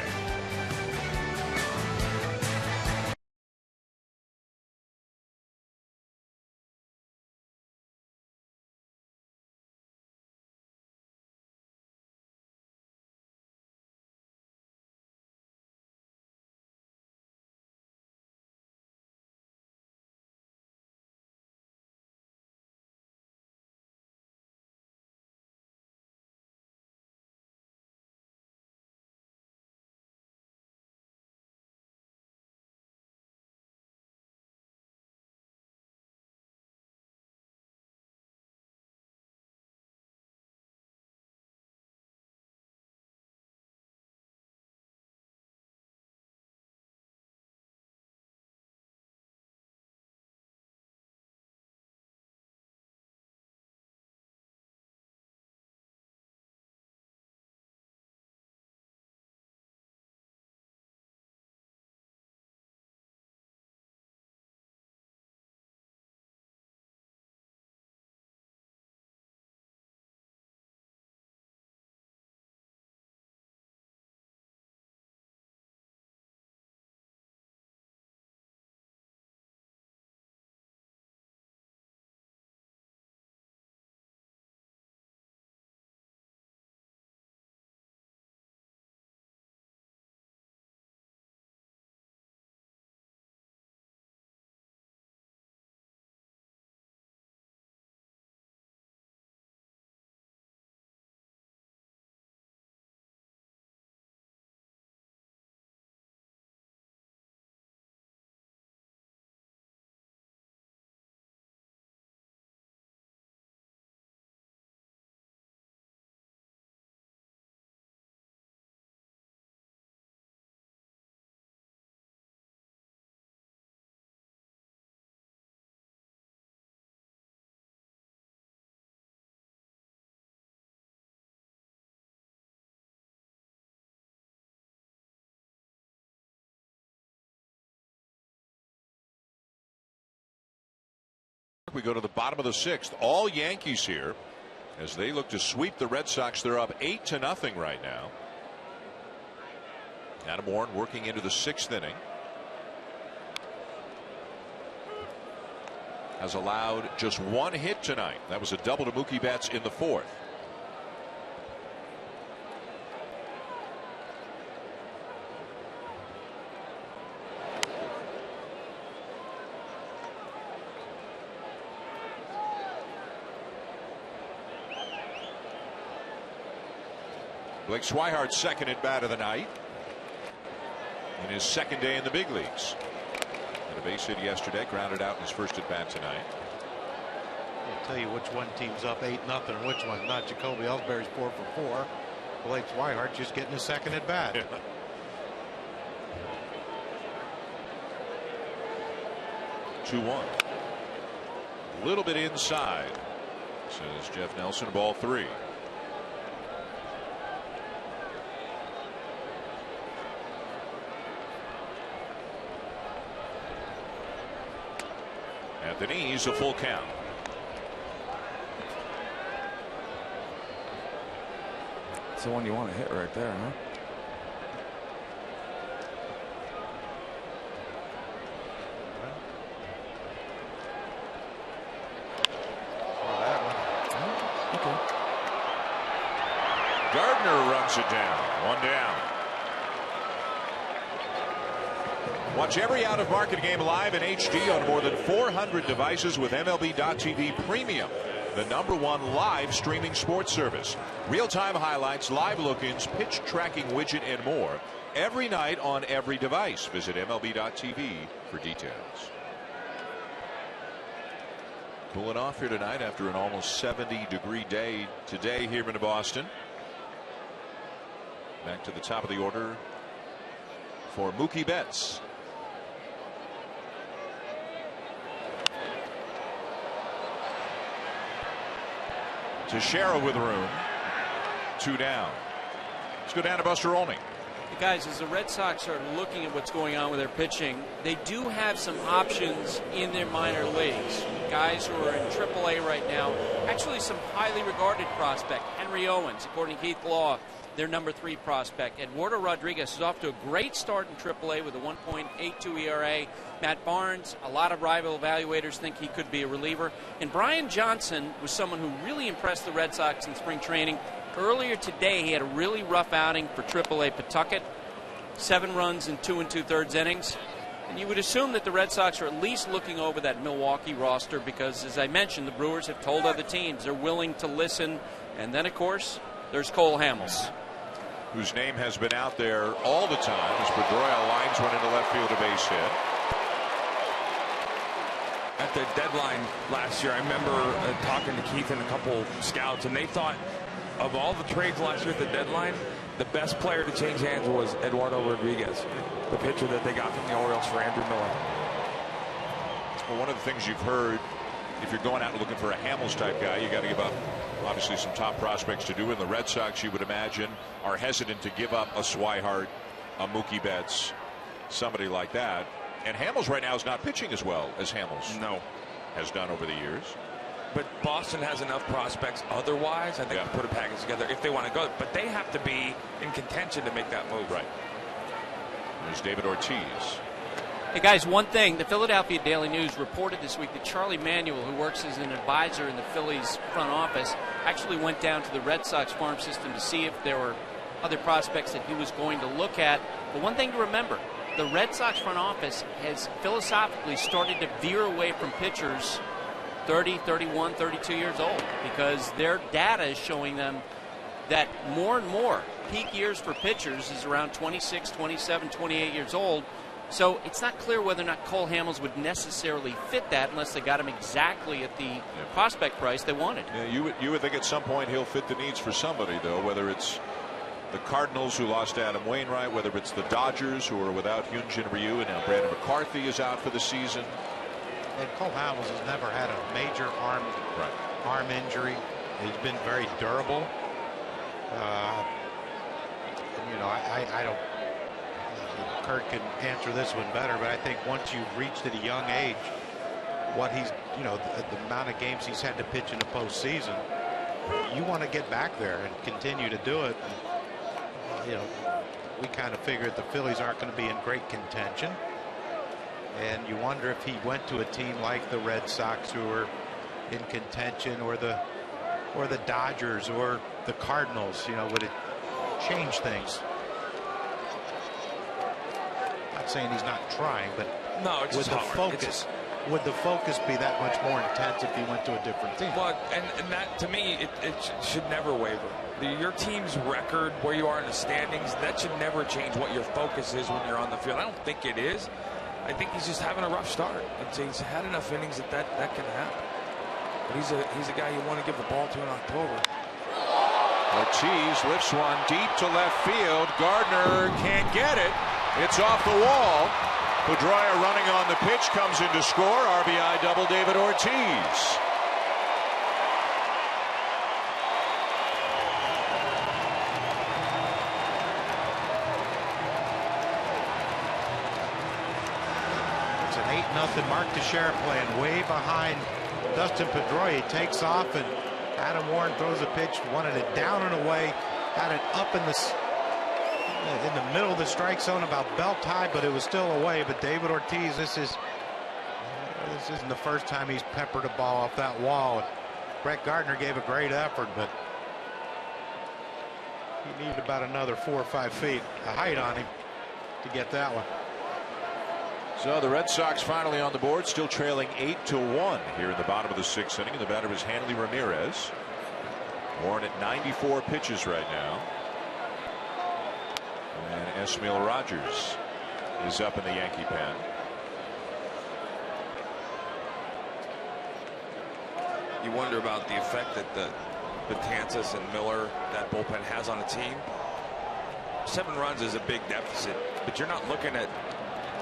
We go to the bottom of the 6th. All Yankees here as they look to sweep the Red Sox. They're up 8-0 right now. Adam Warren working into the 6th inning. Has allowed just 1 hit tonight. That was a double to Mookie Betts in the 4th. Blake Swihart's second at bat of the night in his second day in the big leagues. Had a base hit yesterday, grounded out in his first at bat tonight. I'll tell you which one team's up 8-0 and which one's not. Jacoby Ellsbury's 4 for 4. Blake Swihart just getting his second at bat. Yeah. 2-1. A little bit inside, says Jeff Nelson. Ball 3. At the knees, a full count. It's the one you want to hit right there, huh? Gardner runs it down. 1 down. Watch every out-of-market game live in HD on more than 400 devices with MLB.TV Premium, the #1 live streaming sports service. Real-time highlights, live look-ins, pitch tracking widget, and more every night on every device. Visit MLB.TV for details. Cooling off here tonight after an almost 70-degree day today here in Boston. Back to the top of the order for Mookie Betts. Teixeira with room. 2 down. Let's go down to Buster Olney. Guys, as the Red Sox are looking at what's going on with their pitching, they do have some options in their minor leagues. Guys who are in AAA right now, actually some highly regarded prospect. Henry Owens, according to Keith Law, their #3 prospect. Eduardo Rodriguez is off to a great start in AAA with a 1.82 ERA. Matt Barnes, a lot of rival evaluators think he could be a reliever. And Brian Johnson was someone who really impressed the Red Sox in spring training. Earlier today, he had a really rough outing for AAA Pawtucket. 7 runs in 2 2/3 innings. And you would assume that the Red Sox are at least looking over that Milwaukee roster because, as I mentioned, the Brewers have told other teams they're willing to listen. And then, of course, there's Cole Hamels, whose name has been out there all the time as Pedroia lines one into left field, a base hit. At the deadline last year, I remember talking to Keith and a couple scouts, and they thought of all the trades last year at the deadline, the best player to change hands was Eduardo Rodriguez, the pitcher that they got from the Orioles for Andrew Miller. Well, one of the things you've heard, if you're going out looking for a Hamels type guy, you got to give up obviously some top prospects to do. And the Red Sox, you would imagine, are hesitant to give up a Swihart, a Mookie Betts, somebody like that. And Hamels right now is not pitching as well as Hamels has done over the years. But Boston has enough prospects otherwise, I think, to put a package together if they want to go. But they have to be in contention to make that move. Right. There's David Ortiz. Hey, guys, one thing. The Philadelphia Daily News reported this week that Charlie Manuel, who works as an advisor in the Phillies front office, actually went down to the Red Sox farm system to see if there were other prospects that he was going to look at. But one thing to remember, the Red Sox front office has philosophically started to veer away from pitchers 30, 31, 32 years old because their data is showing them that more and more peak years for pitchers is around 26, 27, 28 years old. So it's not clear whether or not Cole Hamels would necessarily fit that unless they got him exactly at the prospect price they wanted. Yeah, you would think at some point he'll fit the needs for somebody, though, whether it's the Cardinals, who lost Adam Wainwright, whether it's the Dodgers, who are without Hyunjin Ryu, and now Brandon McCarthy is out for the season. And Cole Hamels has never had a major arm injury. He's been very durable. You know, I don't. Kurt can answer this one better, but I think once you've reached at a young age what he's, the amount of games he's had to pitch in the postseason. You want to get back there and continue to do it. And, we kind of figured the Phillies aren't going to be in great contention. And you wonder if he went to a team like the Red Sox, who are in contention, or the Dodgers or the Cardinals, would it change things? Not saying he's not trying, but no, it's would the focus would the focus be that much more intense if he went to a different team? Well, and that, to me, it should never waver. Your team's record, where you are in the standings, that should never change what your focus is when you're on the field. I don't think it is. I think he's just having a rough start. He's had enough innings that can happen. But he's a guy you want to give the ball to in October. Ortiz lifts one deep to left field. Gardner can't get it. It's off the wall. Pedroia running on the pitch, comes in to score. RBI double, David Ortiz. It's an 8-0 Mark Teixeira playing way behind Dustin Pedroia. He takes off, and Adam Warren throws a pitch, wanted it down and away, got it up in the middle of the strike zone, about belt high, but it was still away. But David Ortiz, this isn't the first time he's peppered a ball off that wall. Brett Gardner gave a great effort, but he needed about another 4 or 5 feet of height on him to get that one. So the Red Sox finally on the board, still trailing 8-1 here in the bottom of the 6th inning. And the batter is Hanley Ramirez. Warren at 94 pitches right now. And Esmail Rogers is up in the Yankee pen. You wonder about the effect that the Betances and Miller, that bullpen, has on a team. 7 runs is a big deficit, but you're not looking at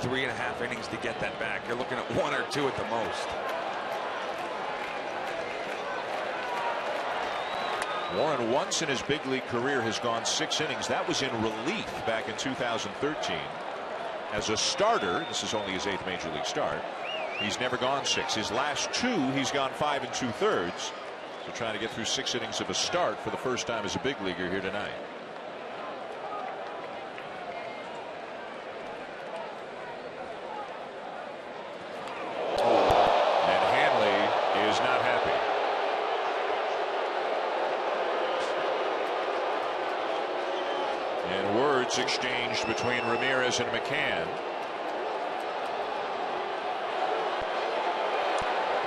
3.5 innings to get that back. You're looking at 1 or 2 at the most. Warren, once in his big league career, has gone 6 innings. That was in relief back in 2013. As a starter, this is only his 8th major league start, he's never gone 6. His last 2, he's gone 5 2/3. So trying to get through 6 innings of a start for the first time as a big leaguer here tonight. And Hanley is not happy. And words exchanged between Ramirez and McCann.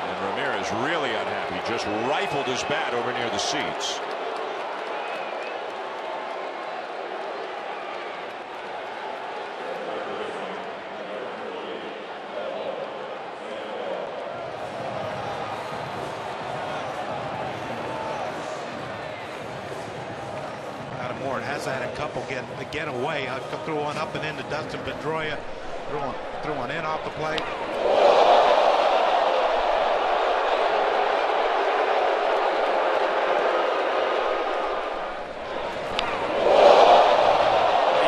And Ramirez really unhappy, just rifled his bat over near the seats. Has had a couple get away. Threw one up and into Dustin Pedroia. Threw one in off the plate. You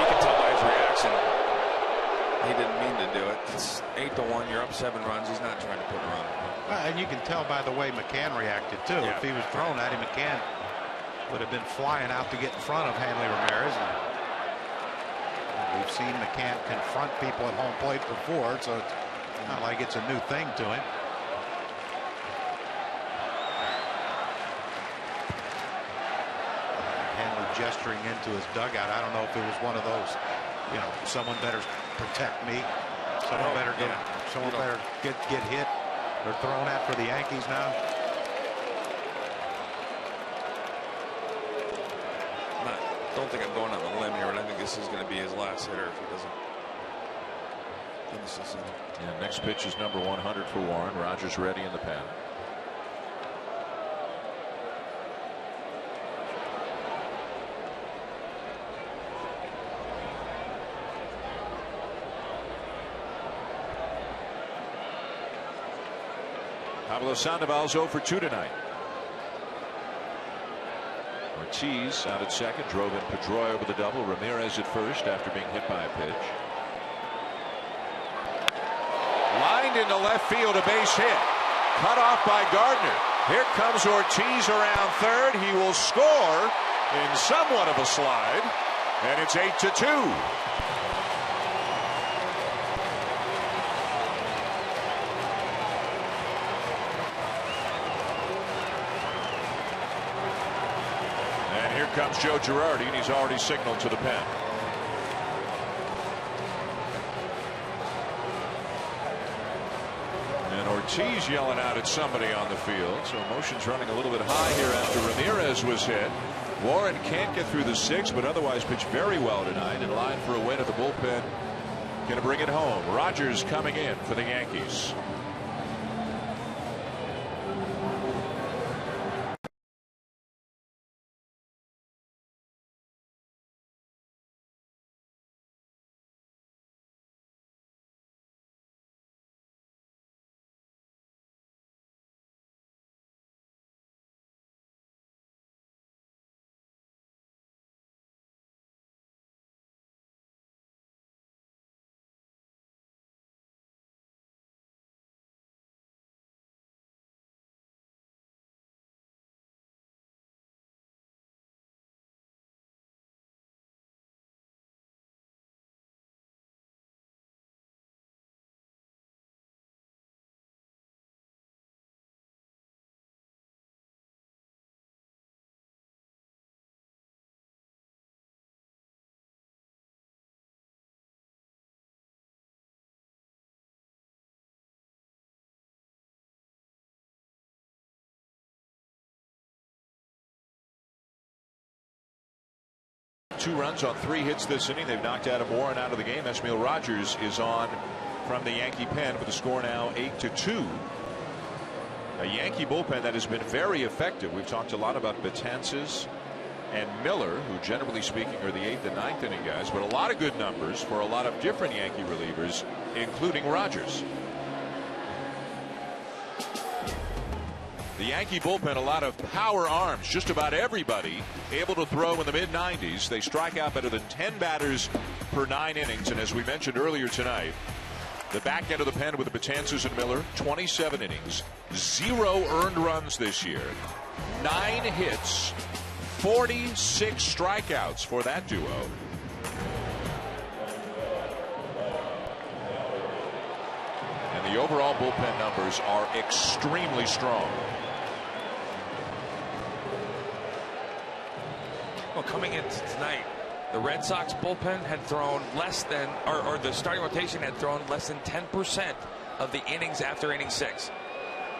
can tell by his reaction he didn't mean to do it. It's 8-1. You're up 7 runs. He's not trying to put a run. And you can tell by the way McCann reacted too. Yeah. If he was thrown at him, McCann would have been flying out to get in front of Hanley Ramirez. And we've seen McCann confront people at home plate before, so it's not like it's a new thing to him. Hanley gesturing into his dugout. I don't know if it was one of those, someone better protect me. Someone better get hit or thrown at for the Yankees now. I don't think I'm going on the limb here, and I think this is going to be his last hitter if he doesn't finish this inning. Yeah, next pitch is number 100 for Warren. Rogers ready in the pen. Pablo Sandoval's 0 for 2 tonight. Ortiz out at second, drove in Pedroia with a double. Ramirez at first after being hit by a pitch. Lined into left field, a base hit. Cut off by Gardner. Here comes Ortiz around third. He will score in somewhat of a slide, and it's 8-2. And here comes Joe Girardi, and he's already signaled to the pen. Ortiz yelling out at somebody on the field, so emotions running a little bit high here after Ramirez was hit. Warren can't get through the sixth, but otherwise pitched very well tonight, in line for a win at the bullpen. Going to bring it home. Rogers coming in for the Yankees. Two runs on 3 hits this inning. They've knocked Adam Warren out of the game. Esmil Rogers is on from the Yankee pen with the score now 8-2. A Yankee bullpen that has been very effective. We've talked a lot about Betances and Miller, who generally speaking are the 8th and 9th inning guys, but a lot of good numbers for a lot of different Yankee relievers, including Rogers. The Yankee bullpen, a lot of power arms, just about everybody able to throw in the mid-90s. They strike out better than 10 batters per 9 innings. And as we mentioned earlier tonight, the back end of the pen with the Betances and Miller, 27 innings, 0 earned runs this year, 9 hits, 46 strikeouts for that duo. And the overall bullpen numbers are extremely strong. Well, coming into tonight, the Red Sox bullpen had thrown less than, or the starting rotation had thrown less than 10% of the innings after inning 6.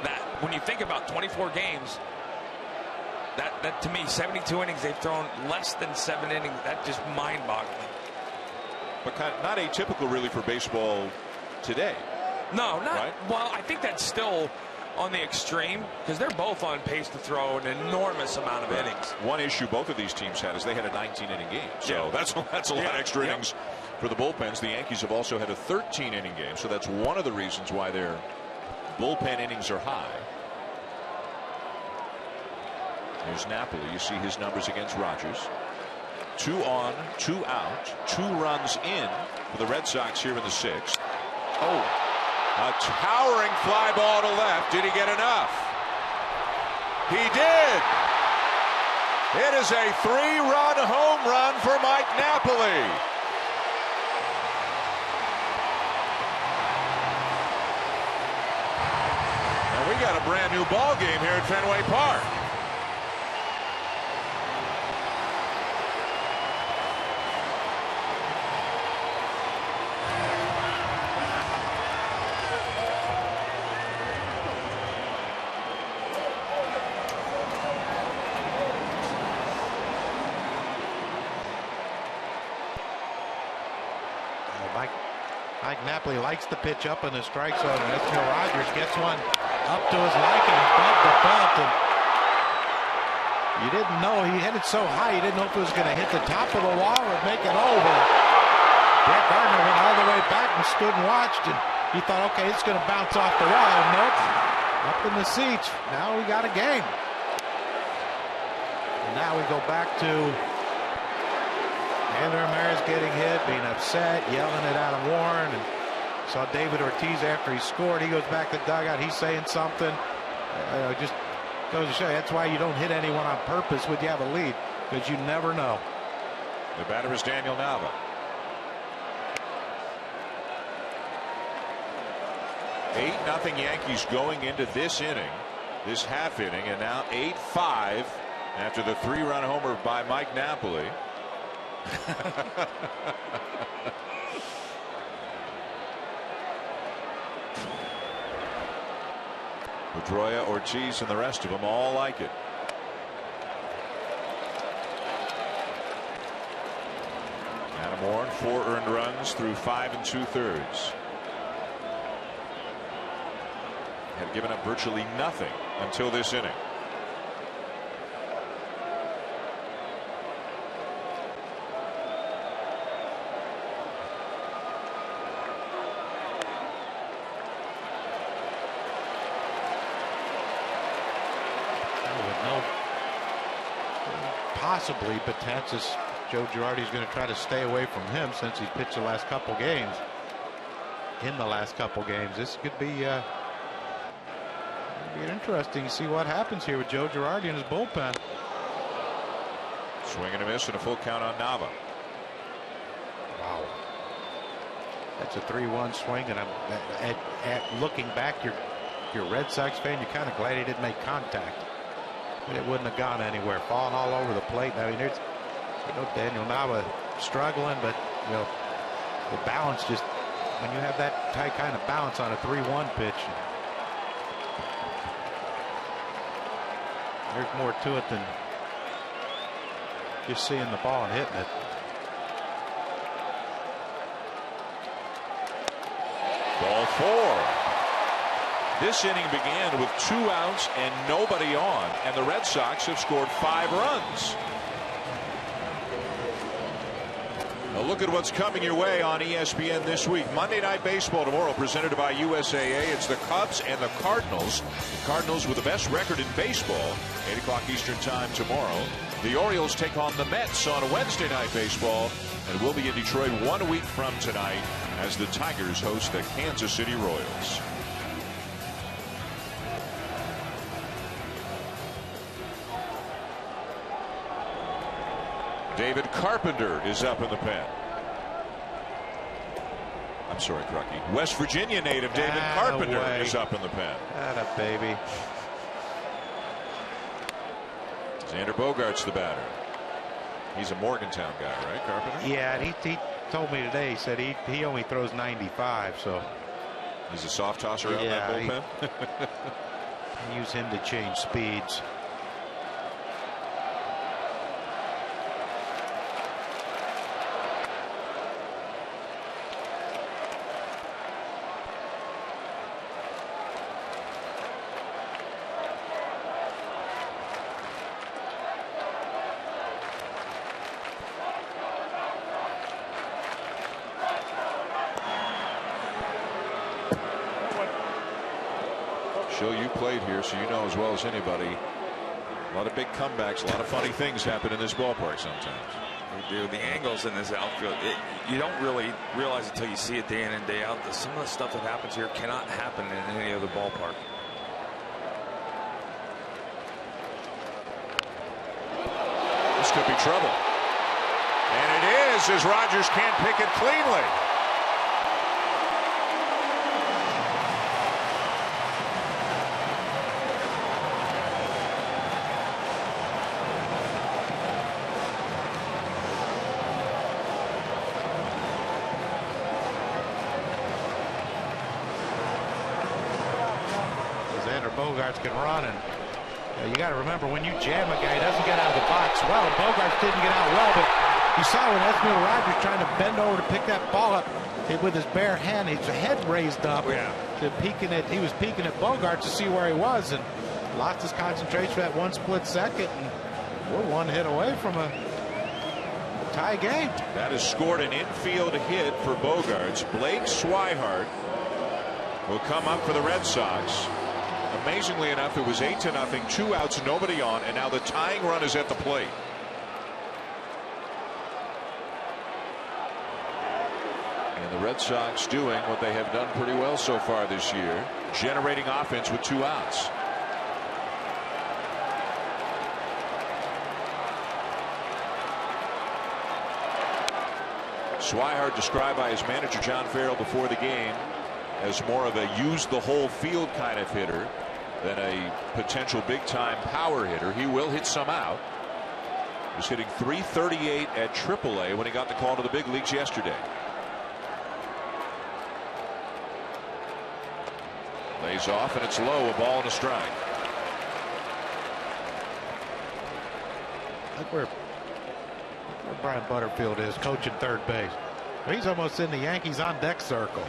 That, when you think about 24 games, that to me, 72 innings, they've thrown less than 7 innings. That's just mind-boggling. But not atypical, really, for baseball today. No, not right? Well, I think that's still on the extreme, because they're both on pace to throw an enormous amount of innings. One issue both of these teams had is they had a 19-inning game, so that's a lot of extra innings for the bullpens. The Yankees have also had a 13-inning game, so that's one of the reasons why their bullpen innings are high. Here's Napoli. You see his numbers against Rogers. 2 on, 2 out, 2 runs in for the Red Sox here in the 6th. Oh. A towering fly ball to left. Did he get enough? He did. It is a 3-run home run for Mike Napoli. And we got a brand new ball game here at Fenway Park. Mike Napoli likes to pitch up in the strike zone, and Esmil Rogers gets one up to his liking above the belt. And you didn't know, he hit it so high, you didn't know if it was going to hit the top of the wall or make it over. Brett Gardner went all the way back and stood and watched, and he thought, okay, it's going to bounce off the wall. Nope, up in the seats. Now we got a game. And now we go back to Andrew Ramirez getting hit, being upset, yelling at Adam Warren, and Saw David Ortiz after he scored. He goes back to the dugout. He's saying something. Just goes to show you, that's why you don't hit anyone on purpose when you have a lead, because you never know. The batter is Daniel Nava. Eight nothing Yankees going into this inning, this half inning, and now 8-5 after the 3-run homer by Mike Napoli. Pedroia, Ortiz, and the rest of them all like it. Adam Warren, 4 earned runs through 5 2/3. Had given up virtually nothing until this inning. Possibly, but chances Joe Girardi's going to try to stay away from him since he's pitched the last couple games. In the last couple games, this could be interesting to see what happens here with Joe Girardi and his bullpen. Swing and a miss and a full count on Nava. Wow, that's a 3-1 swing, and I'm looking back, you're a Red Sox fan. You're kind of glad he didn't make contact. It wouldn't have gone anywhere, falling all over the plate. I mean, there's, Daniel Nava struggling, but the balance, just when you have that tight kind of balance on a 3-1 pitch, there's more to it than just seeing the ball and hitting it. Ball 4. This inning began with 2 outs and nobody on, and the Red Sox have scored 5 runs. A look at what's coming your way on ESPN this week. Monday Night Baseball tomorrow, presented by USAA. It's the Cubs and the Cardinals. The Cardinals with the best record in baseball. 8 o'clock Eastern time tomorrow. The Orioles take on the Mets on Wednesday Night Baseball, and we'll be in Detroit 1 week from tonight as the Tigers host the Kansas City Royals. David Carpenter is up in the pen. I'm sorry, Crucky. West Virginia native David Carpenter is up in the pen. Atta baby. Xander Bogaerts the batter. He's a Morgantown guy, right, Carpenter? Yeah, he told me today, he said he only throws 95, so. He's a soft tosser out in that bullpen? Use him to change speeds. You played here, so you know as well as anybody. A lot of big comebacks, a lot of funny things happen in this ballpark sometimes. They do. The angles in this outfield, you don't really realize until you see it day in and day out that some of the stuff that happens here cannot happen in any other ballpark. This could be trouble. And it is, as Rogers can't pick it cleanly. Bogaerts can run, and you got to remember, when you jam a guy, he doesn't get out of the box well. And Bogaerts didn't get out well, but you saw when Esmil Rogers trying to bend over to pick that ball up with his bare hand, his head raised up, he was peeking at Bogaerts to see where he was, and lost his concentration for that 1 split second, and we're 1 hit away from a tie game. That has scored an infield hit for Bogaerts. Blake Swihart will come up for the Red Sox. Amazingly enough, it was 8-0, 2 outs, nobody on, and now the tying run is at the plate. And the Red Sox doing what they have done pretty well so far this year, generating offense with 2 outs. Swihart, described by his manager John Farrell before the game as more of a use the whole field kind of hitter than a potential big time power hitter. He will hit some out. He was hitting .338 at AAA when he got the call to the big leagues yesterday. Lays off and it's low, a ball and a strike. Look where Brian Butterfield is, coaching third base. He's almost in the Yankees on deck circle.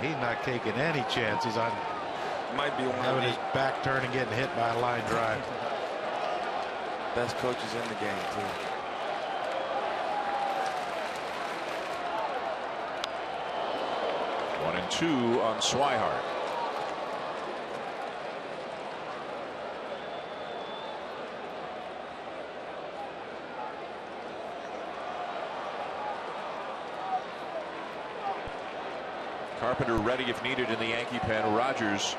He's not taking any chances on might be one having of his back turn and getting hit by a line drive. best coaches in the game too. 1-2 on Swihart. Carpenter ready if needed in the Yankee pen. Rogers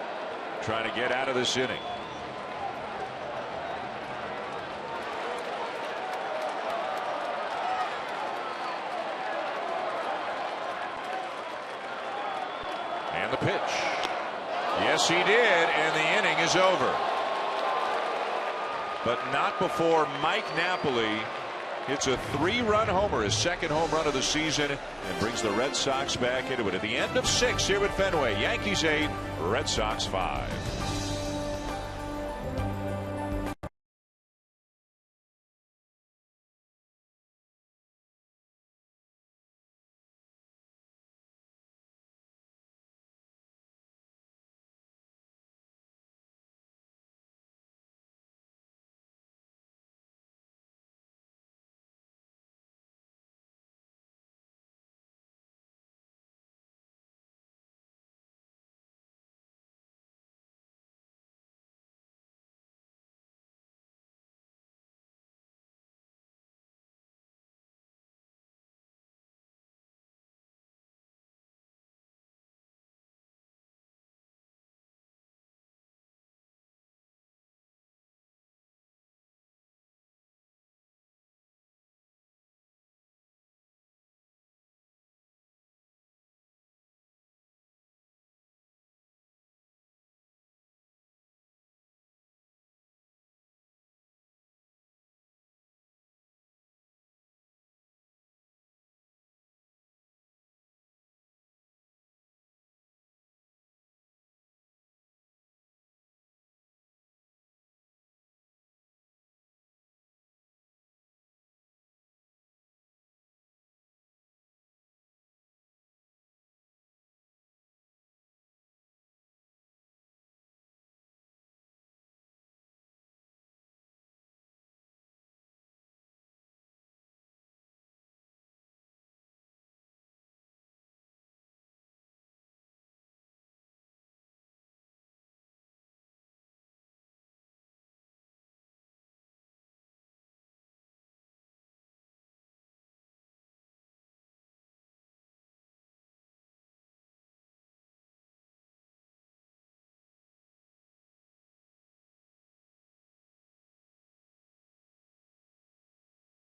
trying to get out of this inning. And the pitch. Yes, he did, and the inning is over. But not before Mike Napoli hits a 3-run homer, his second home run of the season, and brings the Red Sox back into it. At the end of 6 here at Fenway, Yankees 8, Red Sox 5.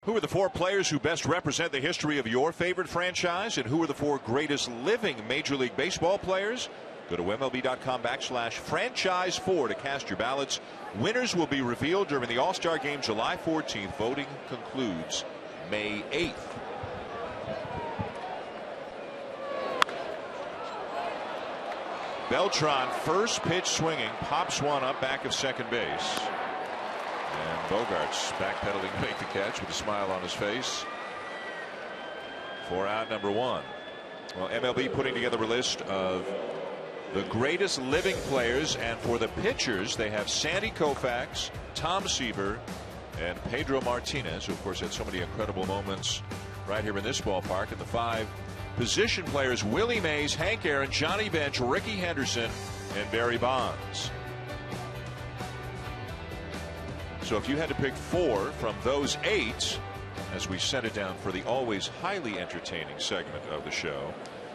Who are the 4 players who best represent the history of your favorite franchise, and who are the 4 greatest living Major League Baseball players? Go to MLB.com/franchise4 to cast your ballots. Winners will be revealed during the All-Star Game July 14th. Voting concludes May 8th. Beltran, first pitch swinging, pops one up back of second base. And Bogarts backpedaling to make the catch with a smile on his face for out number 1. Well, MLB putting together a list of the greatest living players, and for the pitchers they have Sandy Koufax, Tom Seaver, and Pedro Martinez, who of course had so many incredible moments right here in this ballpark. And the 5 position players: Willie Mays, Hank Aaron, Johnny Bench, Rickey Henderson, and Barry Bonds. So if you had to pick 4 from those 8, as we set it down for the always highly entertaining segment of the show.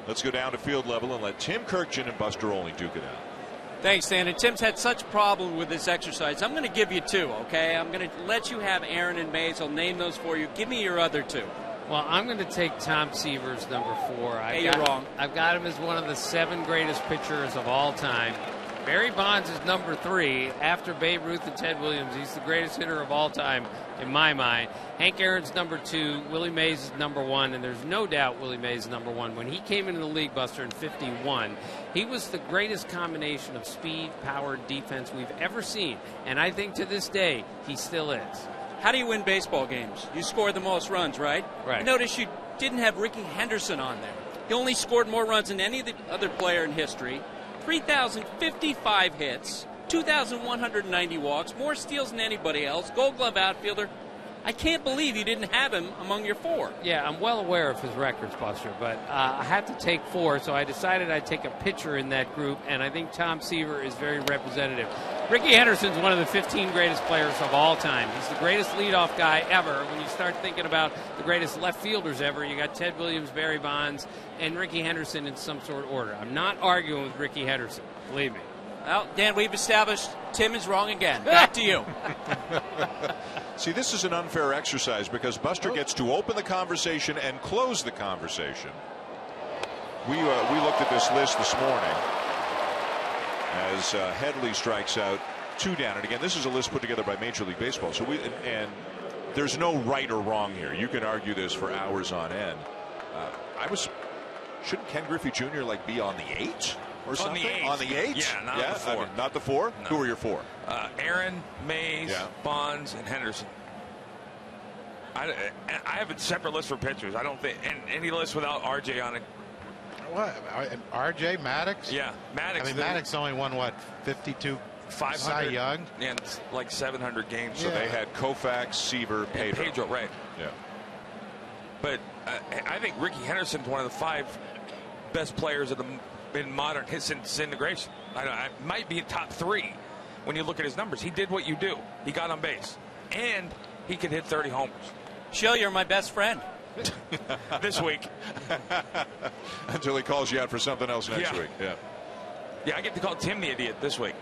Let's go down to field level and let Tim Kirkjian and Buster Olney duke it out. Thanks, Dan. And Tim's had such a problem with this exercise. I'm going to give you two, okay? I'm going to let you have Aaron and Mays. I'll name those for you. Give me your other two. Well, I'm going to take Tom Seaver's number 4. Hey, you're wrong. I've got him as one of the 7 greatest pitchers of all time. Barry Bonds is number 3. After Babe Ruth and Ted Williams, he's the greatest hitter of all time in my mind. Hank Aaron's number 2. Willie Mays is number 1, and there's no doubt Willie Mays is number 1. When he came into the league, Buster, in 51, he was the greatest combination of speed, power, defense we've ever seen. And I think to this day, he still is. How do you win baseball games? You score the most runs, right? Right. Notice you didn't have Ricky Henderson on there. He only scored more runs than any other player in history. 3,055 hits, 2,190 walks, more steals than anybody else, Gold Glove outfielder. I can't believe you didn't have him among your 4. Yeah, I'm well aware of his records, Buster, but I had to take 4, so I decided I'd take a pitcher in that group, and I think Tom Seaver is very representative. Ricky Henderson's one of the 15 greatest players of all time. He's the greatest leadoff guy ever. When you start thinking about the greatest left fielders ever, you got Ted Williams, Barry Bonds, and Ricky Henderson in some sort of order. I'm not arguing with Ricky Henderson, believe me. Well, Dan, we've established Tim is wrong again. Back to you. See, this is an unfair exercise because Buster gets to open the conversation and close the conversation. We looked at this list this morning as Headley strikes out 2 down. And again, this is a list put together by Major League Baseball. So and there's no right or wrong here. You can argue this for hours on end. Shouldn't Ken Griffey Jr. be on the 8? Or something? On the 8? Yeah, not the 4. I mean, not the 4? No. Who are your 4? Aaron, Mays, Bonds, and Henderson. I have a separate list for pitchers. I don't think any list without RJ on it. What? RJ, Maddox? Yeah, Maddox. I mean, Maddox only won, 52 500 Cy Young? And 700 games. So they had Koufax, Seaver, Pedro. And Pedro, right. Yeah. But I think Ricky Henderson's one of the 5 best players in modern disintegration. I might be in top 3 when you look at his numbers. He did what you do. He got on base. And he could hit 30 homers. Shell, you're my best friend. This week. Until he calls you out for something else next week. Yeah, I get to call Tim the idiot this week.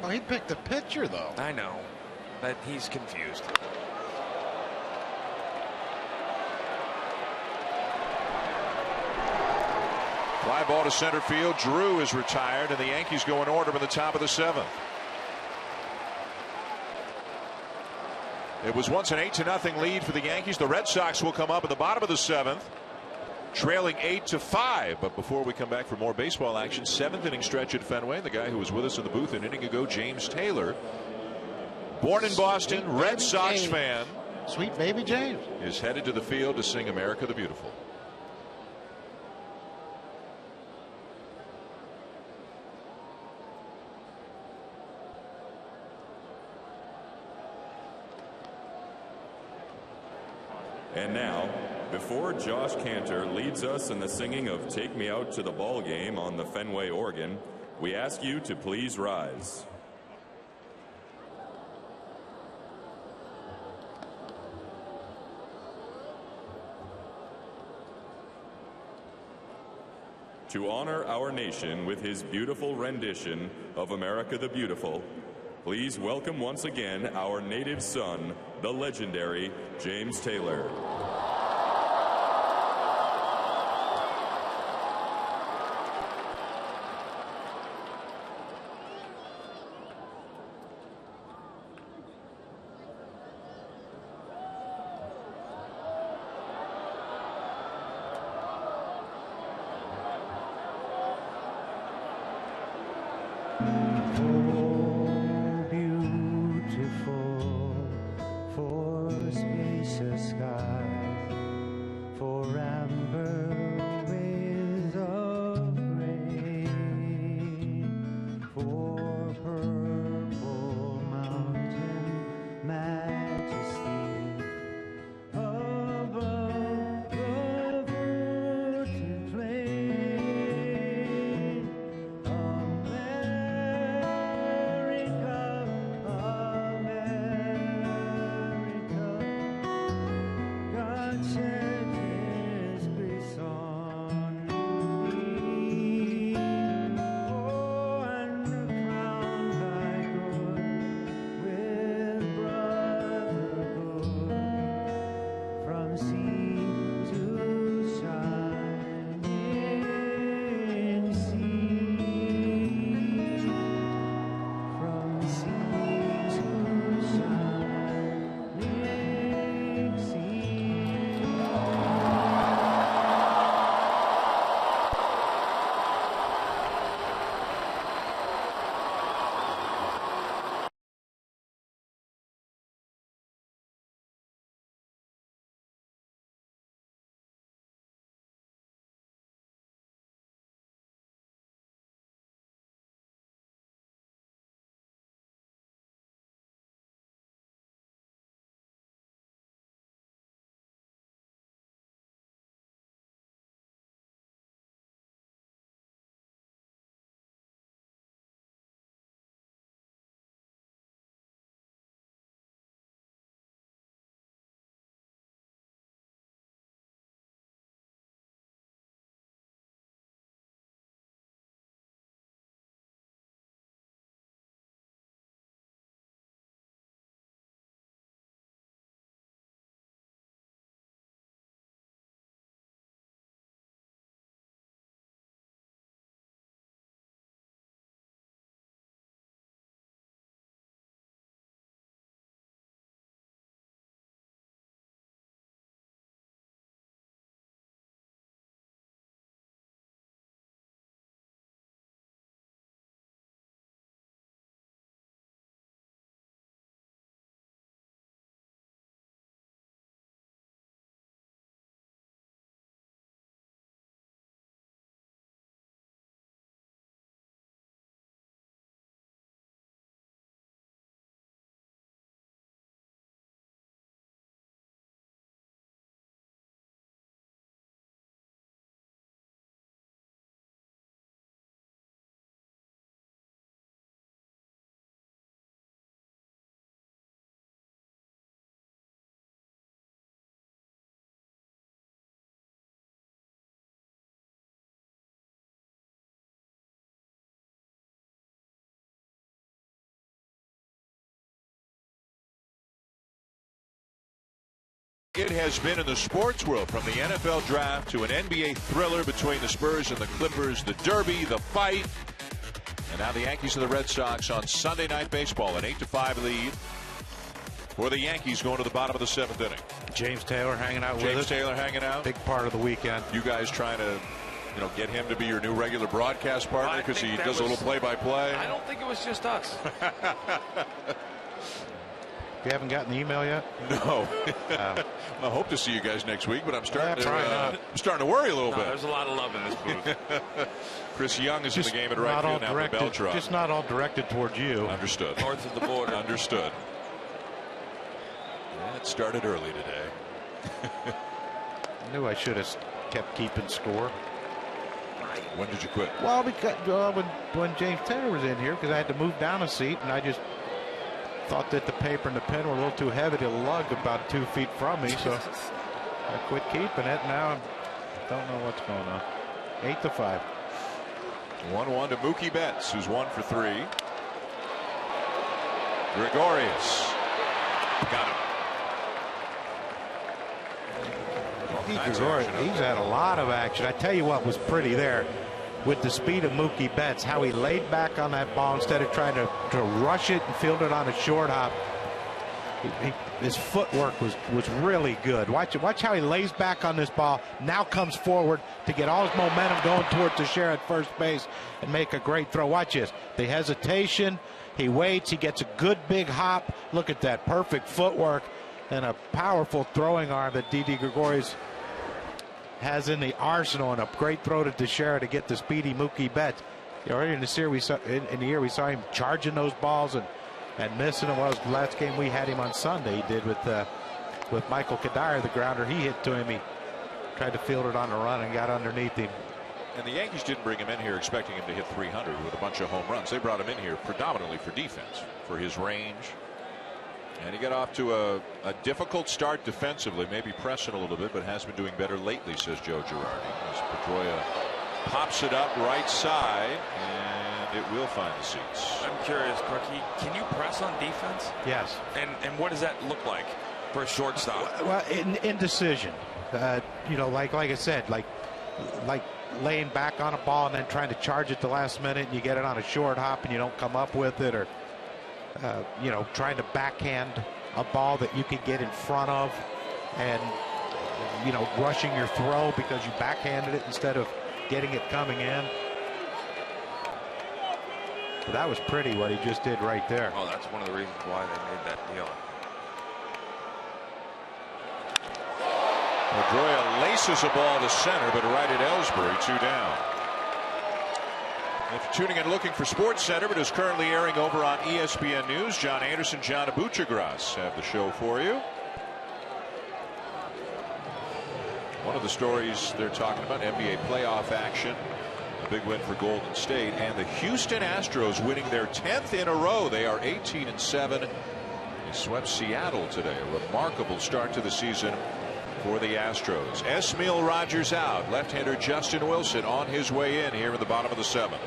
Well, he picked the pitcher, though. I know. But he's confused. Fly ball to center field. Drew is retired, and the Yankees go in order in the top of the 7th. It was once an 8-0 lead for the Yankees. The Red Sox will come up at the bottom of the 7th, trailing 8-5. But before we come back for more baseball action, 7th inning stretch at Fenway. The guy who was with us in the booth an inning ago, James Taylor, born in Boston, Red Sox fan. Sweet baby James is headed to the field to sing America the Beautiful. And now, before Josh Cantor leads us in the singing of Take Me Out to the Ball Game on the Fenway organ, we ask you to please rise. To honor our nation with his beautiful rendition of America the Beautiful, please welcome once again our native son, the legendary James Taylor. Beautiful for spacious skies. It has been in the sports world, from the NFL draft to an NBA thriller between the Spurs and the Clippers, the Derby, the fight, and now the Yankees and the Red Sox on Sunday Night Baseball. An 8-5 lead for the Yankees going to the bottom of the 7th inning. James Taylor hanging out with us. James Taylor hanging out. Big part of the weekend. You guys trying to, get him to be your new regular broadcast partner because he does a little play-by-play? I don't think it was just us. You haven't gotten the email yet? No. I hope to see you guys next week, but I'm starting to worry a little bit. There's a lot of love in this booth. Chris Young is in the game at right field now for Beltran. Just not all directed towards you. Understood. North of the border. Understood. Yeah, it started early today. I knew I should have kept keeping score. When did you quit? Well, because when James Taylor was in here, because I had to move down a seat, and I just thought that the paper and the pen were a little too heavy to lug about 2 feet from me, so I quit keeping it. Now I don't know what's going on. 8-5. 1-1 to Mookie Betts, who's 1 for 3. Gregorius got him. He's had a lot of action. I tell you what was pretty there with the speed of Mookie Betts, how he laid back on that ball instead of trying to rush it and field it on a short hop. His footwork was really good. Watch how he lays back on this ball, now comes forward to get all his momentum going towards Teixeira at first base and make a great throw. Watch this. The hesitation, he waits, he gets a good big hop. Look at that perfect footwork and a powerful throwing arm that Didi Gregorius has in the arsenal, and a great throw to Teixeira to get the speedy Mookie Betts. Earlier in the year, we saw him charging those balls and missing them. Well, the last game we had him on Sunday, he did with Michael Kadire, the grounder he hit to him. He tried to field it on the run and got underneath him. And the Yankees didn't bring him in here expecting him to hit 300 with a bunch of home runs. They brought him in here predominantly for defense, for his range. And he got off to a difficult start defensively, maybe pressing a little bit, but has been doing better lately, says Joe Girardi. As Pedroia pops it up right side, and it will find the seats. I'm curious, Corky, can you press on defense? Yes. And what does that look like for a shortstop? Well, indecision. Like I said, like laying back on a ball and then trying to charge it the last minute, and you get it on a short hop and you don't come up with it, or trying to backhand a ball that you could get in front of, and rushing your throw because you backhanded it instead of getting it coming in. But that was pretty what he just did right there. Oh, that's one of the reasons why they made that deal. Pedroia laces a ball to center, but right at Ellsbury, 2 down. If you're tuning in looking for Sports Center, but is currently airing over on ESPN News, John Anderson, John Abuchagras have the show for you. One of the stories they're talking about, NBA playoff action, a big win for Golden State, and the Houston Astros winning their 10th in a row. They are 18-7. They swept Seattle today. A remarkable start to the season for the Astros. Esmil Rogers out. Left-hander Justin Wilson on his way in here in the bottom of the 7th.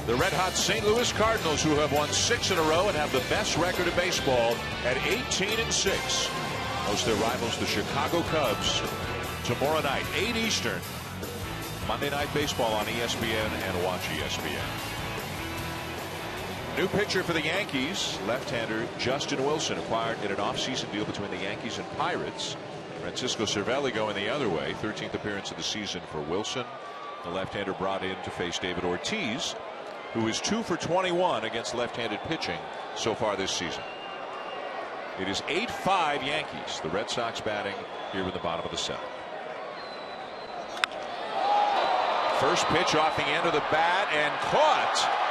The red-hot St. Louis Cardinals, who have won 6 in a row and have the best record in baseball at 18-6. Host their rivals, the Chicago Cubs, tomorrow night, 8 Eastern. Monday Night Baseball on ESPN and watch ESPN. New pitcher for the Yankees, left-hander Justin Wilson, acquired in an off-season deal between the Yankees and Pirates. Francisco Cervelli going the other way. 13th appearance of the season for Wilson. The left-hander brought in to face David Ortiz, who is 2 for 21 against left-handed pitching so far this season. It is 8-5 Yankees. The Red Sox batting here in the bottom of the 7th. First pitch off the end of the bat and caught.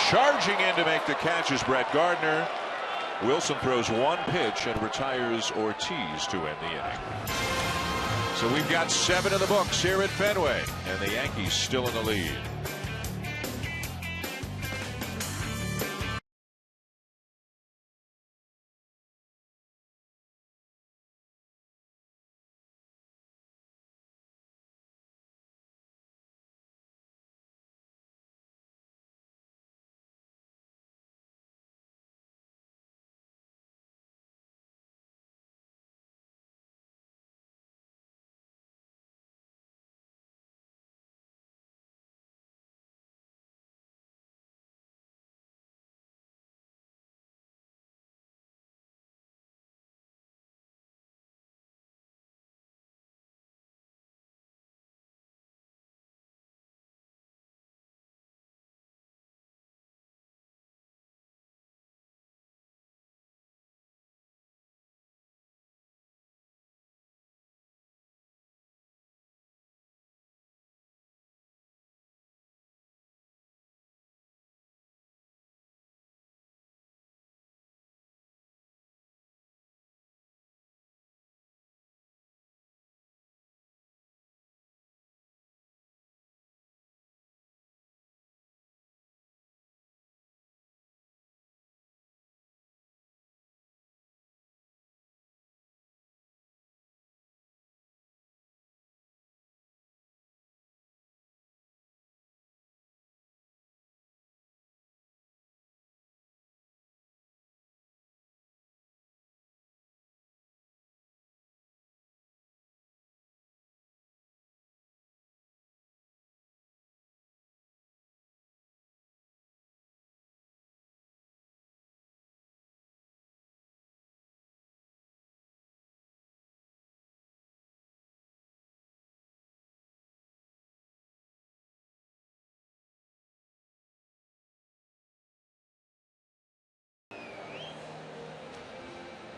Charging in to make the catch is Brett Gardner. Wilson throws one pitch and retires Ortiz to end the inning. So we've got 7 in the books here at Fenway, and the Yankees still in the lead.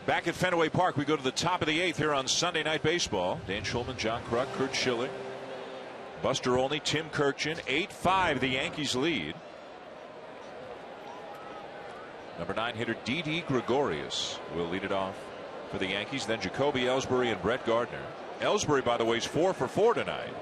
Back at Fenway Park, we go to the top of the 8th here on Sunday Night Baseball. Dan Schulman, John Kruk, Kurt Schilling, Buster Olney, Tim Kirkjian. 8-5 the Yankees lead. Number 9 hitter Didi Gregorius will lead it off for the Yankees. Then Jacoby Ellsbury and Brett Gardner. Ellsbury, by the way, is 4 for 4 tonight.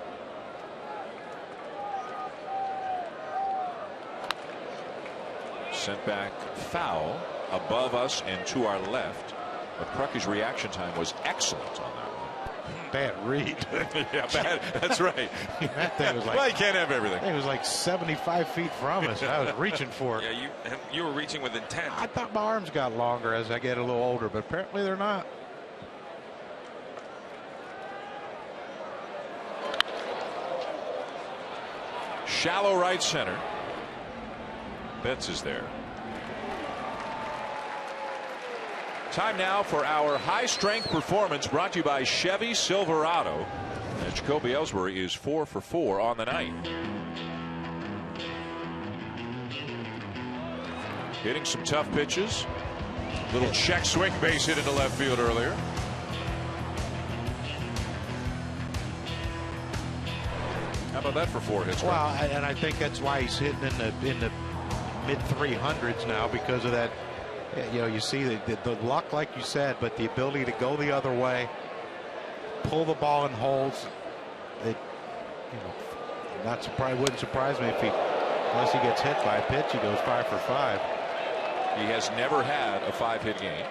Sent back foul above us and to our left. But Kruk's reaction time was excellent on that one. Bad read. Yeah, bad. That's right. That thing was like, well, you can't have everything. It was like 75 feet from us. I was reaching for it. Yeah, you were reaching with intent. I thought my arms got longer as I get a little older, but apparently they're not. Shallow right center. Betts is there. Time now for our high strength performance, brought to you by Chevy Silverado. And Jacoby Ellsbury is 4 for 4 on the night. Hitting some tough pitches. Little check swing base hit into left field earlier. How about that for 4 hits? Well, and I think that's why he's hitting in the mid 300s now, because of that. You know, you see the luck, like you said, but the ability to go the other way, pull the ball in holes. It, you know, not surprised. Wouldn't surprise me if unless he gets hit by a pitch, he goes 5 for 5. He has never had a 5-hit game.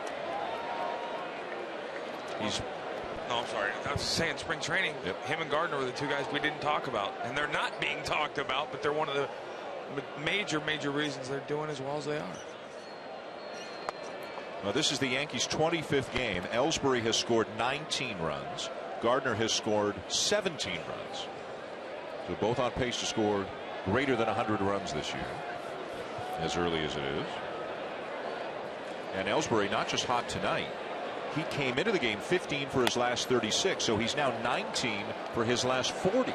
No, I'm sorry. I was saying spring training. Yep. Him and Gardner were the 2 guys we didn't talk about, and they're not being talked about, but they're one of the major reasons they're doing as well as they are. Well, this is the Yankees' 25th game. Ellsbury has scored 19 runs. Gardner has scored 17 runs. So both on pace to score greater than 100 runs this year, as early as it is. And Ellsbury not just hot tonight. He came into the game 15 for his last 36, so he's now 19 for his last 40.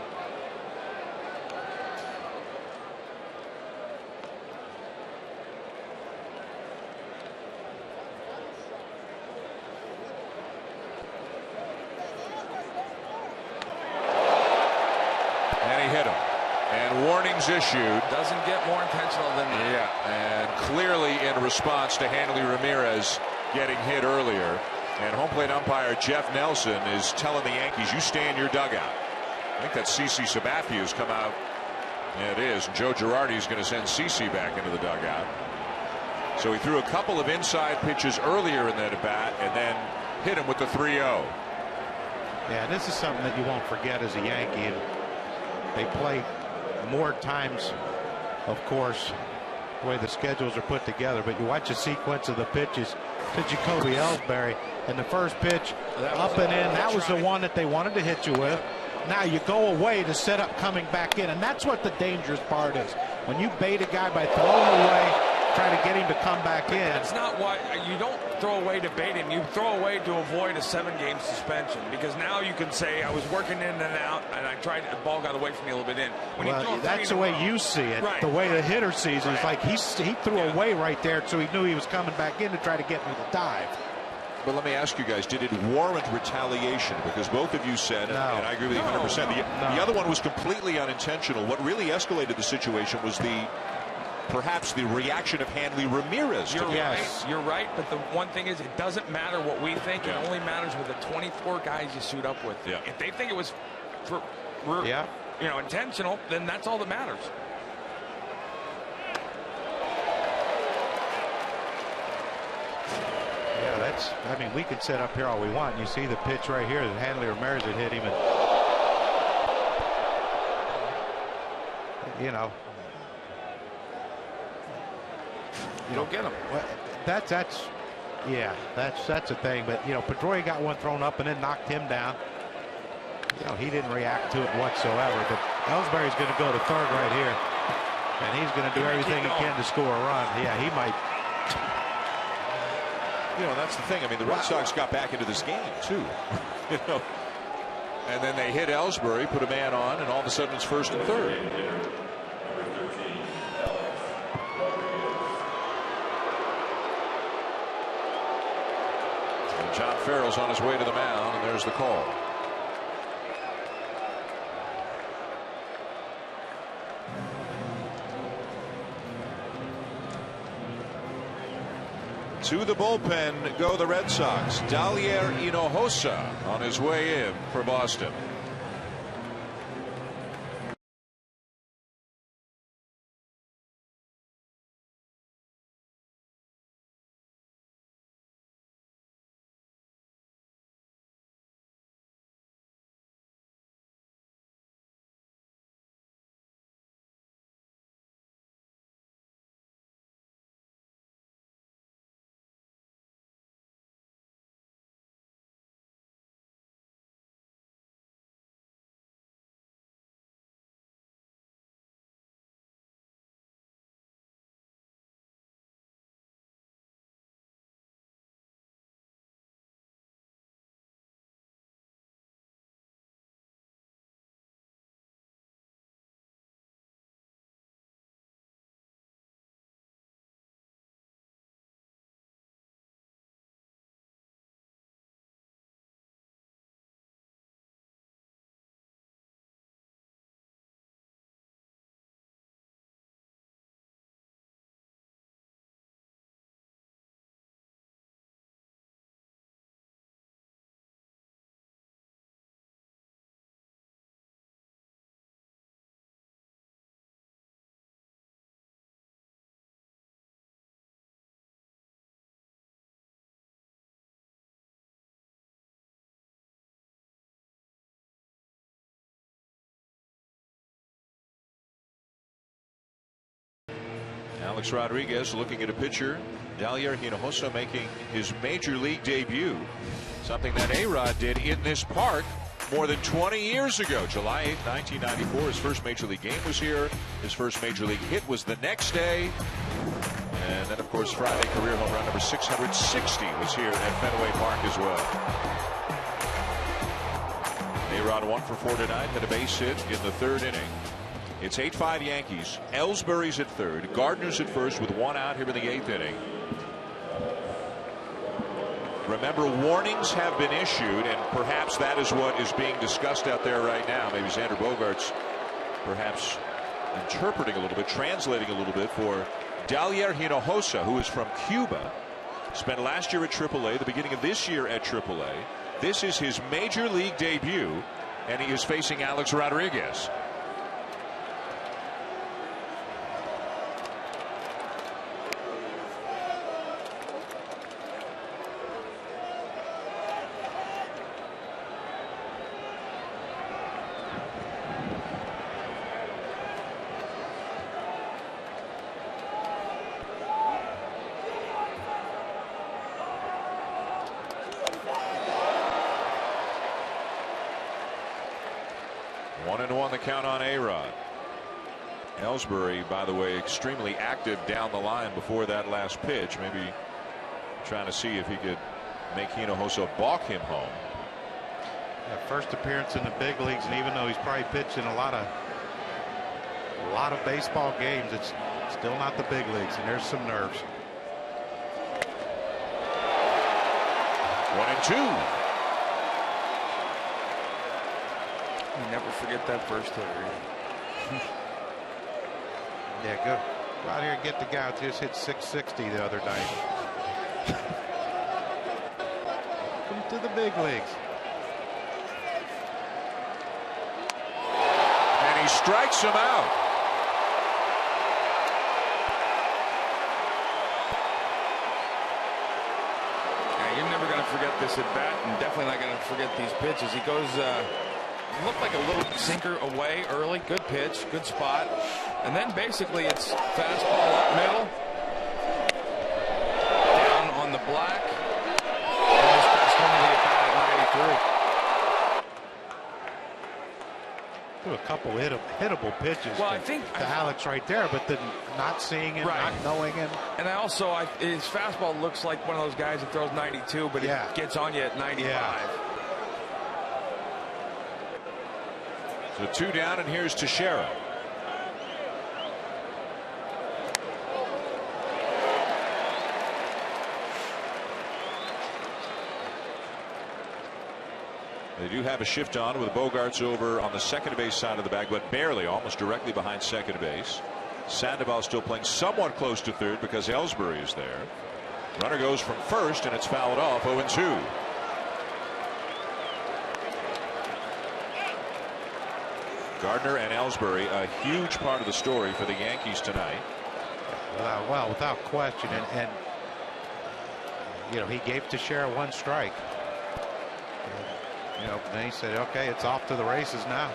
Warnings issued. Doesn't get more intentional than that. Yeah, and clearly in response to Hanley Ramirez getting hit earlier. And home plate umpire Jeff Nelson is telling the Yankees, you stay in your dugout. I think that's CeCe Sabathia who's come out. Yeah, it is. And Joe Girardi is going to send CeCe back into the dugout. So he threw a couple of inside pitches earlier in that at bat and then hit him with the 3-0. Yeah, this is something that you won't forget as a Yankee. And they play more times, of course, the way the schedules are put together, but you watch a sequence of the pitches to Jacoby Ellsbury, and the first pitch up and in, that was the one that they wanted to hit you with. Now you go away to set up coming back in, and that's what the dangerous part is. When you bait a guy by throwing away, try to get him to come back in. That's not why you don't throw away to bait him. You throw away to avoid a 7-game suspension, because now you can say I was working in and out and I tried, the ball got away from me a little bit in. When well, you throw that's the way you see it. Right. The way the hitter sees it is like he threw away right there, so he knew he was coming back in to try to get me to dive. But let me ask you guys, did it warrant retaliation? Because both of you said, and I agree with you 100%, the other one was completely unintentional. What really escalated the situation was perhaps the reaction of Hanley Ramirez. You're right, but the one thing is, it doesn't matter what we think. It only matters with the 24 guys you suit up with. Yeah. If they think it was intentional, then that's all that matters. Yeah, that's, I mean, we could set up here all we want. You see the pitch right here that Hanley Ramirez had hit him, and you know, you don't get him. Well, that's a thing. But you know, Pedroia got one thrown up and then knocked him down. You know, he didn't react to it whatsoever. But Ellsbury's going to go to third right here, and he's going to do everything he can to score a run. Yeah, he might. You know, that's the thing. I mean, the Red Sox got back into this game too. You know, and then they hit Ellsbury, put a man on, and all of a sudden it's first and third. And John Farrell's on his way to the mound, and there's the call. To the bullpen go the Red Sox. Dalier Hinojosa on his way in for Boston. Alex Rodriguez looking at a pitcher, Dalier Hinojosa, making his major league debut. Something that A-Rod did in this park more than 20 years ago. July 8th, 1994. His first major league game was here. His first major league hit was the next day. And then, of course, Friday career home run number 660 was here at Fenway Park as well. A-Rod 1 for 4 tonight, had a base hit in the third inning. It's 8-5 Yankees. Ellsbury's at third. Gardner's at first with 1 out here in the 8th inning. Remember, warnings have been issued, and perhaps that is what is being discussed out there right now. Maybe Xander Bogaerts perhaps interpreting a little bit, translating a little bit for Dalier Hinojosa, who is from Cuba. Spent last year at AAA, the beginning of this year at AAA. This is his major league debut, and he is facing Alex Rodriguez. The count on A-Rod. Ellsbury, by the way, extremely active down the line before that last pitch. Maybe trying to see if he could make Hinojosa balk him home. First appearance in the big leagues, and even though he's probably pitched in a lot of baseball games, it's still not the big leagues, and there's some nerves. 1-2. You never forget that first hitter. Yeah, go out here and get the guy who just hit 660 the other night. Welcome to the big leagues. And he strikes him out. Yeah, you're never going to forget this at bat, and definitely not going to forget these pitches. He goes. Looked like a little sinker away early. Good pitch, good spot. And then basically it's fastball up middle. Down on the black. And his best one of the at-bat at 93. Threw a couple hittable pitches well, I think to Alex right there, but then not seeing him, not knowing him. And I also, his fastball looks like one of those guys that throws 92, but it gets on you at 95. Yeah. So 2 down, and here's Teixeira. They do have a shift on with Bogaerts over on the second base side of the bag, but barely, almost directly behind second base. Sandoval still playing somewhat close to third because Ellsbury is there. Runner goes from first, and it's fouled off. 0-2. Gardner and Ellsbury, a huge part of the story for the Yankees tonight. Well, without question, and you know, he gave Teixeira 1 strike. And, you know, then he said, "Okay, it's off to the races now."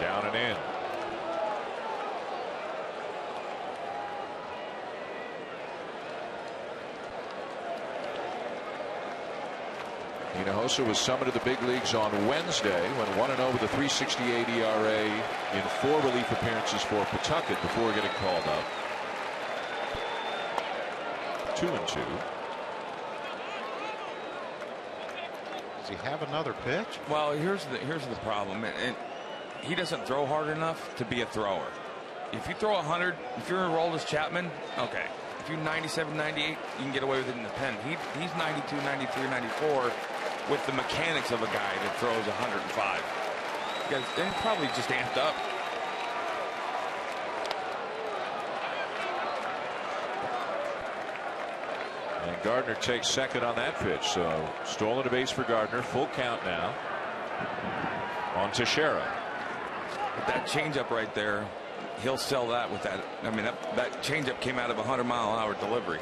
Down and in. Hinojosa was summoned to the big leagues on Wednesday when 1-0 with a 3.68 ERA in 4 relief appearances for Pawtucket before getting called up. 2-2. Does he have another pitch? Well, here's the problem. And he doesn't throw hard enough to be a thrower. If you throw 100, if you're enrolled as Chapman, okay. If you're 97, 98, you can get away with it in the pen. He's 92, 93, 94 with the mechanics of a guy that throws 105. Because they're probably just amped up. And Gardner takes second on that pitch. So stolen a base for Gardner. Full count now on Teixeira. But that changeup right there, he'll sell that with that. I mean, that changeup came out of a 100-mile-an-hour delivery.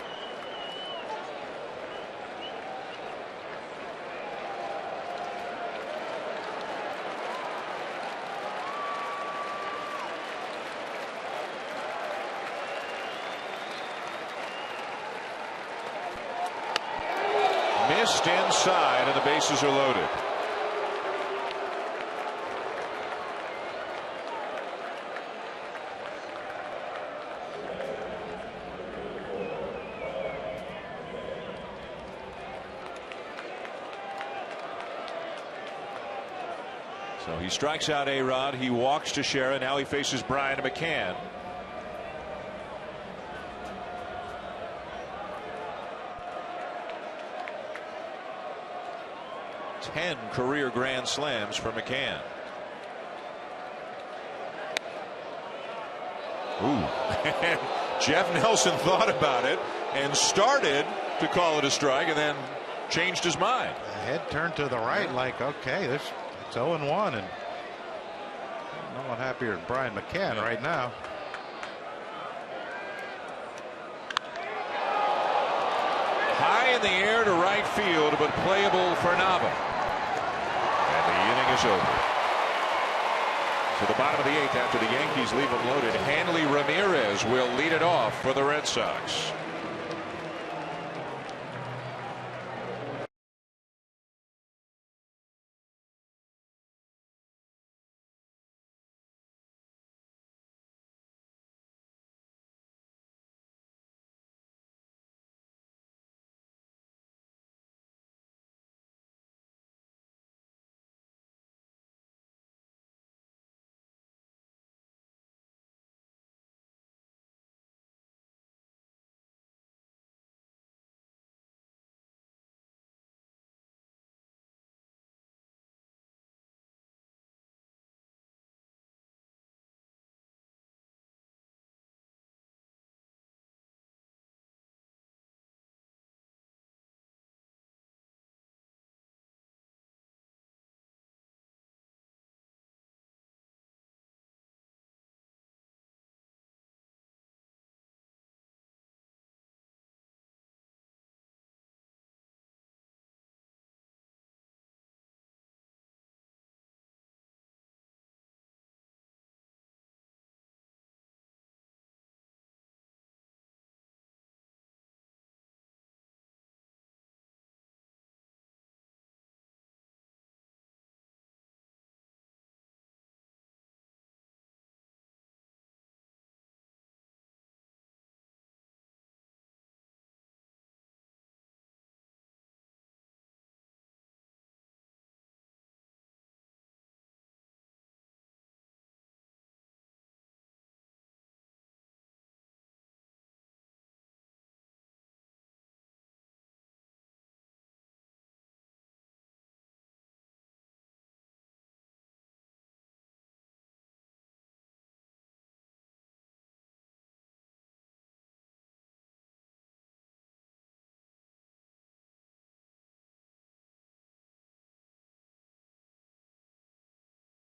just inside, and the bases are loaded. So he strikes out A-Rod. He walks Teixeira. Now he faces Brian McCann. 10 career grand slams for McCann. Ooh. Jeff Nelson thought about it and started to call it a strike and then changed his mind. The head turned to the right like, okay, it's 0-1, and no one happier than Brian McCann right now. High in the air to right field, but playable for Nava. And the inning is over. To the bottom of the 8th, after the Yankees leave them loaded, Hanley Ramirez will lead it off for the Red Sox.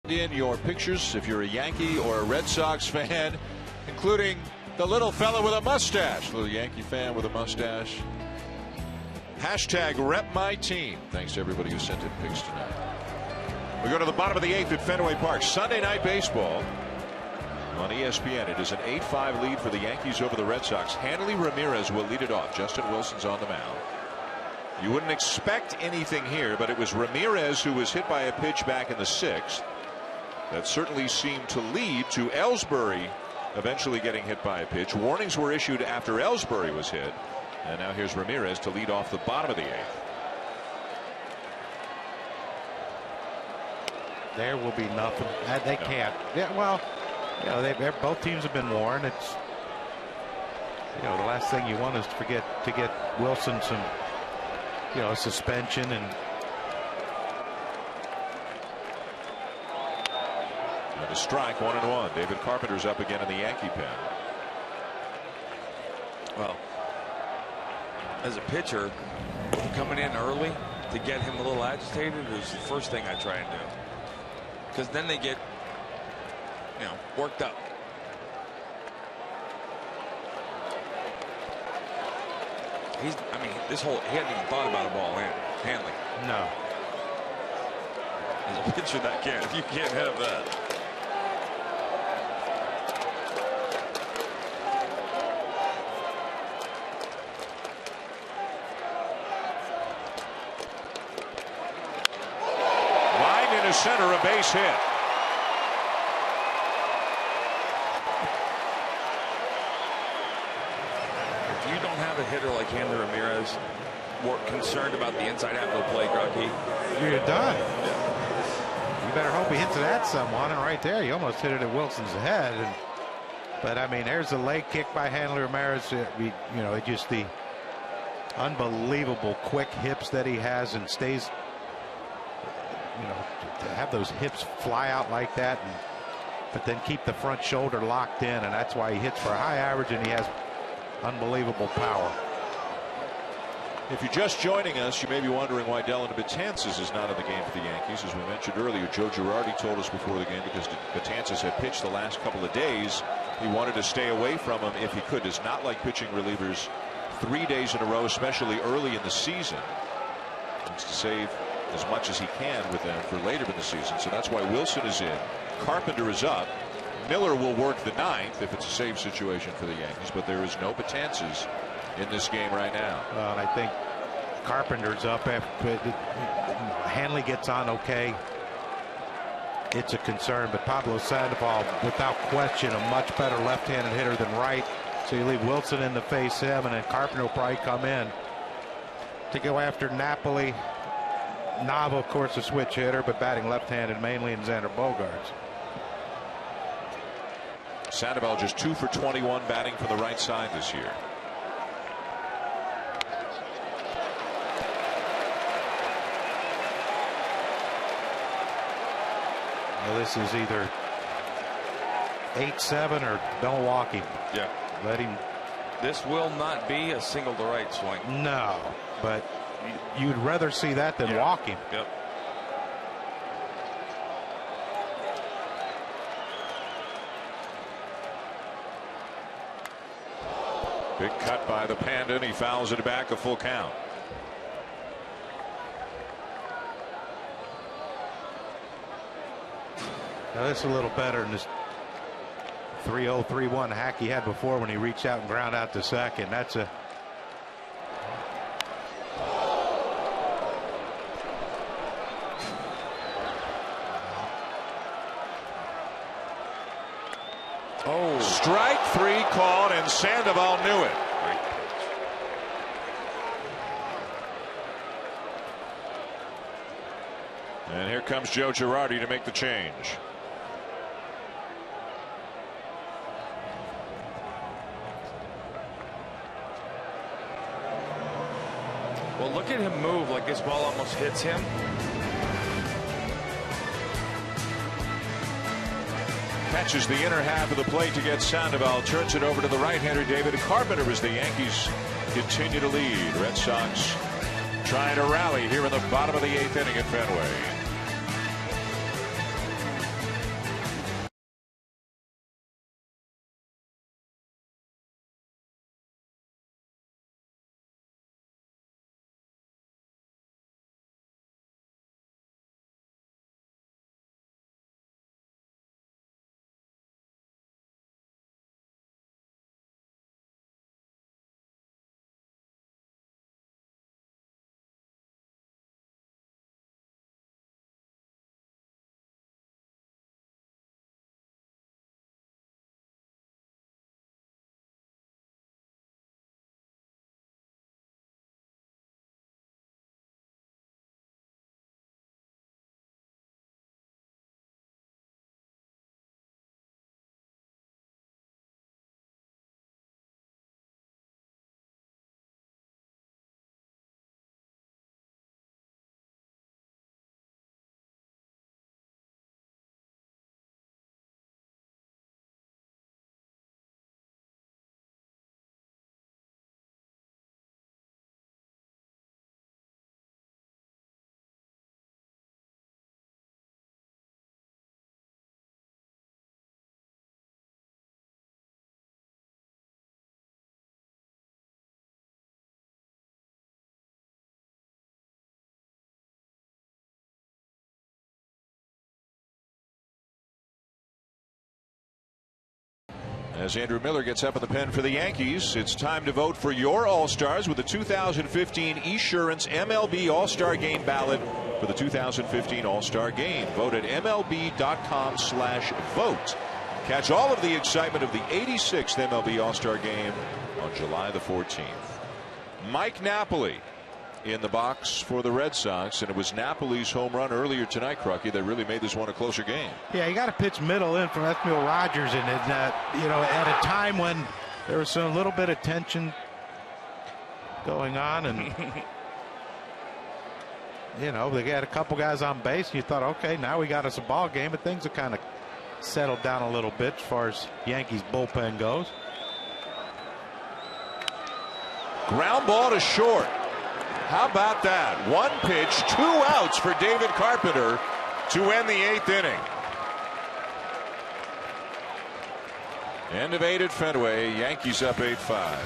In your pictures if you're a Yankee or a Red Sox fan, including the little fella with a mustache. Little Yankee fan with a mustache. Hashtag rep my team. Thanks to everybody who sent in pics tonight. We go to the bottom of the 8th at Fenway Park. Sunday night baseball on ESPN. It is an 8-5 lead for the Yankees over the Red Sox. Hanley Ramirez will lead it off. Justin Wilson's on the mound. You wouldn't expect anything here, but it was Ramirez who was hit by a pitch back in the 6th. That certainly seemed to lead to Ellsbury eventually getting hit by a pitch. Warnings were issued after Ellsbury was hit. And now here's Ramirez to lead off the bottom of the 8th. There will be nothing. They can't. Yeah, well, you know, both teams have been warned. It's, you know, the last thing you want is to get Wilson some, you know, suspension and. And a strike, 1-1. David Carpenter's up again in the Yankee pen. Well, as a pitcher, coming in early to get him a little agitated is the first thing I try and do. Because then they get, you know, worked up. He hadn't even thought about a ball in. Hanley. No. As a pitcher, you can't have that. center, a base hit. If you don't have a hitter like Hanley Ramirez, more concerned about the inside half of the plate, Grucky, you're done. You better hope he hits that someone. And right there, you almost hit it at Wilson's head. But I mean, there's a leg kick by Hanley Ramirez. Just the unbelievable quick hips that he has, and stays. To have those hips fly out like that, but then keep the front shoulder locked in, and that's why he hits for a high average, and he has unbelievable power. If you're just joining us, you may be wondering why Dellin Betances is not in the game for the Yankees. As we mentioned earlier, Joe Girardi told us before the game, because Betances had pitched the last couple of days, he wanted to stay away from him if he could. Does not like pitching relievers 3 days in a row, especially early in the season. Wants to save as much as he can with them for later in the season. So that's why Wilson is in. Carpenter is up. Miller will work the ninth if it's a save situation for the Yankees, but there is no Betances in this game right now. Well, I think Carpenter's up. Hanley gets on okay. It's a concern, but Pablo Sandoval, without question, a much better left-handed hitter than right. So you leave Wilson in to face him, and then Carpenter will probably come in to go after Napoli. Nava, of course, a switch hitter, but batting left-handed mainly, in Xander Bogaerts. Sandoval just 2 for 21 batting for the right side this year. Well, this is either 8-7 or Milwaukee. Yeah. Let him. This will not be a single to right swing. No, but you'd rather see that than walk him. Yep. Big cut by the Panda, and he fouls it back, a full count. Now this is a little better than this 3-0, 3-1 hack he had before when he reached out and ground out to second. That's a. Oh, strike 3 called, and Sandoval knew it. And here comes Joe Girardi to make the change. Well, look at him move like this ball almost hits him. Catches the inner half of the plate to get Sandoval. Turns it over to the right-hander David Carpenter as the Yankees continue to lead. Red Sox trying to rally here in the bottom of the 8th inning at Fenway. As Andrew Miller gets up in the pen for the Yankees, it's time to vote for your All-Stars with the 2015 Esurance MLB All-Star Game ballot for the 2015 All-Star Game. Vote at MLB.com/vote. Catch all of the excitement of the 86th MLB All-Star Game on July the 14th. Mike Napoli in the box for the Red Sox, and it was Napoli's home run earlier tonight, Crucky, that really made this one a closer game. Yeah, you got to pitch middle in from Esmiel Rogers, and you know, at a time when there was a little bit of tension going on, and you know, they got a couple guys on base. And you thought, okay, now we got us a ball game, but things have kind of settled down a little bit as far as Yankees bullpen goes. Ground ball to short. How about that? One pitch, 2 outs for David Carpenter to end the 8th inning. End of 8 at Fenway. Yankees up 8-5.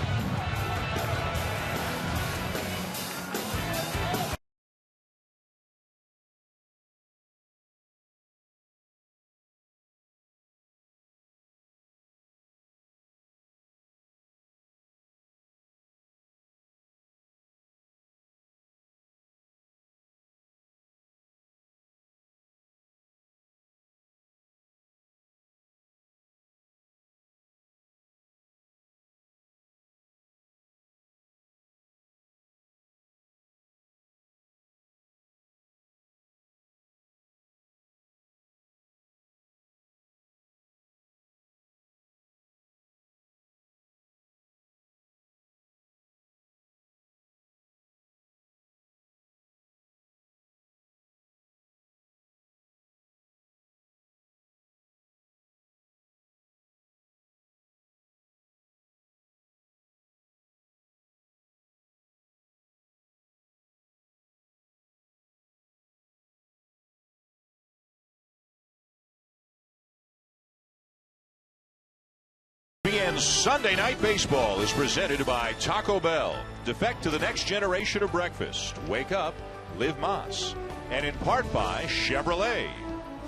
ESPN's Sunday Night Baseball is presented by Taco Bell. Defect to the next generation of breakfast. Wake up, live Mas. And in part by Chevrolet.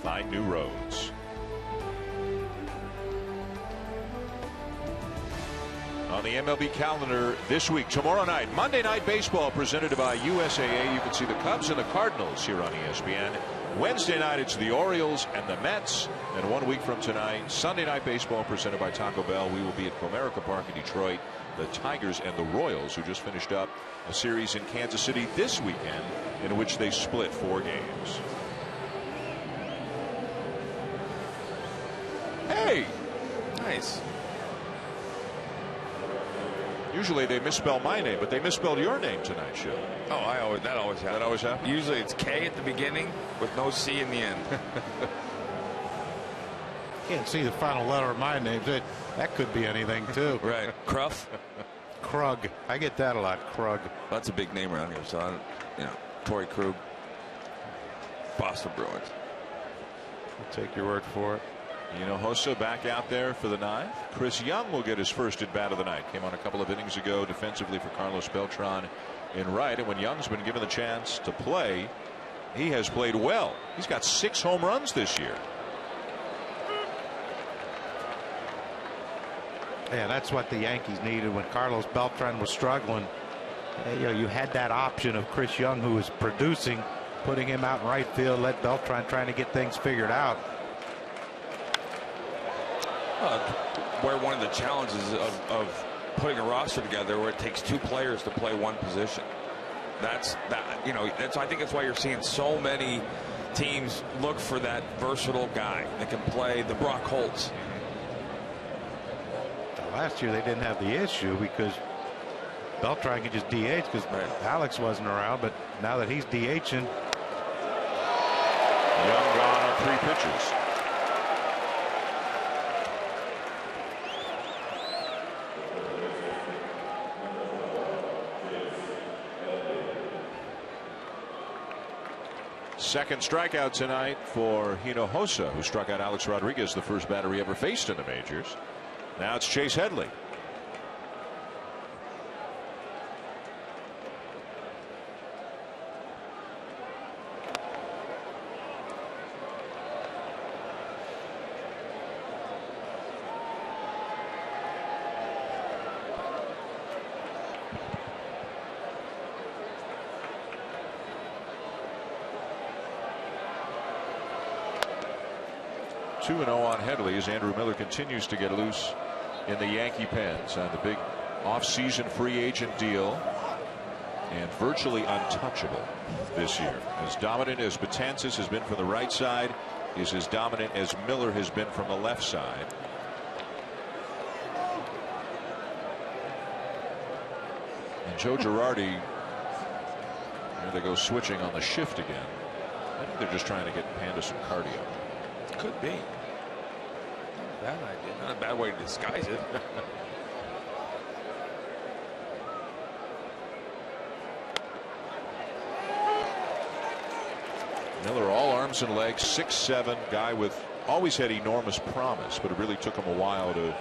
Find new roads. On the MLB calendar this week, tomorrow night, Monday Night Baseball presented by USAA. You can see the Cubs and the Cardinals here on ESPN. Wednesday night, it's the Orioles and the Mets. And 1 week from tonight, Sunday Night Baseball presented by Taco Bell. We will be at Comerica Park in Detroit. The Tigers and the Royals, who just finished up a series in Kansas City this weekend, in which they split 4 games. Hey! Nice. Usually they misspell my name, but they misspelled your name tonight, Joe. Oh, that always happens. That always happens? Usually it's K at the beginning with no C in the end. Can't see the final letter of my name. That could be anything, too. Right. Cruff? Krug. I get that a lot. Krug. That's a big name around here, so I don't, you know, Torrey Krug. Boston Bruins. I'll take your word for it. Hinojosa back out there for the 9th. Chris Young will get his first at bat of the night. Came on a couple of innings ago defensively for Carlos Beltran in right. And when Young's been given the chance to play, he has played well. He's got 6 home runs this year. Yeah, that's what the Yankees needed when Carlos Beltran was struggling. You had that option of Chris Young, who was producing, putting him out in right field, let Beltran trying to get things figured out. Where one of the challenges of putting a roster together where it takes 2 players to play one position. I think that's why you're seeing so many teams look for that versatile guy that can play the Brock Holtz. Last year they didn't have the issue because Beltran could just DH because Alex wasn't around, but now that he's DHing. Young gone on 3 pitches. Second strikeout tonight for Hinojosa, who struck out Alex Rodriguez, the first batter he ever faced in the majors. Now it's Chase Headley. 2-0 on Headley as Andrew Miller continues to get loose in the Yankee pens on the big off-season free agent deal, and virtually untouchable this year. As dominant as Betances has been from the right side, is as dominant as Miller has been from the left side. And Joe Girardi, here they go switching on the shift again. I think they're just trying to get Panda some cardio. Could be. Bad idea. Not a bad way to disguise it. Miller all arms and legs, 6'7", guy with always had enormous promise, but it really took him a while to.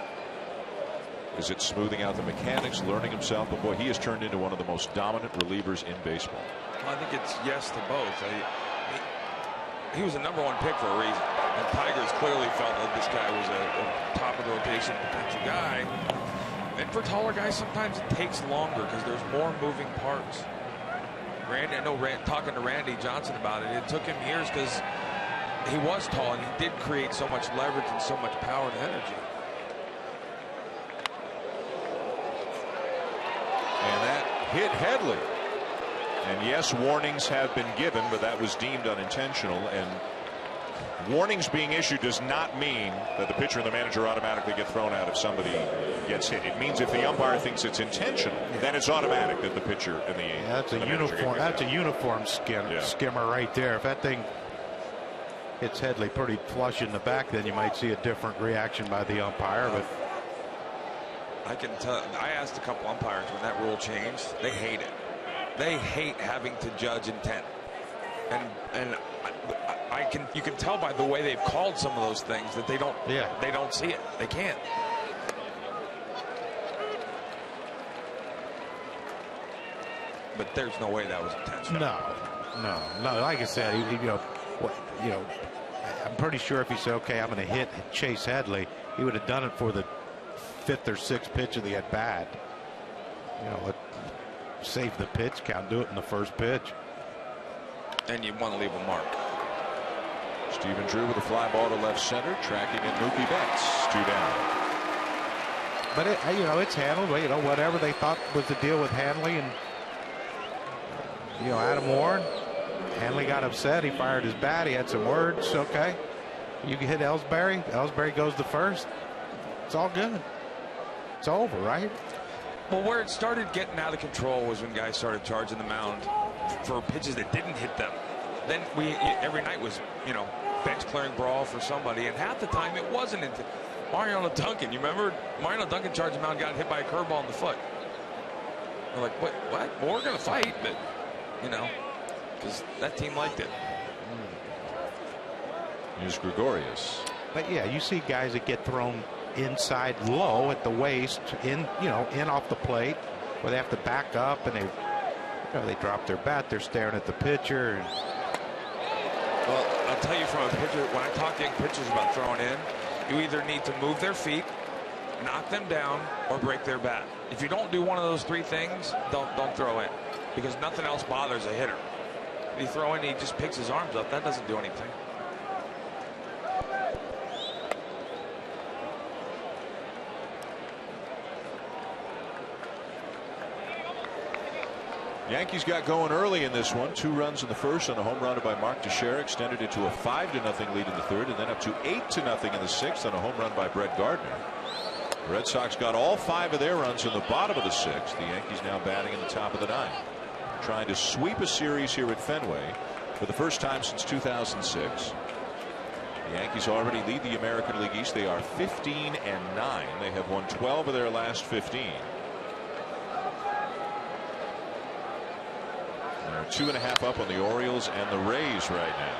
Is it smoothing out the mechanics, learning himself? But boy, he has turned into one of the most dominant relievers in baseball. Well, I think it's yes to both. He was a #1 pick for a reason. And Tigers clearly felt that this guy was a top of the rotation potential guy. And for taller guys, sometimes it takes longer because there's more moving parts. Randy, I know talking to Randy Johnson about it, it took him years because he was tall and he did create so much leverage and so much power and energy. And that hit Headley. And yes, warnings have been given, but that was deemed unintentional. And warnings being issued does not mean that the pitcher and the manager automatically get thrown out if somebody gets hit. It means if the umpire thinks it's intentional, then it's automatic that the pitcher and the that's a uniform. That's a uniform skimmer right there. If that thing hits Headley pretty flush in the back, then you might see a different reaction by the umpire. But I can tell. I asked a couple umpires when that rule changed. They hate it. They hate having to judge intent. And you can tell by the way they've called some of those things that they don't. Yeah. They don't see it. They can't. But there's no way that was intentional. No. Like I said, I'm pretty sure if he said, "Okay, I'm going to hit Chase Headley," he would have done it for the 5th or 6th pitch of the at bat. Save the pitch count, do it in the first pitch. And you want to leave a mark. Stephen Drew with a fly ball to left center, tracking in Mookie Betts, 2 down. But it's handled. Whatever they thought was the deal with Hanley and Adam Warren. Hanley got upset. He fired his bat. He had some words. Okay, you can hit Ellsbury. Ellsbury goes to first. It's all good. It's over, right? Well, where it started getting out of control was when guys started charging the mound for pitches that didn't hit them. Then every night was, bench clearing brawl for somebody, and half the time it wasn't into Mariano Duncan. You remember Mariano Duncan charged the mound, got hit by a curveball in the foot. We're like, what? Well, we're going to fight, but because that team liked it. Here's Gregorius. But yeah, you see guys that get thrown inside low at the waist, in off the plate, where they have to back up and they drop their bat. They're staring at the pitcher. Well, I'll tell you from a pitcher, when I talk to young pitchers about throwing in, you either need to move their feet, knock them down, or break their bat. If you don't do one of those 3 things, don't throw in, because nothing else bothers a hitter. If you throw in, he just picks his arms up. That doesn't do anything. Yankees got going early in this one. 2 runs in the first on a home run by Mark Teixeira, extended it to a 5-0 lead in the third, and then up to 8-0 in the sixth on a home run by Brett Gardner. The Red Sox got all 5 of their runs in the bottom of the sixth. The Yankees now batting in the top of the ninth, trying to sweep a series here at Fenway for the first time since 2006. The Yankees already lead the American League East. They are 15-9. They have won 12 of their last 15. They're 2.5 up on the Orioles and the Rays right now.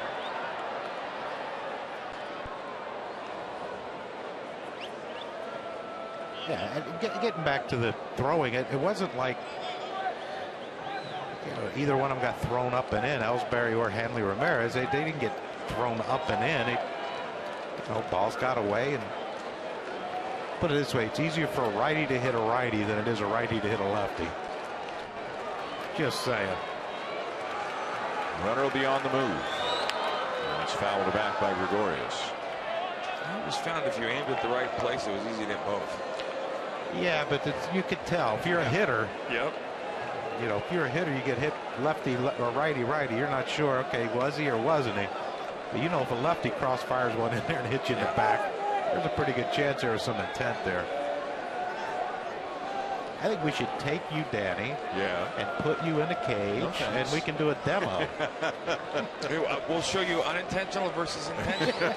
Yeah, getting back to the throwing, it wasn't like either one of them got thrown up and in, Ellsbury or Hanley Ramirez. They didn't get thrown up and in. Balls got away. And put it this way, it's easier for a righty to hit a righty than it is a righty to hit a lefty. Just saying. Runner will be on the move. And it's fouled back by Gregorius. I just found if you aimed at the right place, it was easy to hit both. Yeah, but you could tell if you're a hitter. Yep. You know, if you're a hitter, you get hit lefty or righty. You're not sure. Okay, was he or wasn't he? But you know, if a lefty crossfires one in there and hits you in the back, there's a pretty good chance there was some intent there. I think we should take you, Danny, and put you in a cage, and we can do a demo. We'll show you unintentional versus intentional.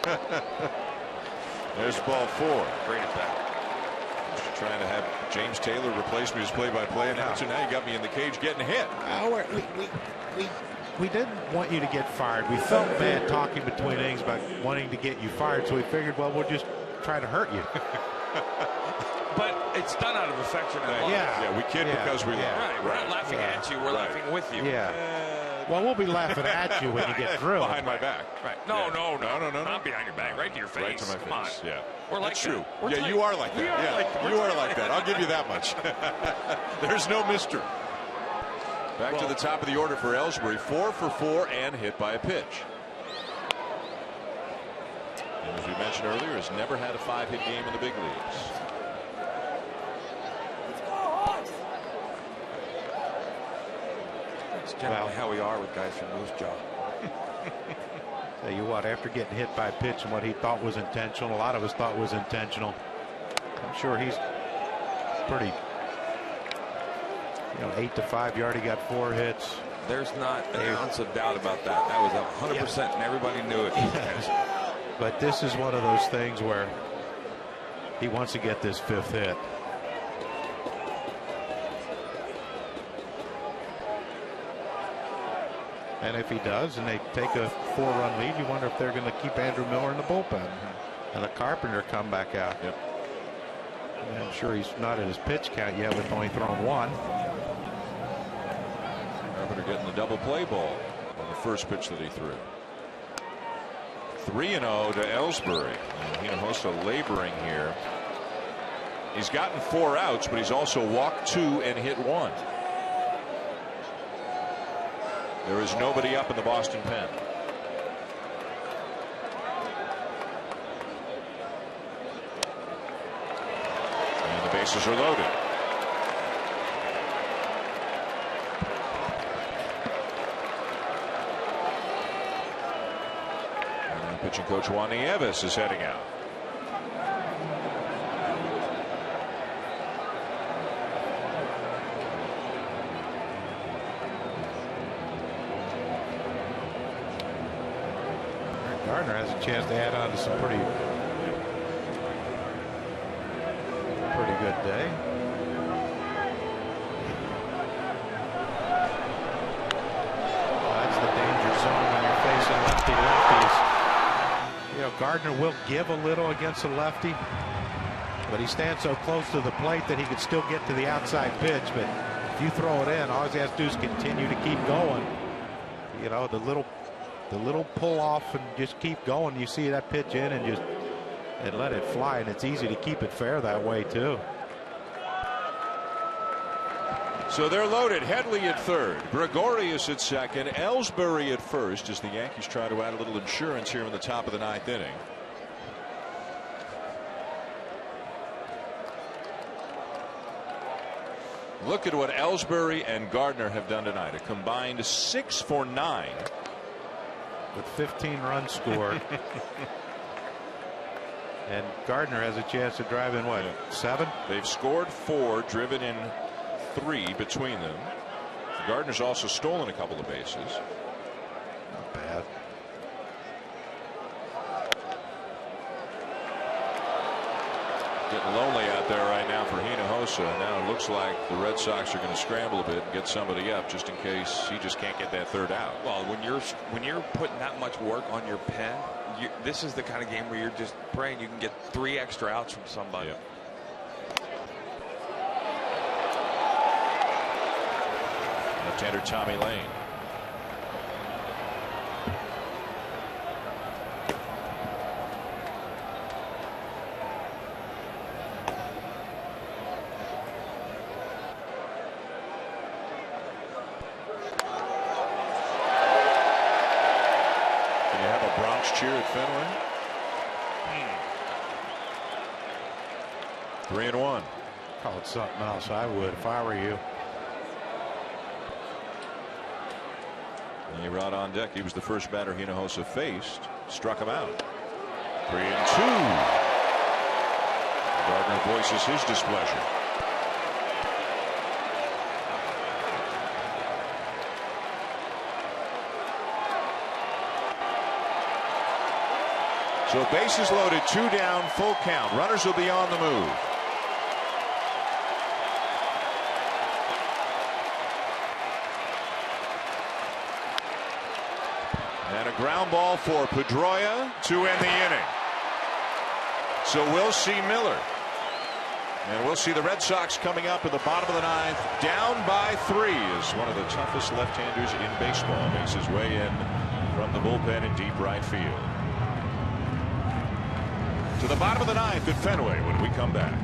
There's ball 4. Great at that. Trying to have James Taylor replace me as play-by-play announcer. Now you got me in the cage getting hit. We didn't want you to get fired. We felt bad talking between innings about wanting to get you fired, so we figured, well, we'll just try to hurt you. But it's done out of affection and love. Yeah, we kid because we love. Right, we're not laughing at you, we're laughing with you. Well, we'll be laughing at you when you get drilled. Behind my back. Right. No. Not behind your back. Right to your face. Right to my face. Come on. Yeah. We're like That's true. That. Yeah, you are like that. You are like that. I'll give you that much. There's no mystery. Back to the top of the order for Ellsbury. 4 for 4 and hit by a pitch. And as we mentioned earlier, has never had a 5-hit game in the big leagues. That's generally how we are with guys from Moose Jaw. Tell you what, after getting hit by a pitch and what he thought was intentional, a lot of us thought was intentional. I'm sure he's pretty, 8 to 5 yard. He got 4 hits. There's not an ounce of doubt about that. That was 100%, and everybody knew it. But this is one of those things where he wants to get this 5th hit. And if he does, and they take a 4-run lead, you wonder if they're going to keep Andrew Miller in the bullpen. And the Carpenter come back out. Yep. And I'm sure he's not at his pitch count yet with only thrown 1. Carpenter getting the double play ball on the first pitch that he threw. 3-0 to Ellsbury. And Hinojosa laboring here. He's gotten 4 outs, but he's also walked 2 and hit 1. There is nobody up in the Boston pen. And the bases are loaded. And pitching coach Juan Nieves is heading out. Gardner has a chance to add on to some pretty good day. That's the danger zone when you're facing lefties. Gardner will give a little against a lefty, but he stands so close to the plate that he could still get to the outside pitch. But if you throw it in, all he has to do is continue to keep going. The little pull off and just keep going. You see that pitch in and let it fly, and it's easy to keep it fair that way too. So they're loaded. Headley at third, Gregorius at second, Ellsbury at first as the Yankees try to add a little insurance here in the top of the 9th inning. Look at what Ellsbury and Gardner have done tonight. A combined 6 for 9. With 15 runs scored. And Gardner has a chance to drive in, what, 7? They've scored 4, driven in 3 between them. Gardner's also stolen a couple of bases. Not bad. Getting lonely out there right now for Hinojosa. Now it looks like the Red Sox are going to scramble a bit and get somebody up just in case he just can't get that 3rd out. Well, when you're putting that much work on your pen, this is the kind of game where you're just praying you can get 3 extra outs from somebody. Yep. Left-hander Tommy Lane. Cheer at Fenway. 3-1. Call it something else. I would if I were you. A-Rod on deck. He was the first batter Hinojosa faced. Struck him out. 3-2. Gardner voices his displeasure. So bases loaded, 2 down, full count. Runners will be on the move. And a ground ball for Pedroia to end the inning. So we'll see Miller. And we'll see the Red Sox coming up in the bottom of the 9th. Down by 3 is one of the toughest left-handers in baseball. Makes his way in from the bullpen in deep right field. To the bottom of the 9th at Fenway when we come back.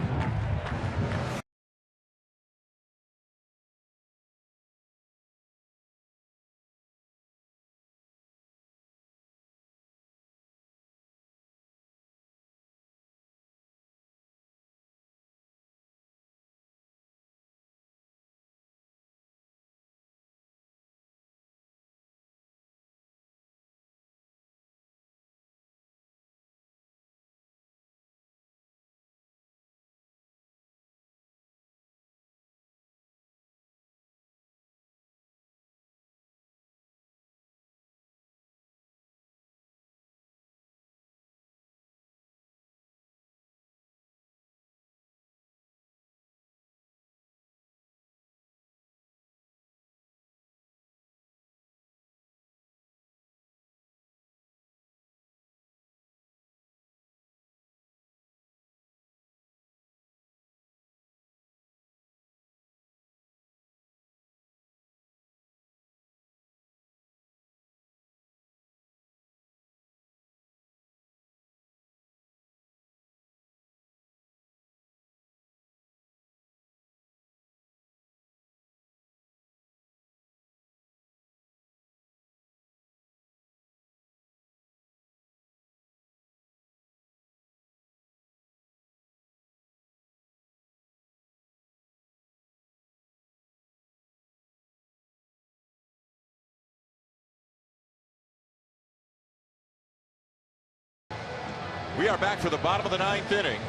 We are back for the bottom of the 9th inning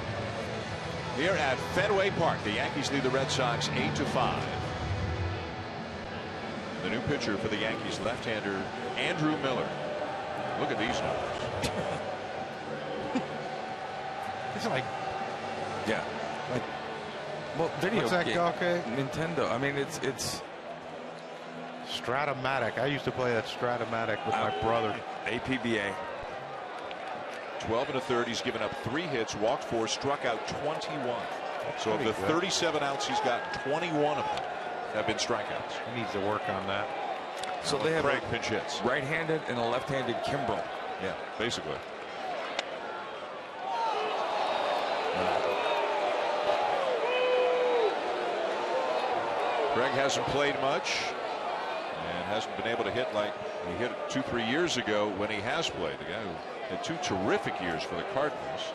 here at Fenway Park. The Yankees lead the Red Sox 8-5. The new pitcher for the Yankees, left-hander Andrew Miller. Look at these numbers. It's like, yeah, like, well, video what's that, game, okay? Nintendo. I mean, it's Stratomatic. I used to play that Stratomatic with my brother. APBA. 12 1/3. He's given up 3 hits, walked 4, struck out 21. So of the 37 outs he's gotten, 21 of them have been strikeouts. He needs to work on that. So they have Craig pinch hits. Right-handed and a left-handed Kimbrel. Yeah, basically. Craig hasn't played much and hasn't been able to hit like he hit 2-3 years ago when he has played. The guy who had 2 terrific years for the Cardinals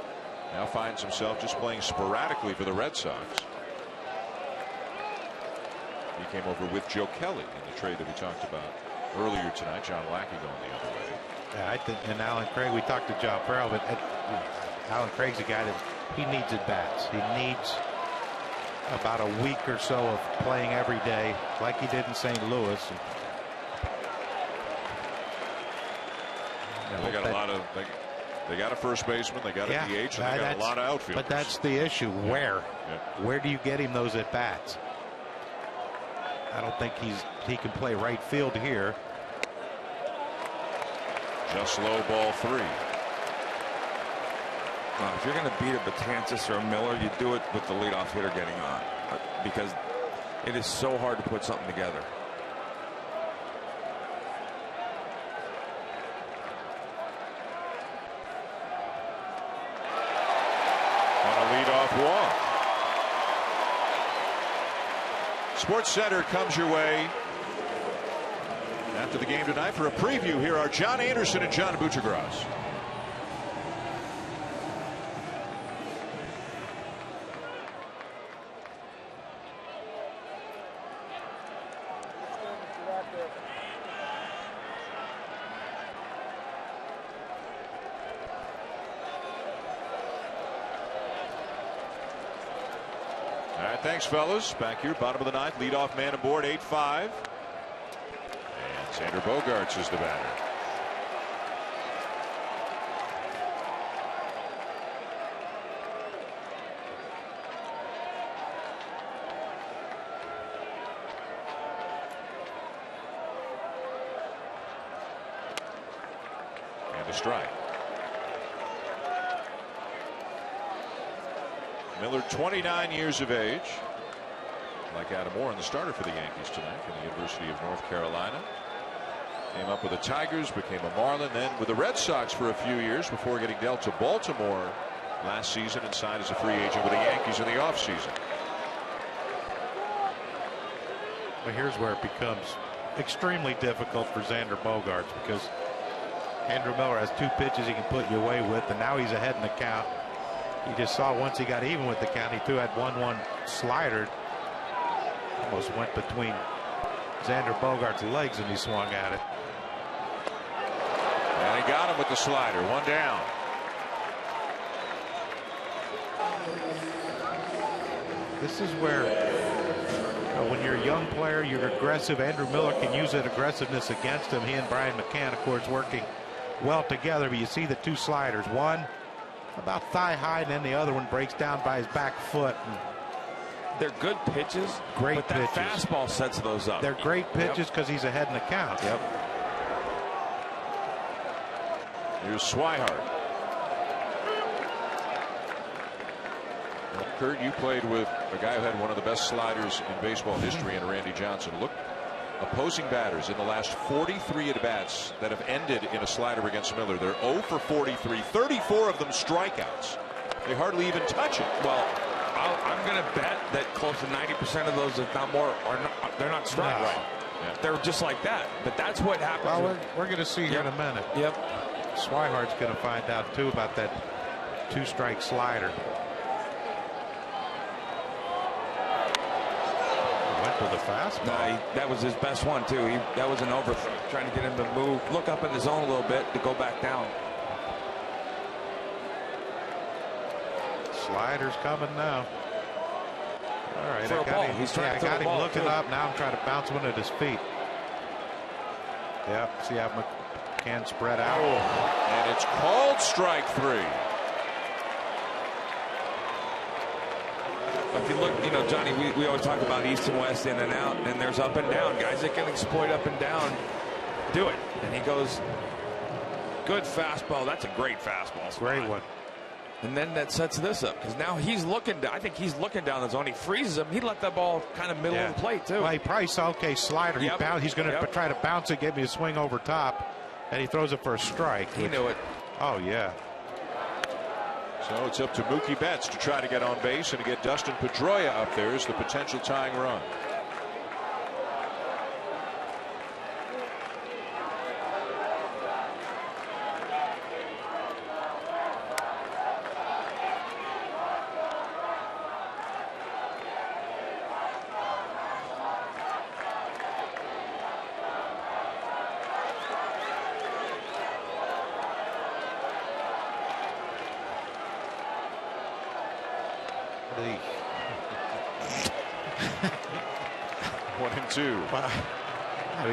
now finds himself just playing sporadically for the Red Sox. He came over with Joe Kelly in the trade that we talked about earlier tonight. John Lackey going the other way. Yeah, I think, and Alan Craig, we talked to John Farrell, but Alan Craig's a guy that he needs at bats. He needs about a week or so of playing every day like he did in St. Louis. They got a lot of. They got a first baseman. They got a DH. And they got a lot of outfielders. But that's the issue. Where? Where do you get him those at bats? I don't think he can play right field here. Just low, ball 3. If you're going to beat a Betances or a Miller, you do it with the leadoff hitter getting on, because it is so hard to put something together. Leadoff walk. Sports Center comes your way after the game tonight. For a preview, here are John Anderson and John Buccigross. thanks, fellas. Back here, bottom of the ninth, leadoff man aboard, 8-5. And Xander Bogaerts is the batter. And a strike. Miller, 29 years of age. Like Adam Warren, the starter for the Yankees tonight from the University of North Carolina. Came up with the Tigers, became a Marlin, then with the Red Sox for a few years before getting dealt to Baltimore last season and signed as a free agent with the Yankees in the offseason. Well, here's where it becomes extremely difficult for Xander Bogaerts, because Andrew Miller has 2 pitches he can put you away with, and now he's ahead in the count. You just saw once he got even with the count, he threw that 1-1 slider. Almost went between Xander Bogaerts' legs and he swung at it. And he got him with the slider. 1 down. This is where, when you're a young player, you're aggressive. Andrew Miller can use that aggressiveness against him. He and Brian McCann, of course, working well together. But you see the 2 sliders. One about thigh high, and then the other one breaks down by his back foot. They're good pitches. Great but pitches. That fastball sets those up. They're great pitches because he's ahead in the count. Yep. Here's Swihart. Well, Kurt, you played with a guy who had one of the best sliders in baseball history in Randy Johnson. Look, opposing batters in the last 43 at-bats that have ended in a slider against Miller. They're 0 for 43, 34 of them strikeouts. They hardly even touch it. Well, I'm going to bet that close to 90% of those, if not more, they're not strike. No. Right. Yeah. They're just like that. But that's what happens. Well, we're going to see here in a minute. Yep. Swihart's going to find out too about that 2-strike slider. Went for the fastball. No, that was his best one too. That was an overthrow, trying to get him to move, look up in the zone a little bit to go back down. Slider's coming now. All right, For a ball. He's trying to throw got a him ball, looking too. up. Now I'm trying to bounce one at his feet. Yep. See how McCann spread out. And it's called strike 3. If you look, Johnny, we always talk about east and west, in and out, and there's up and down. Guys that can exploit up and down, do it. And he goes, good fastball. That's a great fastball. Great one. And then that sets this up, because now he's looking. I think he's looking down the zone. He freezes him. He let that ball kind of middle of the plate too. Well, he probably saw, okay, slider. Yep. He's going to try to bounce it, get me a swing over top, and he throws it for a strike. He knew it. Oh yeah. So it's up to Mookie Betts to try to get on base and to get Dustin Pedroia up there as the potential tying run. One and two.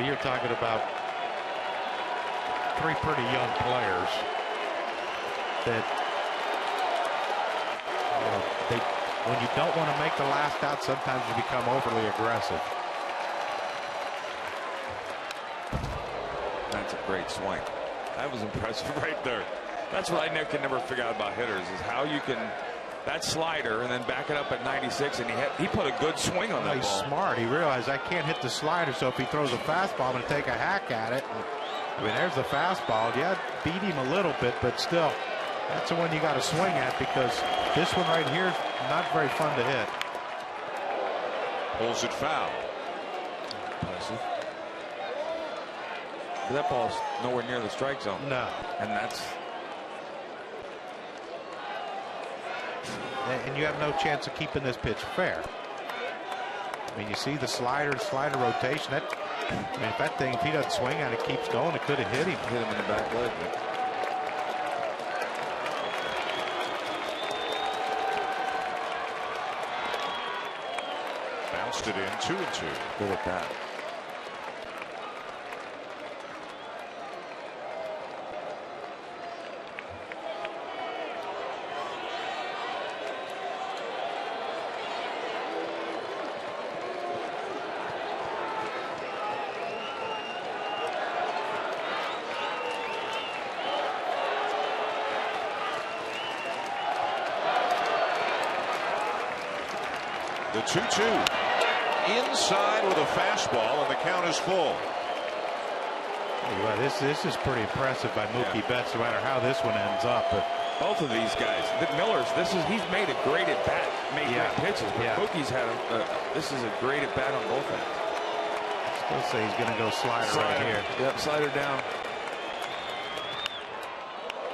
You're talking about 3 pretty young players that when you don't want to make the last out, sometimes you become overly aggressive. That's a great swing. That was impressive right there. That's what I can never figure out about hitters, is how you can that slider and then back it up at 96, and he put a good swing on that He's ball. smart. He realized I can't hit the slider, so if he throws a fastball, I'm going to take a hack at it. I mean, there's the fastball. Yeah, beat him a little bit, but still, that's the one you got to swing at, because this one right here is not very fun to hit. Pulls it foul. Impressive. But that ball's nowhere near the strike zone. No. And that's... And you have no chance of keeping this pitch fair. I mean, you see the slider rotation. If he doesn't swing and it keeps going, it could have hit him. Hit him in the back leg. Bounced it in, 2-2. Good at that. The 2-2. Inside with a fastball, and the count is full. Well, this is pretty impressive by Mookie Betts, no matter how this one ends up. But both of these guys, Miller's, he's made a great at bat, made great pitches, but Mookie's had this is a great at bat on both ends. Still say he's going to go slider right here. Yep, slider down.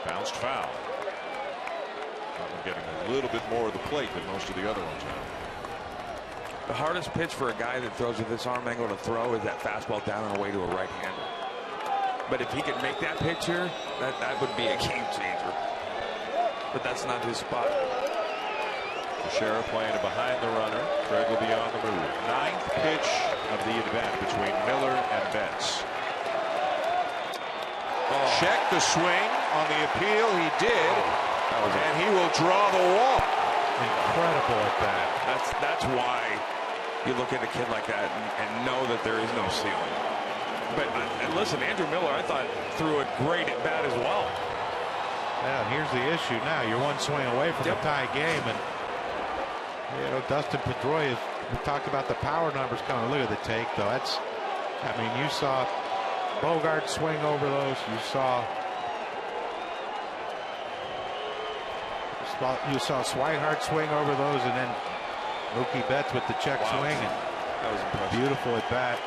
Bounced foul. That one getting a little bit more of the plate than most of the other ones have. The hardest pitch for a guy that throws with this arm angle to throw is that fastball down and away to a right-hander. But if he could make that pitch here, that would be a game changer. But that's not his spot. Teixeira playing it behind the runner. Craig will be on the move. 9th pitch of the at-bat between Miller and Betts. Check the swing on the appeal. He did. And he will draw the walk. Incredible at bat. That's why you look at a kid like that and know that there is no ceiling. But and listen, Andrew Miller, I thought threw a great at bat as well. Yeah, here's the issue now. You're one swing away from a tie game, and Dustin Pedroia. We talked about the power numbers coming. Look at the take, though. I mean, you saw Bogart swing over those. You saw Swihart swing over those, and then Mookie Betts with the check swing. And that was impressive. Beautiful at bat.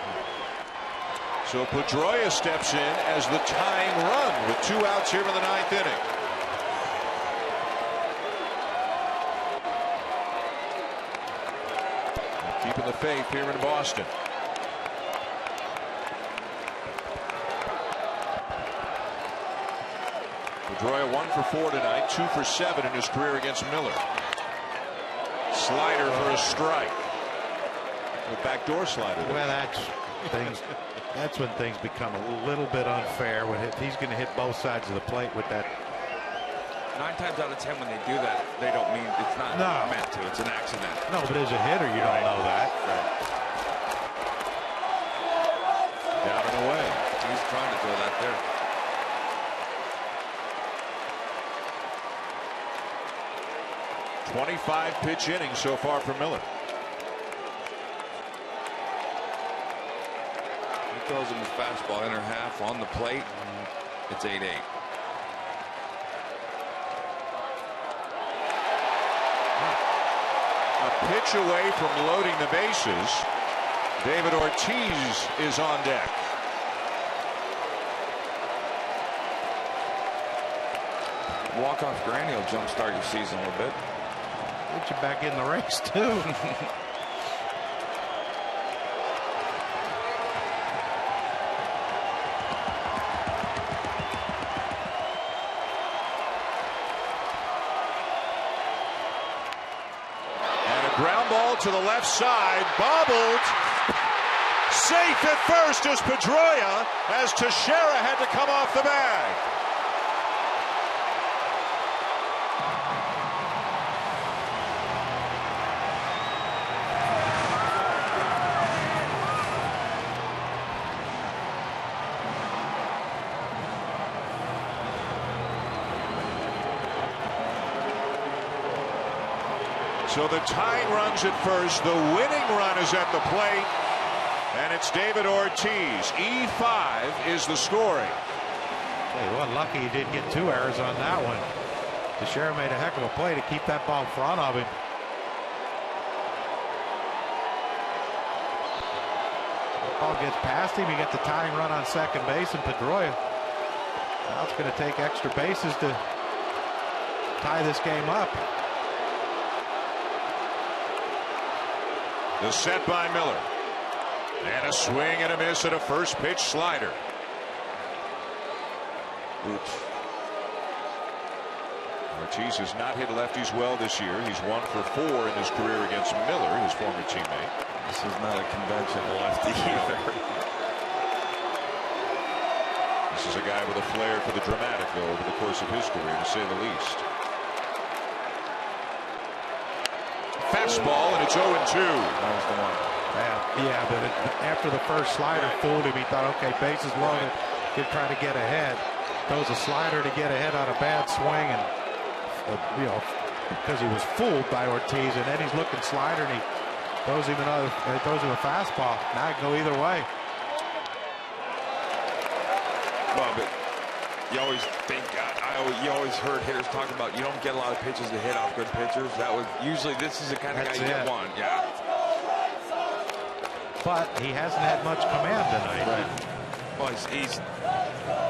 So Pedroia steps in as the tying run with 2 outs here in the 9th inning. Keeping the faith here in Boston. Pedroia 1 for 4 tonight, 2 for 7 in his career against Miller. Slider for a strike. A backdoor slider. Well, that's when things become a little bit unfair. When he's going to hit both sides of the plate with that. 9 times out of 10 when they do that, they don't mean it's not meant to. It's an accident. No, but as a hitter, you don't know that. Down and away. He's trying to throw that there. .25 pitch inning so far for Miller. He throws him his fastball inner half on the plate. It's 8-8. A pitch away from loading the bases. David Ortiz is on deck. Walk-off granny will jumpstart your season a little bit. Get you back in the race, too. Ground ball to the left side, bobbled. Safe at first is Pedroia, as Teixeira had to come off the bag. So the tying run's at first, the winning run is at the plate, and it's David Ortiz. E5 is the scoring. Hey, well, lucky he didn't get 2 errors on that one. Teixeira made a heck of a play to keep that ball in front of him. The ball gets past him. He gets the tying run on second base, and Pedroia. Now it's going to take extra bases to tie this game up. The set by Miller. And a swing and a miss at a first pitch slider. Oops. Ortiz has not hit lefties well this year. He's 1 for 4 in his career against Miller, his former teammate. is not a conventional lefty either. This is a guy with a flair for the dramatic, though, over the course of his career, to say the least. Fastball, and it's 0-2. That was the one. Yeah, but after the first slider fooled him, he thought, okay, bases loaded, he'd try to get ahead. Throws a slider to get ahead on a bad swing, and you know, because he was fooled by Ortiz, and then he's looking slider, and he throws him a fastball. Now it can go either way. Well, but you always think, you always heard hitters talking about you don't get a lot of pitches to hit off good pitchers. That was usually, this is the kind of guy you get one. Yeah. But he hasn't had much command tonight. Right. Well, he's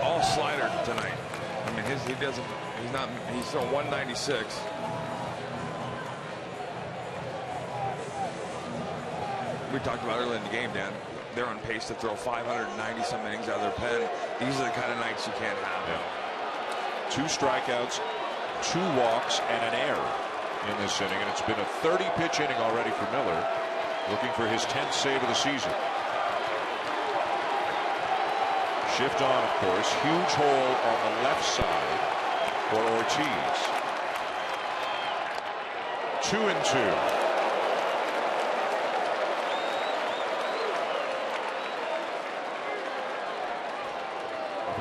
all slider tonight. I mean, he's throwing 196. We talked about earlier in the game, Dan. They're on pace to throw 590 some innings out of their pen. These are the kind of nights you can't have. Yeah. 2 strikeouts, 2 walks, and an error in this inning, and it's been a 30-pitch inning already for Miller, looking for his 10th save of the season. Shift on, of course. Huge hole on the left side for Ortiz. 2-2.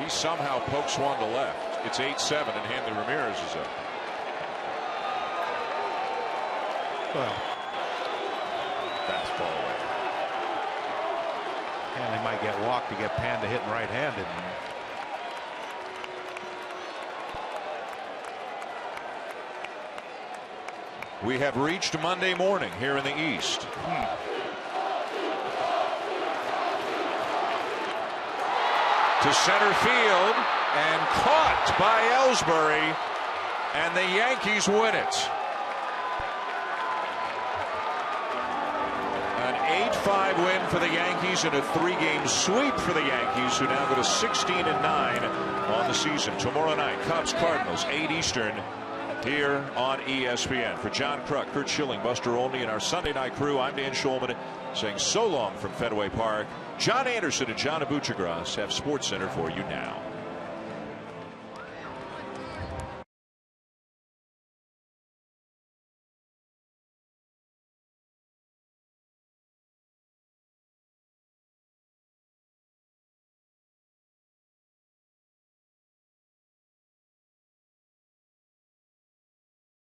He somehow pokes one to left. It's 8-7, and Hanley Ramirez is up. Well, fastball away. And they might get walked to get Panda hitting right-handed. We have reached Monday morning here in the East. To center field, and caught by Ellsbury, and the Yankees win it. An 8-5 win for the Yankees and a 3-game sweep for the Yankees, who now go to 16-9 on the season. Tomorrow night, Cubs Cardinals, 8 Eastern, here on ESPN. For John Kruk, Kurt Schilling, Buster Olney, and our Sunday night crew, I'm Dan Schulman saying so long from Fenway Park. John Anderson and John Abuchagras have SportsCenter for you now.